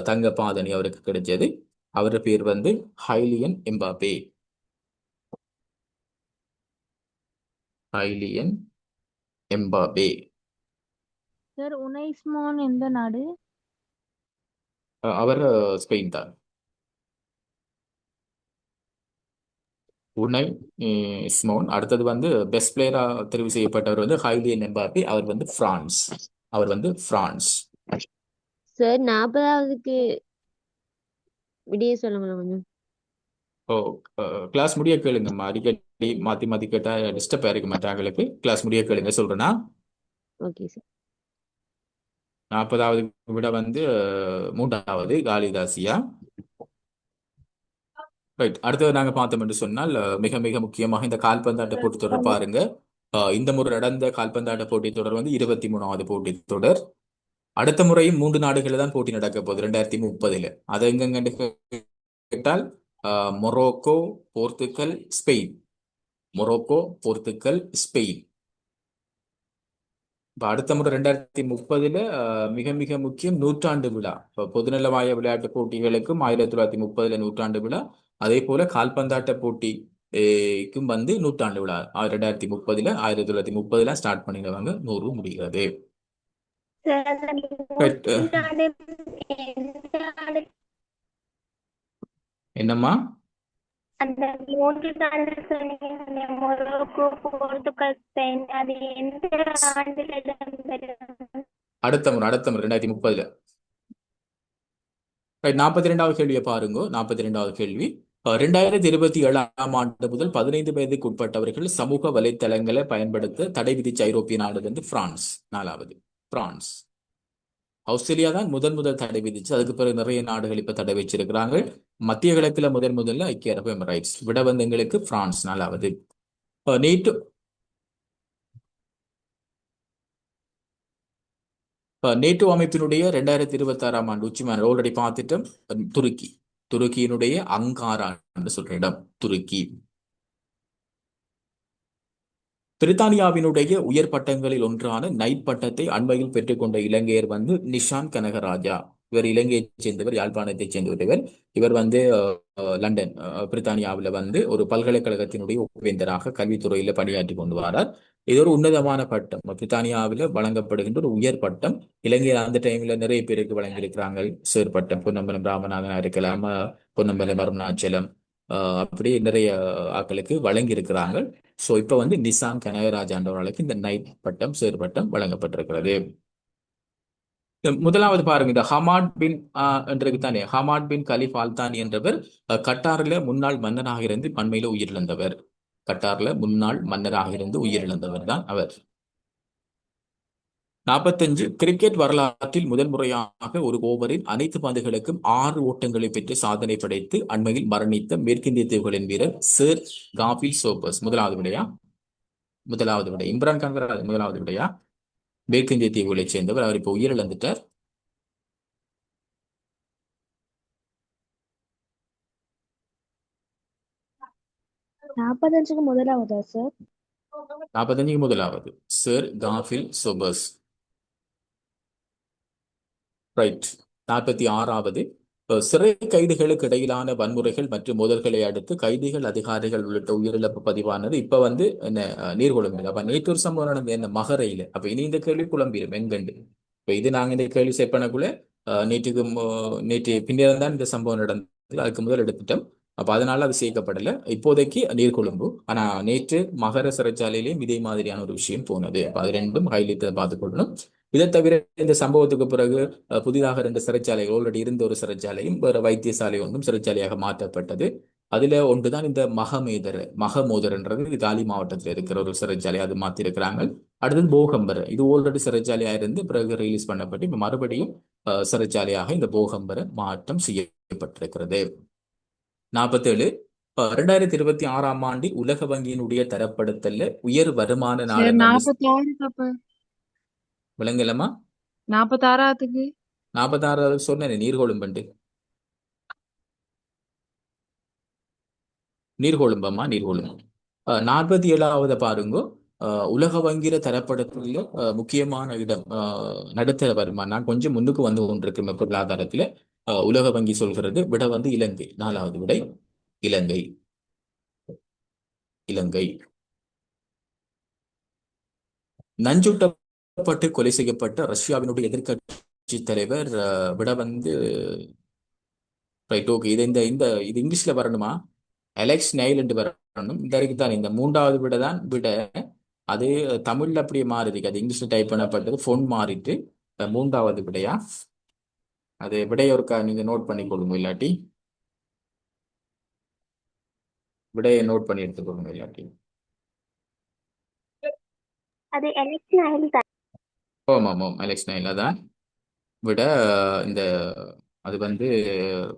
தங்க பாதணி அவருக்கு கிடைச்சது. அவருடைய பேர் வந்து ஹைலியன் எம்பாப்பே. ஹைலியன் எம்பாப்பே. சார் உனைஸ்மோன் எந்த நாடு? அவர் ஸ்பெயின் தான். உனை ஸ்மோன். அடுத்தது வந்து பெஸ்ட் பிளேயரா தெரிவு செய்யப்பட்டவர் வந்து ஹைலியன் எம்பாப்பே. அவர் வந்து பிரான்ஸ். அவர் வந்து பிரான்ஸ். சார் 40வதுக்கு விடிய சொல்லுங்களேன் கொஞ்சம். ஓ, கிளாஸ் முடிய கேளுங்கம்மா. அடிக்கடி மாத்தி மாத்தி கேட்டா டிஸ்டர்ப் ஆயிருக்க மாட்டாங்களுக்கு. கிளாஸ் முடிய கேளுங்க சொல்றேன்னா. Okay sir. 40வது விட வந்து 3வது காளிதாசியா. ரைட். அடுத்தது நாங்க பார்த்தோம் என்று சொன்னால் மிக மிக முக்கியமாக இந்த கால்பந்தாட்ட போட்டித் தொடர் பாருங்க. இந்த முறை நடந்த கால்பந்தாட்ட போட்டித் தொடர் வந்து 23வது போட்டித் தொடர். அடுத்த முறையும் 3 நாடுகளில் தான் போட்டி நடக்க போகுது 2030. அது எங்கெங்கன்னு கேட்டால் Morocco, Portugal, Spain. Morocco, Portugal, Spain. இப்போ அடுத்த முறை 2030 மிக மிக முக்கியம் நூற்றாண்டு விழா. இப்போ பொதுநலவாய விளையாட்டு போட்டிகளுக்கும் 1930 நூற்றாண்டு விழா, அதே போல கால்பந்தாட்ட போட்டிக்கும் வந்து நூற்றாண்டு விழா. 2030 1930 ஸ்டார்ட் பண்ணிடுவாங்க, 100 முடிகிறது. என்னம்மா? அந்த 3 நாடு சொன்னீங்க, மொரோக்கோ, போர்த்துகல், ஸ்பெயின், அது எந்த ஆண்டுல இடம்பெறும்? அடுத்த முறை 2030. 42வது கேள்வியை பாருங்க. 42வது கேள்வி. 2027ஆம் ஆண்டு முதல் 15 வயதுக்கு உட்பட்டவர்கள் சமூக வலைத்தளங்களை பயன்படுத்த தடை விதிச்ச ஐரோப்பிய நாடு வந்து பிரான்ஸ். 4வது பிரான்ஸ். ஆஸ்திரேலியா தான் முதல் தடை விதிச்சு. அதுக்கு பிறகு நிறைய நாடுகள் இப்ப தடை வச்சிருக்கிறாங்க. மத்திய கிழக்குல முதல்ல ஐக்கிய அரபு எமிரேட்ஸ். விட வந்து எங்களுக்கு பிரான்ஸ். 4வது. நேட்டோ நேட்டோ அமைப்பினுடைய 2026ஆம் ஆண்டு உச்சிமாநாடு ஆல்ரெடி பார்த்துட்டோம். துருக்கி. துருக்கியினுடைய அங்காரா என்று சொல்ற இடம் துருக்கி. பிரித்தானியாவினுடைய உயர் பட்டங்களில் ஒன்றான நைட் பட்டத்தை அண்மையில் பெற்றுக்கொண்ட இலங்கையர் வந்து நிஷான் கனகராஜா. இவர் இலங்கையைச் சேர்ந்தவர், யாழ்ப்பாணத்தைச் சேர்ந்தவர். இவர் வந்து லண்டன் பிரித்தானியாவில் வந்து ஒரு பல்கலைக்கழகத்தினுடைய உபவேந்தராக கல்வித்துறையில பணியாற்றி கொண்டு வரார். இது ஒரு உன்னதமான பட்டம். பிரித்தானியாவில் வழங்கப்படுகின்ற ஒரு உயர் பட்டம். இலங்கையில் அந்த டைம்ல நிறைய பேருக்கு வழங்கியிருக்கிறாங்க சேர் பட்டம். பொன்னம்பலம் ராமநாதனா இருக்கலாம், பொன்னம்பலம் அருணாச்சலம், அப்படி நிறைய ஆட்களுக்கு வழங்கி இருக்கிறாங்க. ஸோ இப்போ வந்து நிசான் கனகராஜான்றவர்களுக்கு இந்த நைட் பட்டம், சேர் பட்டம் வழங்கப்பட்டிருக்கிறது. முதலாவது பாருங்க, இந்த ஹமாட் பின் என்றது தானே, ஹமாட் பின் கலிஃப் அல்தானி என்றவர் கட்டாரில் முன்னாள் மன்னராக இருந்து அண்மையில உயிரிழந்தவர். கட்டார்ல முன்னாள் மன்னராக இருந்து உயிரிழந்தவர் தான் அவர். 45 கிரிக்கெட் வரலாற்றில் முதல் முறையாக ஒரு ஓவரில் அனைத்து பந்துகளுக்கும் 6 ஓட்டங்களை பெற்று சாதனை படைத்து அண்மையில் மரணித்த மேற்கிந்திய தீவுகளின் வீரர் சர் காஃபில் சோபர்ஸ். முதலாவது விடையா? முதலாவது விடை இம்ரான் கான் வராது. முதலாவது விடையா? மேற்கிந்திய தீவுகளைச் சேர்ந்தவர். அவர் இப்போ உயிரிழந்துட்டார். 45க்கு முதலாவதா சார்? 45 முதலாவது சர் காஃபில் சோபர்ஸ். ரைட். 46வது சிறை கைதிகளுக்கு இடையிலான வன்முறைகள் மற்றும் மோதல்களை அடுத்து கைதிகள், அதிகாரிகள் உள்ளிட்ட உயிரிழப்பு பதிவானது. இப்ப வந்து என்ன நீர்கொழும்பு. அப்ப நேற்று ஒரு சம்பவம் நடந்தது என்ன மகரையில. அப்ப இனி இந்த கேள்வி குழம்பிடும் எங்கண்டு. இப்ப இது நாங்க இந்த கேள்வி செட் பண்ணக்குள்ள நேற்று பின்னர் தான் இந்த சம்பவம் நடந்தது. அதுக்கு முதல் எடுத்துட்டோம். அப்ப அதனால அது சேர்க்கப்படல. இப்போதைக்கு நீர்கொழும்பு. ஆனா நேற்று மகர சிறைச்சாலையிலேயும் இதே மாதிரியான ஒரு விஷயம் போனது. அப்ப அது ரெண்டும் ஹைலைட் பார்த்துக்கொள்ளணும். இதை தவிர இந்த சம்பவத்துக்கு பிறகு புதிதாக 2 சிறைச்சாலைகள், ஆல்ரெடி இருந்த ஒரு சிறைச்சாலையும் வேற வைத்தியசாலை ஒன்றும் சிறைச்சாலையாக மாற்றப்பட்டது. அதுல ஒன்றுதான் இந்த மகமோதர்ன்றது. இது காலி மாவட்டத்தில் இருக்கிற ஒரு சிறைச்சாலை, அது மாத்திருக்கிறாங்க. அடுத்தது போகம்பர். இது ஆல்ரெடி சிறைச்சாலையா இருந்து பிறகு ரிலீஸ் பண்ணப்பட்டு இப்ப மறுபடியும் சிறைச்சாலையாக இந்த போகம்பர் மாற்றம் செய்யப்பட்டிருக்கிறது. 47 2026ஆம் ஆண்டில் உலக வங்கியினுடைய தரப்படுத்தல்ல உயர் வருமான நாடு 46 விளங்கலமா? 46க்கு 46 சொன்னேன். நீர்கொழும்பண்டு. நீர்கொழும்பம்மா, நீர்கொழும்பம். 47வது பாருங்க. உலக வங்கியில தரப்படுத்தல முக்கியமான இடம் நடுத்தர வருமானம். நான் கொஞ்சம் முன்னுக்கு வந்து கொண்டிருக்கேன் பொருளாதாரத்துல. உலக வங்கி சொல்கிறது விட வந்து இலங்கை. 4வது விடை இலங்கை. இலங்கை. நஞ்சூட்டப்பட்டு கொலை செய்யப்பட்ட ரஷ்யாவினுடைய எதிர்க்கட்சி தலைவர் விட வந்து ரைட். ஓகே. இது இங்கிலீஷ்ல வரணுமா? அலெக்ஸ் நைல் என்று வரணும். இந்த வரைக்கும் தான். இந்த 3வது விட தான் விட. அது தமிழ்ல அப்படியே மாறி இருக்கு. அது இங்கிலீஷ்ல டைப் பண்ணப்பட்டது, ஃபோன் மாறிட்டு 3வது விடையா? அது விடைய ஒருக்கா நீங்க நோட் பண்ணி கொள்ளுங்க. இல்லாட்டி விடையை நோட் பண்ணி எடுத்துக்கொள்ளுங்க. இல்லாட்டி அது அலெக்ஸ் நைல் தான். ஆமாம், அலெக்ஸ் நைல் அதான் விட. இந்த அது வந்து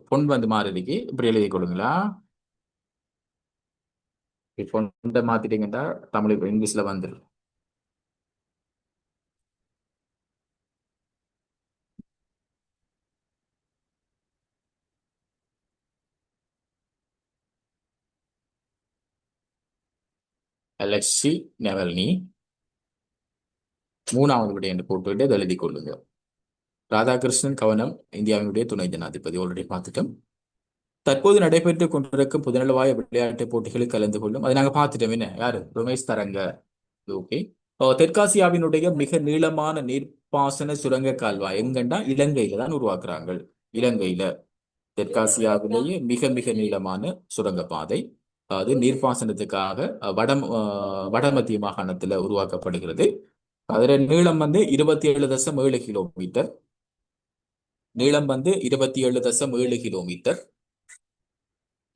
பொன் வந்து மாறி இருக்கு. இப்படி எழுதி கொள்ளுங்களா? பொண்ணை மாத்திட்டீங்கன்னா தமிழ் இங்கிலீஷ்ல வந்துடும். அலெக்சி நெவல்னி. 3வது விடை என்று போட்டுவிட்டு இதை எழுதி கொள்ளுங்க. ராதாகிருஷ்ணன் கவனம் இந்தியாவினுடைய துணை ஜனாதிபதி. ஆல்ரெடி பார்த்துட்டோம். தற்போது நடைபெற்றுக் கொண்டிருக்கும் புதுநலவாய விளையாட்டு போட்டிகளில் கலந்து கொள்ளும். அதை நாங்க பார்த்துட்டோம். என்ன யாரு? ரமேஷ் தரங்க. ஓகே. தெற்காசியாவினுடைய மிக நீளமான நீர்ப்பாசன சுரங்க கால்வாய் எங்கண்டா இலங்கையில தான் உருவாக்குறாங்க. இலங்கையில தெற்காசியாவிலேயே மிக மிக நீளமான சுரங்க பாதை. அது நீர்ப்பாசனத்துக்காக வடமத்திய மாகாணத்துல உருவாக்கப்படுகிறது. அதுல நீளம் வந்து 27.7 கிலோமீட்டர். நீளம் வந்து 27.7 கிலோமீட்டர்.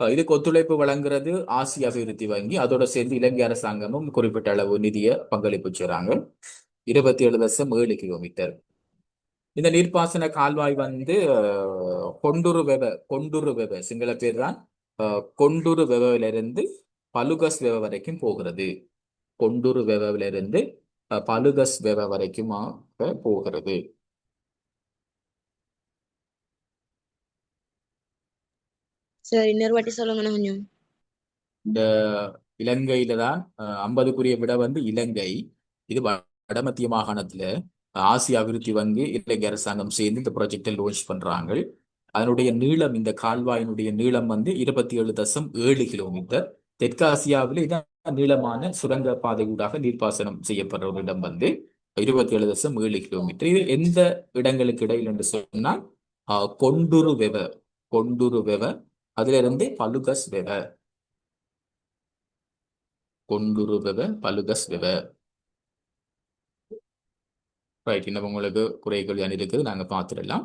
இதுக்கு ஒத்துழைப்பு வழங்குறது ஆசிய அபிவிருத்தி வங்கி. அதோட சேர்ந்து இலங்கை அரசாங்கமும் குறிப்பிட்ட அளவு நிதிய பங்களிப்பு செய்றாங்க. 27.7 கிலோமீட்டர். இந்த நீர்ப்பாசன கால்வாய் வந்து கொண்டுரு வெவ சிங்கள பேர் தான். கொண்டுரு வெவிலிருந்து பலுகஸ் வெவ வரைக்கும் போகிறது. கொண்டுரு வெவிலிருந்து பலுகஸ் வெவ வரைக்கும் போகிறது. சார் இன்னொரு வாட்டி சொல்லுங்கண்ணா கொஞ்சம். இந்த இலங்கையில தான் 50க்குரிய விட வந்து இலங்கை. இது வடமத்திய மாகாணத்துல ஆசிய அபிவிருத்தி வங்கி இலங்கை அரசாங்கம் சேர்ந்து இந்த ப்ராஜெக்டை லான்ச் பண்றாங்க. அதனுடைய நீளம், இந்த கால்வாயினுடைய நீளம் வந்து 27.7 கிலோமீட்டர். தெற்காசியாவில் இதான் நீளமான சுரங்க பாதை ஊடாக நீர்ப்பாசனம் செய்யப்படுற ஒரு இடம் வந்து 27.7 கிலோமீட்டர். இது எந்த இடங்களுக்கு இடையில் என்று சொன்னால் கொண்டுரு வெவ அதுல இருந்து பலுகஸ் வெவ. கொண்டுரு வெவ பலுகஸ் வெவ. ரைட். இன்னும் உங்களுக்கு குறைகள் இருக்குது, நாங்க பார்த்துடலாம்.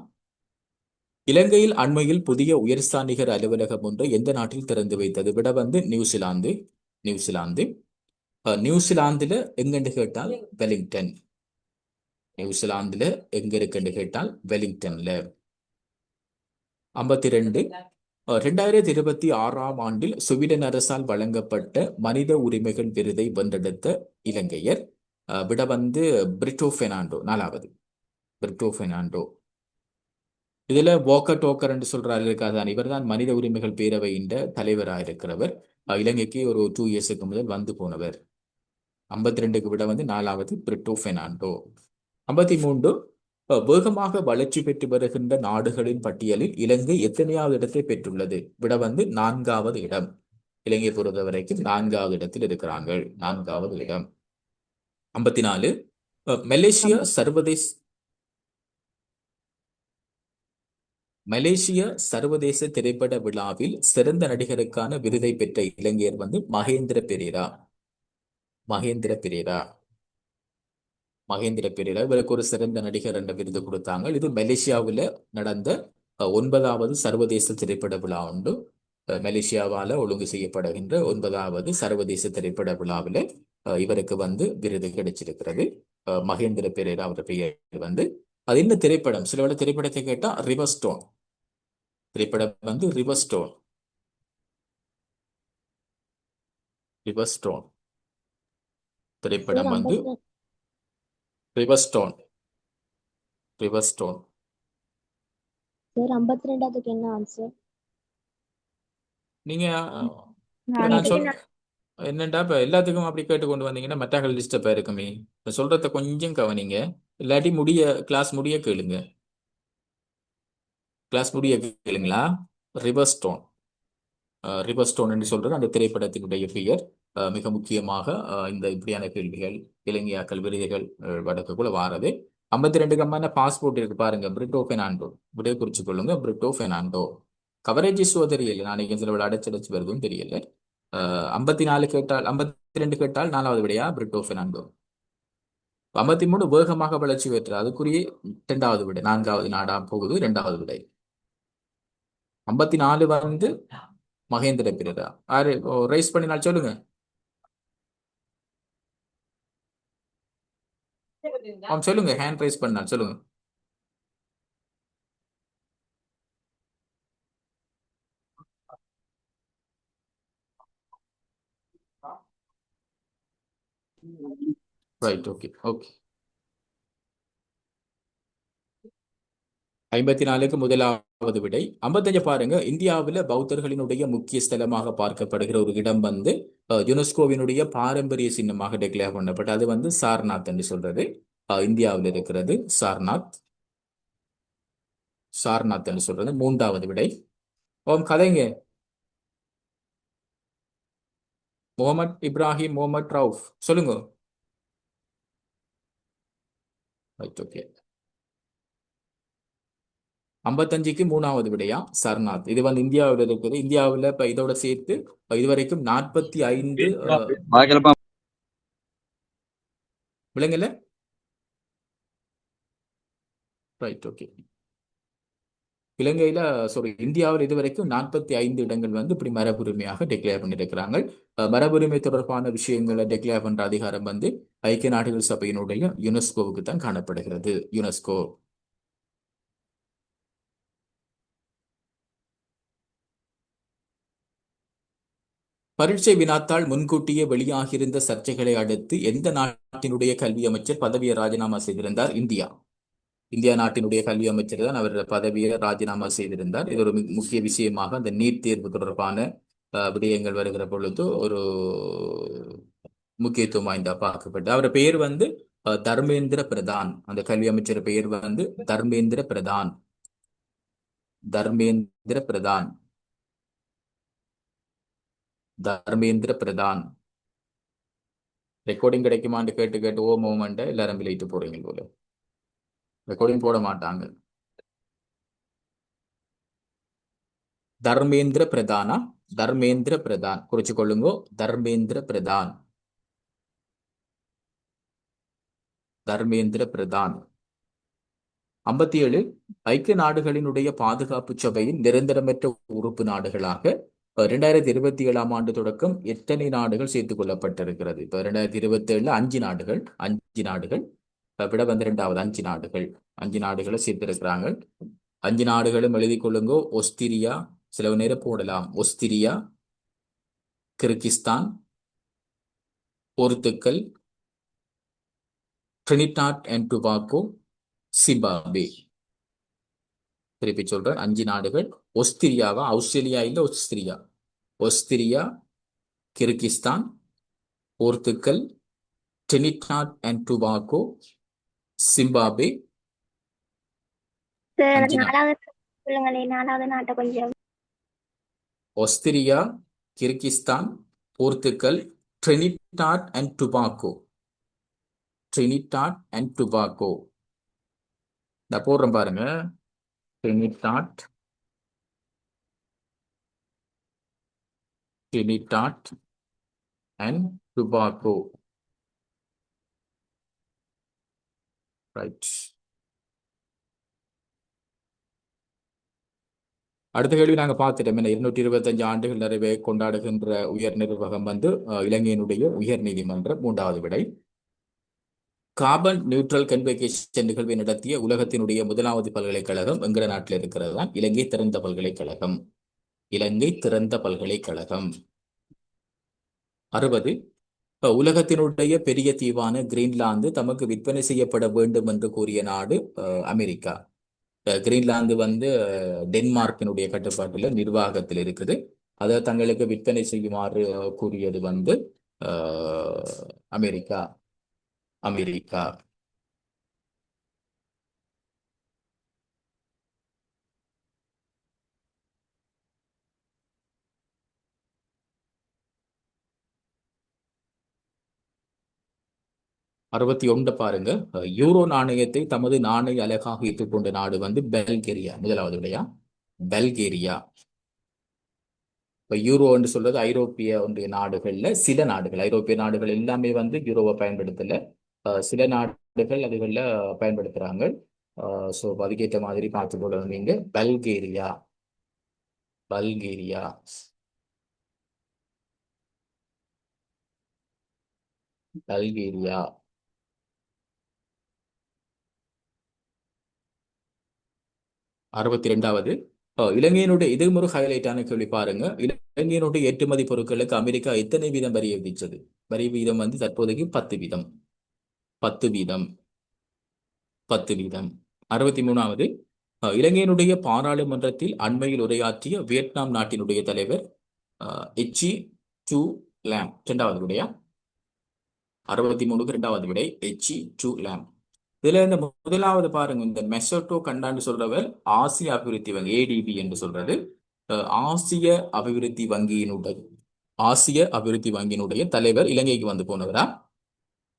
இலங்கையில் அண்மையில் புதிய உயர்ஸ்தானிகர் அலுவலகம் ஒன்று எந்த நாட்டில் திறந்து வைத்தது? விட வந்து நியூசிலாந்து. நியூசிலாந்துல எங்கென்று கேட்டால் வெலிங்டன். நியூசிலாந்துல எங்க இருக்குன்னு கேட்டால் வெலிங்டன்ல. 52 2026 ஆண்டில் சுவீடன் அரசால் வழங்கப்பட்ட மனித உரிமைகள் விருதை வென்றெடுத்த இலங்கையர். விட வந்து பிரிட்டோ பெர்னாண்டோ, 4வது பிரிட்டோ பெர்னாண்டோ. இதுல வாக்கர் டோக்கர் என்று சொல்றாரு இருக்காதான், இவர் தான் மனித உரிமைகள் பேரவையின் தலைவராக இருக்கிறவர். இலங்கைக்கு ஒரு 2 இயர்ஸுக்கு முதல் வந்து போனவர். 52க்கு விட வந்து 4வது பிரிட்டோ பெர்னாண்டோ. 53 வேகமாக வளர்ச்சி பெற்று வருகின்ற நாடுகளின் பட்டியலில் இலங்கை எத்தனையாவது இடத்தை பெற்றுள்ளது? விட வந்து 4வது இடம். இலங்கை பொறுத்த வரைக்கும் 4வது இடத்தில் இருக்கிறாங்க, 4வது இடம். 54 மலேசிய சர்வதேச திரைப்பட விழாவில் சிறந்த நடிகருக்கான விருதை பெற்ற இலங்கையர் வந்து மகேந்திர பெரேரா. இவருக்கு ஒரு சிறந்த நடிகர் என்ற விருது கொடுத்தாங்க. இது மலேசியாவில் நடந்த 9வது சர்வதேச திரைப்பட விழா உண்டு. மலேசியாவால் ஒழுங்கு செய்யப்படுகின்ற 9வது சர்வதேச திரைப்பட விழாவில் இவருக்கு வந்து விருது கிடைச்சிருக்கிறது. மகேந்திர பெரேரா அவர் பெயர் வந்து. அது என்ன திரைப்படம்? சில வேளை திரைப்படத்தை கேட்டா ரிவர் ஸ்டோன். திரைப்படம் வந்து ரிவர் ஸ்டோன். திரைப்படம் வந்து ரிவர் ஸ்டோன். சார் 52க்கு என்ன ஆன்சர்? நீங்க நான் சொல் என்னண்டா இப்ப எல்லாத்துக்கும் அப்படி கேட்டு கொண்டு வந்தீங்கன்னா மற்றாக்கள் டிஸ்டர்பா இருக்குமே. இப்ப சொல்றத கொஞ்சம் கவனிங்க. இல்லாட்டி கிளாஸ் முடிய கேளுங்களா? ரிவர் ஸ்டோன் என்று சொல்றது அந்த திரைப்படத்தினுடைய பெயர். மிக முக்கியமாக இந்த இப்படியான கேள்விகள் இலங்கையாக்கள் விருதுகள் வடக்குள்ள வாரது. 52க்கு அம்மா பாஸ்போர்ட் இருக்கு பாருங்க, பிரிட்டோ பெர்னாண்டோ. விடைய குறிச்சு கொள்ளுங்க, பிரிட்டோ பெர்னாண்டோ. கவரேஜ் தெரியல, நாளைக்கு சில அடைச்சடைச்சு வருதுன்னு தெரியல. 54 கேட்டால் 52 கேட்டால் 4வது விடையா பிரிட்டோ பெர்னாண்டோ. 53 வேகமாக வளர்ச்சி பெற்ற, அதுக்குரிய 2வது விடை. 4வது நாடா போகுது, 2வது விடை. 54 வந்து மகேந்திர பெரேரா. யாரு ரைஸ் பண்ணினால் சொல்லுங்க. சொல்லுங்க, ஹேண்ட் ரைஸ் பண்ணால் சொல்லுங்க. Right, okay. 54க்கு முதலாவது விடை. 55 பாருங்க, இந்தியாவில் பௌத்தர்களினுடைய முக்கிய ஸ்தலமாக பார்க்கப்படுகிற ஒரு இடம் வந்து யுனெஸ்கோவினுடைய பாரம்பரிய சின்னமாக டிக்ளேர் பண்ணப்பட்ட அது வந்து சார்நாத் என்று சொல்றது. இந்தியாவில் இருக்கிறது சார்நாத் என்று சொல்றது 3வது விடை. கதைங்க. முகமது இப்ராஹிம் முகமது ரவுஃப் சொல்லுங்க. Right, okay. 55க்கு 3வது விடையா சார்நாத். இது வந்து இந்தியாவில் இருக்குது. இந்தியாவில் இப்ப இதோட சேர்த்து இதுவரைக்கும் 45 விலங்குல. Right, okay. இலங்கையில இந்தியாவில் இதுவரைக்கும் 45 இடங்கள் வந்து இப்படி மரபுரிமையாக டிக்ளேர் பண்ணியிருக்கிறாங்க. மரபுரிமை தொடர்பான விஷயங்களை டிக்ளேர் பண்ற அதிகாரம் வந்து ஐக்கிய நாடுகள் சபையினுடைய யுனெஸ்கோவுக்கு தான் காணப்படுகிறது. யுனெஸ்கோ. பரீட்சை வினாத்தாள் முன்கூட்டியே வெளியாகியிருந்த சர்ச்சைகளை அடுத்து எந்த நாட்டினுடைய கல்வி அமைச்சர் பதவியை ராஜினாமா செய்திருந்தார்? இந்தியா நாட்டினுடைய கல்வி அமைச்சர் தான் அவர் பதவியை ராஜினாமா செய்திருந்தார். இது ஒரு முக்கிய விஷயமாக அந்த நீட் தேர்வு தொடர்பான விடயங்கள் வருகிற பொழுது ஒரு முக்கியத்துவம் வாய்ந்தா பார்க்கப்பட்டு. அவர் பெயர் வந்து தர்மேந்திர பிரதான். அந்த கல்வி அமைச்சர் பெயர் வந்து தர்மேந்திர பிரதான். ரெக்கார்டிங் கிடைக்குமான்னு கேட்டு ஓ மோமெண்ட் எல்லாரும் விளையிட்டு போறீங்க போல. ரெக்கார்டிங் போட மாட்டாங்க. தர்மேந்திர பிரதான் குறிச்சு கொள்ளுங்க. தர்மேந்திர பிரதான். 57 ஐக்கிய நாடுகளினுடைய பாதுகாப்பு சபையின் நிரந்தரமற்ற உறுப்பு நாடுகளாக 2027 ஆண்டு தொடக்கம் எத்தனை நாடுகள் சேர்த்துக் கொள்ளப்பட்டிருக்கிறது? இப்ப 2027 5 நாடுகள். விட வந்து ரெண்டாவது 5 நாடுகள். 5 நாடுகளை சேர்த்திருக்கிறாங்க. 5 நாடுகளும் எழுதி கொள்ளுங்கோ. ஒஸ்திரியா, சில நேரம் போடலாம். Austria, Kyrgyzstan, Portugal, Trinidad and Tobago, Zimbabwe. திருப்பி சொல்றேன், 5 நாடுகள். ஒஸ்திரியாவா, ஆஸ்திரேலியா இல்ல, Austria. Austria, Kyrgyzstan, Portugal, Trinidad and Tobago, Zimbabwe. Sir 5 நாடு. 4வது சொல்லுங்களே, 4வது நாட்டை கொஞ்சம். Austria, Kyrgyzstan, Portugal, Trinidad and Tobago. Trinidad and Tobago. நான் போடுறேன் பாருங்க. Trinidad and Tobago. ரைட். அடுத்த கேள்வி நாங்க பார்த்துட்டோம். என்ன 225 ஆண்டுகள் நிறைவே கொண்டாடுகின்ற உயர் நிர்வாகம் வந்து இலங்கையினுடைய உயர் நீதிமன்றம். 3வது விடை. கார்பன் நியூட்ரல் கன்வெகேஷன் நிகழ்வை நடத்திய உலகத்தினுடைய 1வது பல்கலைக்கழகம் என்கிற நாட்டில் இருக்கிறது தான் இலங்கை திறந்த பல்கலைக்கழகம். இலங்கை திறந்த பல்கலைக்கழகம். 60. உலகத்தினுடைய பெரிய தீவான கிரீன்லாந்து தமக்கு விற்பனை செய்யப்பட வேண்டும் என்று கூறிய நாடு அமெரிக்கா. கிரீன்லாந்து வந்து டென்மார்க்கினுடைய கட்டுப்பாட்டில் நிர்வாகத்தில் இருக்குது. அதை தங்களுக்கு விற்பனை செய்யுமாறு கூறியது வந்து அமெரிக்கா. அமெரிக்கா. அறுபத்தி ஒன்று பாருங்க. யூரோ நாணயத்தை தமது நாணய அலகாக ஏற்றுக்கொண்ட நாடு வந்து பல்கேரியா. 1வது விடையா பல்கேரியா. இப்ப யூரோ என்று சொல்றது ஐரோப்பிய ஒன்றிய நாடுகள்ல சில நாடுகள், ஐரோப்பிய நாடுகள் எல்லாமே வந்து யூரோவை பயன்படுத்தல. சில நாடுகள் அதுகள்ல பயன்படுத்துறாங்க. ஸோ அதுக்கேற்ற மாதிரி பார்த்துக்கொள்ள நீங்க. பல்கேரியா. பல்கேரியா. பல்கேரியா. 62வது. இலங்கையினுடைய இது ஒரு ஹைலைட்டான கேள்வி பாருங்க. இலங்கையினுடைய ஏற்றுமதி பொருட்களுக்கு அமெரிக்கா எத்தனை வீதம் வரி விதிச்சது? வரி வீதம் வந்து தற்போதைக்கு 10 வீதம். 10 வீதம். 10 வீதம். 63வது. இலங்கையினுடைய பாராளுமன்றத்தில் அண்மையில் உரையாற்றிய வியட்நாம் நாட்டினுடைய தலைவர் எச்சி டூ லாம். 2வது விடையா 63க்கு 2வது விடை எச்சி டூ லாம். இதுல இந்த 1வது பாருங்க. இந்த மெசோட்டோ கண்டான்னு சொல்றவர் ஆசிய அபிவிருத்தி வங்கி, ஏடிபி என்று சொல்றது. ஆசிய அபிவிருத்தி வங்கியினுடைய தலைவர் இலங்கைக்கு வந்து போனவரா?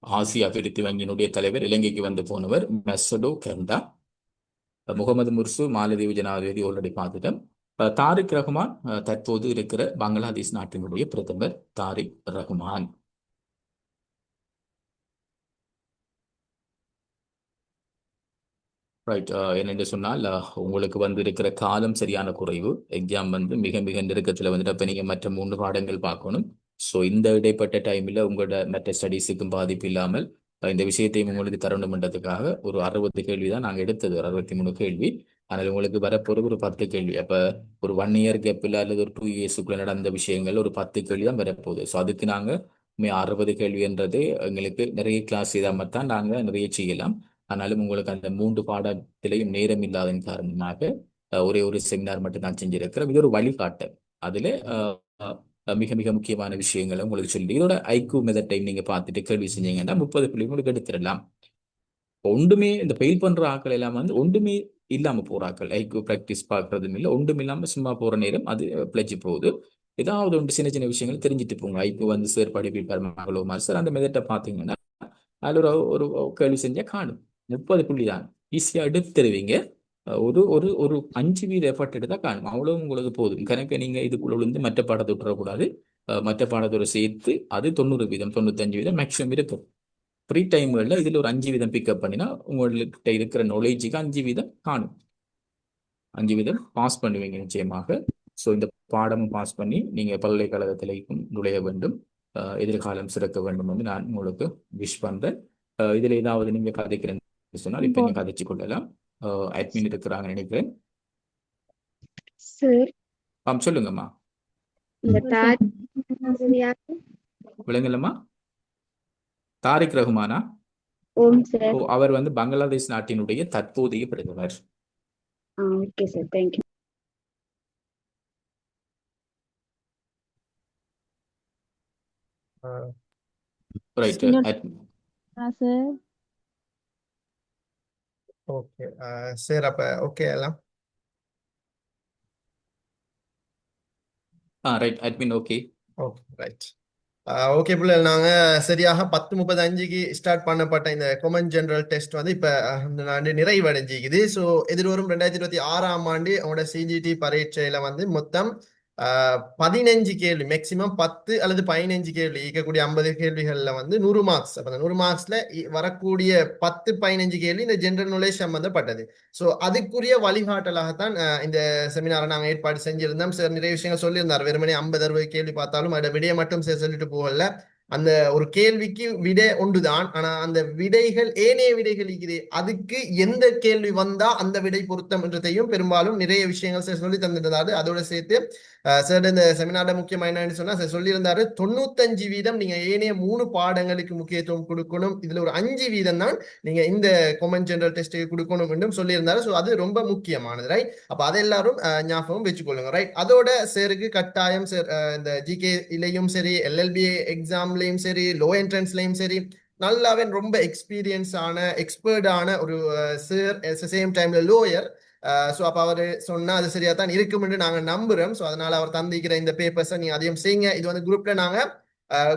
ஆசிய அபிவிருத்தி வங்கியினுடைய தலைவர் இலங்கைக்கு வந்து போனவர் மெசோடோ கண்டா. முகமது முர்சு மாலத்தீவு ஜனாதிபதி ஆல்ரெடி பார்த்துட்டோம். தாரிக் ரஹ்மான் தற்போது இருக்கிற பங்களாதேஷ் நாட்டினுடைய பிரதமர் தாரிக் ரஹ்மான். ரைட். என்னென்று சொன்னால் உங்களுக்கு வந்து இருக்கிற காலம் சரியான குறைவு. எக்ஸாம் வந்து மிக மிக நெருக்கத்தில் வந்துட்டு அப்போ நீங்கள் மற்ற 3 பாடங்கள் பார்க்கணும். ஸோ இந்த இடைப்பட்ட டைமில் உங்களோட மற்ற ஸ்டடீஸுக்கும் பாதிப்பு இல்லாமல் இந்த விஷயத்தையும் உங்களுக்கு தரணும்ன்றதுக்காக ஒரு 60 கேள்வி தான் நாங்கள் எடுத்தது. ஒரு 63 கேள்வி. ஆனால் உங்களுக்கு வரப்போகிற ஒரு 10 கேள்வி. அப்போ ஒரு 1 இயர் கேப்பில் அல்லது ஒரு 2 இயர்ஸுக்குள்ள நடந்த விஷயங்கள் ஒரு 10 கேள்வி தான் வரப்போகுது. ஸோ அதுக்கு நாங்கள் 60 கேள்வின்றது எங்களுக்கு நிறைய கிளாஸ் செய்தாமல் தான் நாங்கள் நிறைய செய்யலாம். ஆனாலும் உங்களுக்கு அந்த 3 பாடத்திலையும் நேரம் இல்லாதன் காரணமாக ஒரே ஒரு செமினார் மட்டும் தான் செஞ்சிருக்கிறோம். இது ஒரு வழிகாட்டல். அதுல மிக மிக முக்கியமான விஷயங்களை உங்களுக்கு சொல்லி இதோட ஐக்யூ மெத்தட் டைம் நீங்க பார்த்துட்டு கேள்வி செஞ்சீங்கன்னா 30 புள்ளி உங்களுக்கு எடுத்துடலாம். ஒன்றுமே இந்த பெயில் பண்ற ஆக்கள் எல்லாம் வந்து ஒன்றுமே இல்லாம போறாக்கள். ஐக்யூ ப்ராக்டிஸ் பார்க்கறதும் இல்லை, ஒன்றும் இல்லாம சும்மா போற நேரம் அது பிழைச்சி போகுது. ஏதாவது ஒன்று சின்ன சின்ன விஷயங்கள் தெரிஞ்சுட்டு போங்க. ஐக்யூ வந்து சார் படிப்பிப்பார் மகளோ மாஸ்டர் அந்த மெத்தட்டை பார்த்தீங்கன்னா அதில் ஒரு கேள்வி செஞ்சா காணும். 30 புள்ளி தான் ஈஸியாக எடுத்துருவீங்க. ஒரு ஒரு ஒரு 5 வீத எஃபர்ட் எடுத்தா காணும். அவ்வளவு உங்களுக்கு போதும். கணக்கு நீங்க இதுக்குள்ள விழுந்து மற்ற பாடத்தை விட்டுறக்கூடாது. மற்ற பாடத்தோட சேர்த்து அது 90 வீதம் 95 வீதம் மேக்ஸிமம் இருக்கும். ஃப்ரீ டைம்களில் இதில் ஒரு 5 வீதம் பிக்கப் பண்ணினா உங்கள்கிட்ட இருக்கிற நாலேஜுக்கு 5 வீதம் காணும். 5 வீதம் பாஸ் பண்ணுவீங்க நிச்சயமாக. ஸோ இந்த பாடமும் பாஸ் பண்ணி நீங்கள் பல்கலைக்கழகத்திலேயும் நுழைய வேண்டும். எதிர்காலம் சிறக்க வேண்டும் என்று நான் உங்களுக்கு விஷ் பண்ணுறேன். இதுல ஏதாவது நீங்க கதைக்கிறேன்னு சொன்னால் இப்ப நீங்க கதைச்சு கொள்ளலாம். அட்மின் இருக்கிறாங்க நினைக்கிறேன். சார் சொல்லுங்கம்மா. இந்த யாரு? விளங்கலம்மா. தாரிக் ரஹ்மானா? ஓம் சார். ஓ, அவர் வந்து பங்களாதேஷ் நாட்டினுடைய தற்போதைய பிரதமர். Okay sir, thank you. Right. Sir okay sir, அப்ப ஓகே எல்லாம். Right, admin okay. Okay right. Okay பிள்ளைகள், நாங்கள் சரியாக 10:35க்கு ஸ்டார்ட் பண்ணப்பட்ட இந்த கொமன் ஜெனரல் டெஸ்ட் வந்து இப்போ இந்த ஆண்டு நிறைவடைஞ்சிக்குது. ஸோ எதிர்வரும் 2026ஆம் ஆண்டு அவங்களோட சிஜிடி பரீட்சையில் வந்து மொத்தம் 15 கேள்வி, மேக்சிமம் 10 அல்லது 15 கேள்வி இருக்கக்கூடிய 50 கேள்விகளில் வந்து 100 மார்க்ஸ். அப்போ அந்த 100 மார்க்ஸில் வரக்கூடிய 10-15 கேள்வி இந்த ஜென்ரல் நாலேஜ் சம்பந்தப்பட்டது. ஸோ அதுக்குரிய வழிகாட்டலாகத்தான் இந்த செமினாரை நாங்கள் ஏற்பாடு செஞ்சிருந்தோம். சார் நிறைய விஷயங்கள் சொல்லியிருந்தார். வெறுமனே 50-60 கேள்வி பார்த்தாலும் அதோட விடையை மட்டும் சார் சொல்லிட்டு போகல. அந்த ஒரு கேள்விக்கு விடை ஒன்றுதான், ஆனா அந்த விடைகள் ஏனைய விடைகள் இருக்குது, அதுக்கு எந்த கேள்வி வந்தா அந்த விடை பொருத்தம் என்றதையும் பெரும்பாலும் நிறைய விஷயங்கள் சார் சொல்லி தந்துட்டாரு. அதோட சேர்த்து சார் இந்த செமினார்ல முக்கியமா என்னன்னு சொன்னா சார் சொல்லியிருந்தாரு, 95% நீங்க ஏனைய 3 பாடங்களுக்கு முக்கியத்துவம் கொடுக்கணும், இதுல ஒரு 5% தான் நீங்க இந்த கொமன் ஜெனரல் டெஸ்ட்டுக்கு கொடுக்கணும் என்றும் சொல்லியிருந்தாரு. ஸோ அது ரொம்ப முக்கியமானது, ரைட்? அப்ப அதை எல்லாரும் ஞாபகம் வச்சுக்கொள்ளுங்க, ரைட்? அதோட சாருக்கு கட்டாயம் சார் இந்த ஜிகே இலையும் சரி, எல்எல்பி எக்ஸாம்லயும் சரி, லோ என்ட்ரன்ஸ்லயும் சரி, நல்லாவே ரொம்ப எக்ஸ்பீரியன்ஸ் ஆன எக்ஸ்பர்ட் ஆன ஒரு சார், சேம் டைம்ல லோயர். ஸோ அப்போ அவர் சொன்னா அது சரியா தான் இருக்கும்னு நாங்கள் நம்புறோம். ஸோ அதனால அவர் தந்திக்கிற இந்த பேப்பர்ஸை நீங்க அதையும் செய்யுங்க. இது வந்து குரூப்ல நாங்க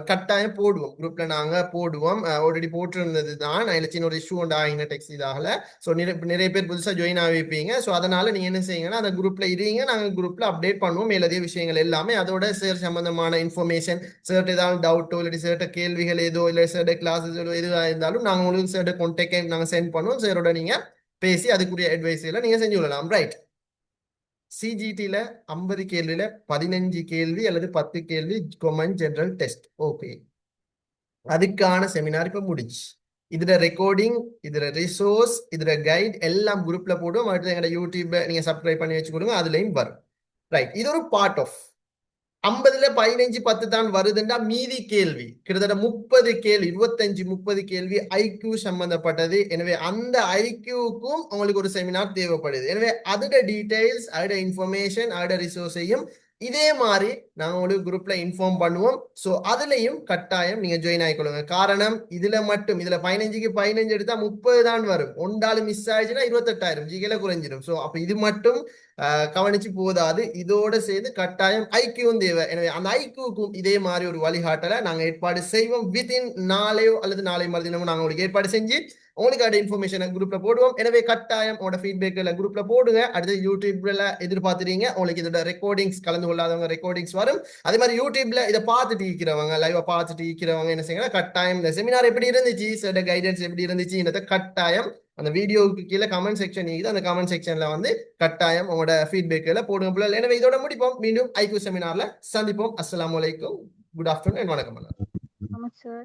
கட்டாயம் போடுவோம், குரூப்ல நாங்க போடுவோம். ஆல்ரெடி போட்டிருந்தது தான், அதில் சின்ன ஒரு இஷ்யூ உண்டு ஆகின டெக்ஸ்ட் இதாகல. ஸோ நிறைய பேர் புதுசாக ஜாயின் ஆகிப்பீங்க. ஸோ அதனால நீங்க என்ன செய்யுங்கன்னா அந்த குரூப்ல இருங்க, நாங்கள் குரூப்ல அப்டேட் பண்ணுவோம் மேலதிக விஷயங்கள் எல்லாமே. அதோட சார் சம்பந்தமான இன்ஃபர்மேஷன், சார்ட்ட ஏதாவது டவுட்டோ இல்லாட்டி சார்ட்ட கேள்விகள் ஏதோ இல்லை சார்ட்ட கிளாஸஸ் எதுவாக இருந்தாலும் நாங்கள் உங்களுக்கு சார்ட்ட கான்டாக்ட் நாங்கள் சென்ட் பண்ணுவோம். சாரோட நீங்க பேசி அதுக்குரிய அட்வைஸ் எல்லாம் நீங்க செஞ்சு கொள்ளலாம், ரைட்? சிஜிடில 50 கேள்வியில 15 கேள்வி அல்லது 10 கேள்வி கொமன் ஜெனரல் டெஸ்ட். ஓகே, அதுக்கான செமினார் இப்ப முடிச்சு. இதுல ரெக்கார்டிங், இதுல ரிசோர்ஸ், இதுல கைட் எல்லாம் குரூப்ல போடுவோம். அடுத்து எங்களோட யூடியூப்ல நீங்க சப்ஸ்கிரைப் பண்ணி வச்சு கொடுங்க, அதுலயும் வரும், ரைட்? இது ஒரு பார்ட் ஆஃப் 50ல 15-10 தான் வருதுன்னா மீதி கேள்வி கிட்டத்தட்ட 30 கேள்வி, 25-30 கேள்வி ஐக்யூ சம்பந்தப்பட்டது. எனவே அந்த ஐக்யூக்கும் உங்களுக்கு ஒரு செமினார் தேவைப்படுது. எனவே அதோட டீடைல்ஸ், அதோட இன்ஃபர்மேஷன், அதோட ரிசோர்ஸையும் இதே மாதிரி நாங்கள் உங்களுக்கு குரூப்ல இன்ஃபார்ம் பண்ணுவோம். ஸோ அதுலயும் கட்டாயம் நீங்க ஜாயின் ஆகிக்கொள்ளுங்க. காரணம் இதுல மட்டும் இதுல 15க்கு 15 எடுத்தா 30 தான் வரும். ஒன்றாலும் மிஸ் ஆயிடுச்சுன்னா 28,000 ஜிகேல குறைஞ்சிடும். ஸோ அப்ப இது மட்டும் கவனிச்சு போதாது, இதோட சேர்ந்து கட்டாயம் ஐக்கியூவும் தேவை. எனவே அந்த ஐக்கியூக்கும் இதே மாதிரி ஒரு வழிகாட்டலை நாங்கள் ஏற்பாடு செய்வோம். வித்தின் நாளையோ அல்லது நாளை மறுதினமோ நாங்கள் உங்களுக்கு ஏற்பாடு செஞ்சு உங்களுக்கு அந்த இன்ஃபர்மேஷனை குரூப்ல போடுவோம். எனவே கட்டாயம் உங்களோட ஃபீட்பேக்ல குரூப்ல போடுங்க. அடுத்து யூடியூப்ல எதிர்பார்த்துறீங்க, உங்களுக்கு இதோட ரெக்கார்டிங்ஸ், கலந்து கொள்ளாதவங்க ரெக்கார்டிங்ஸ் வரும். அதே மாதிரி யூடியூப்ல இதை பார்த்துட்டு இருக்கிறவங்க, லைவா பார்த்துட்டு இருக்கிறவங்க என்ன செய்யுங்க, கட்டாயம் இந்த செமினார் எப்படி இருந்துச்சு, சில கைடன்ஸ் எப்படி இருந்துச்சு, கட்டாயம் அந்த வீடியோவுக்கு கீழே கமெண்ட் செக்ஷன் இருக்குது, அந்த கமெண்ட் செக்ஷன்ல வந்து கட்டாயம் உங்களோட ஃபீட்பேக்ல போடுங்க. எனவே இதோட முடிப்போம். மீண்டும் ஐக்யூ செமினார்ல சந்திப்போம். அஸ்ஸலாமு அலைக்கும், குட் ஆஃப்டர்நூன் அண்ட் வணக்கம். ஆமா சார்.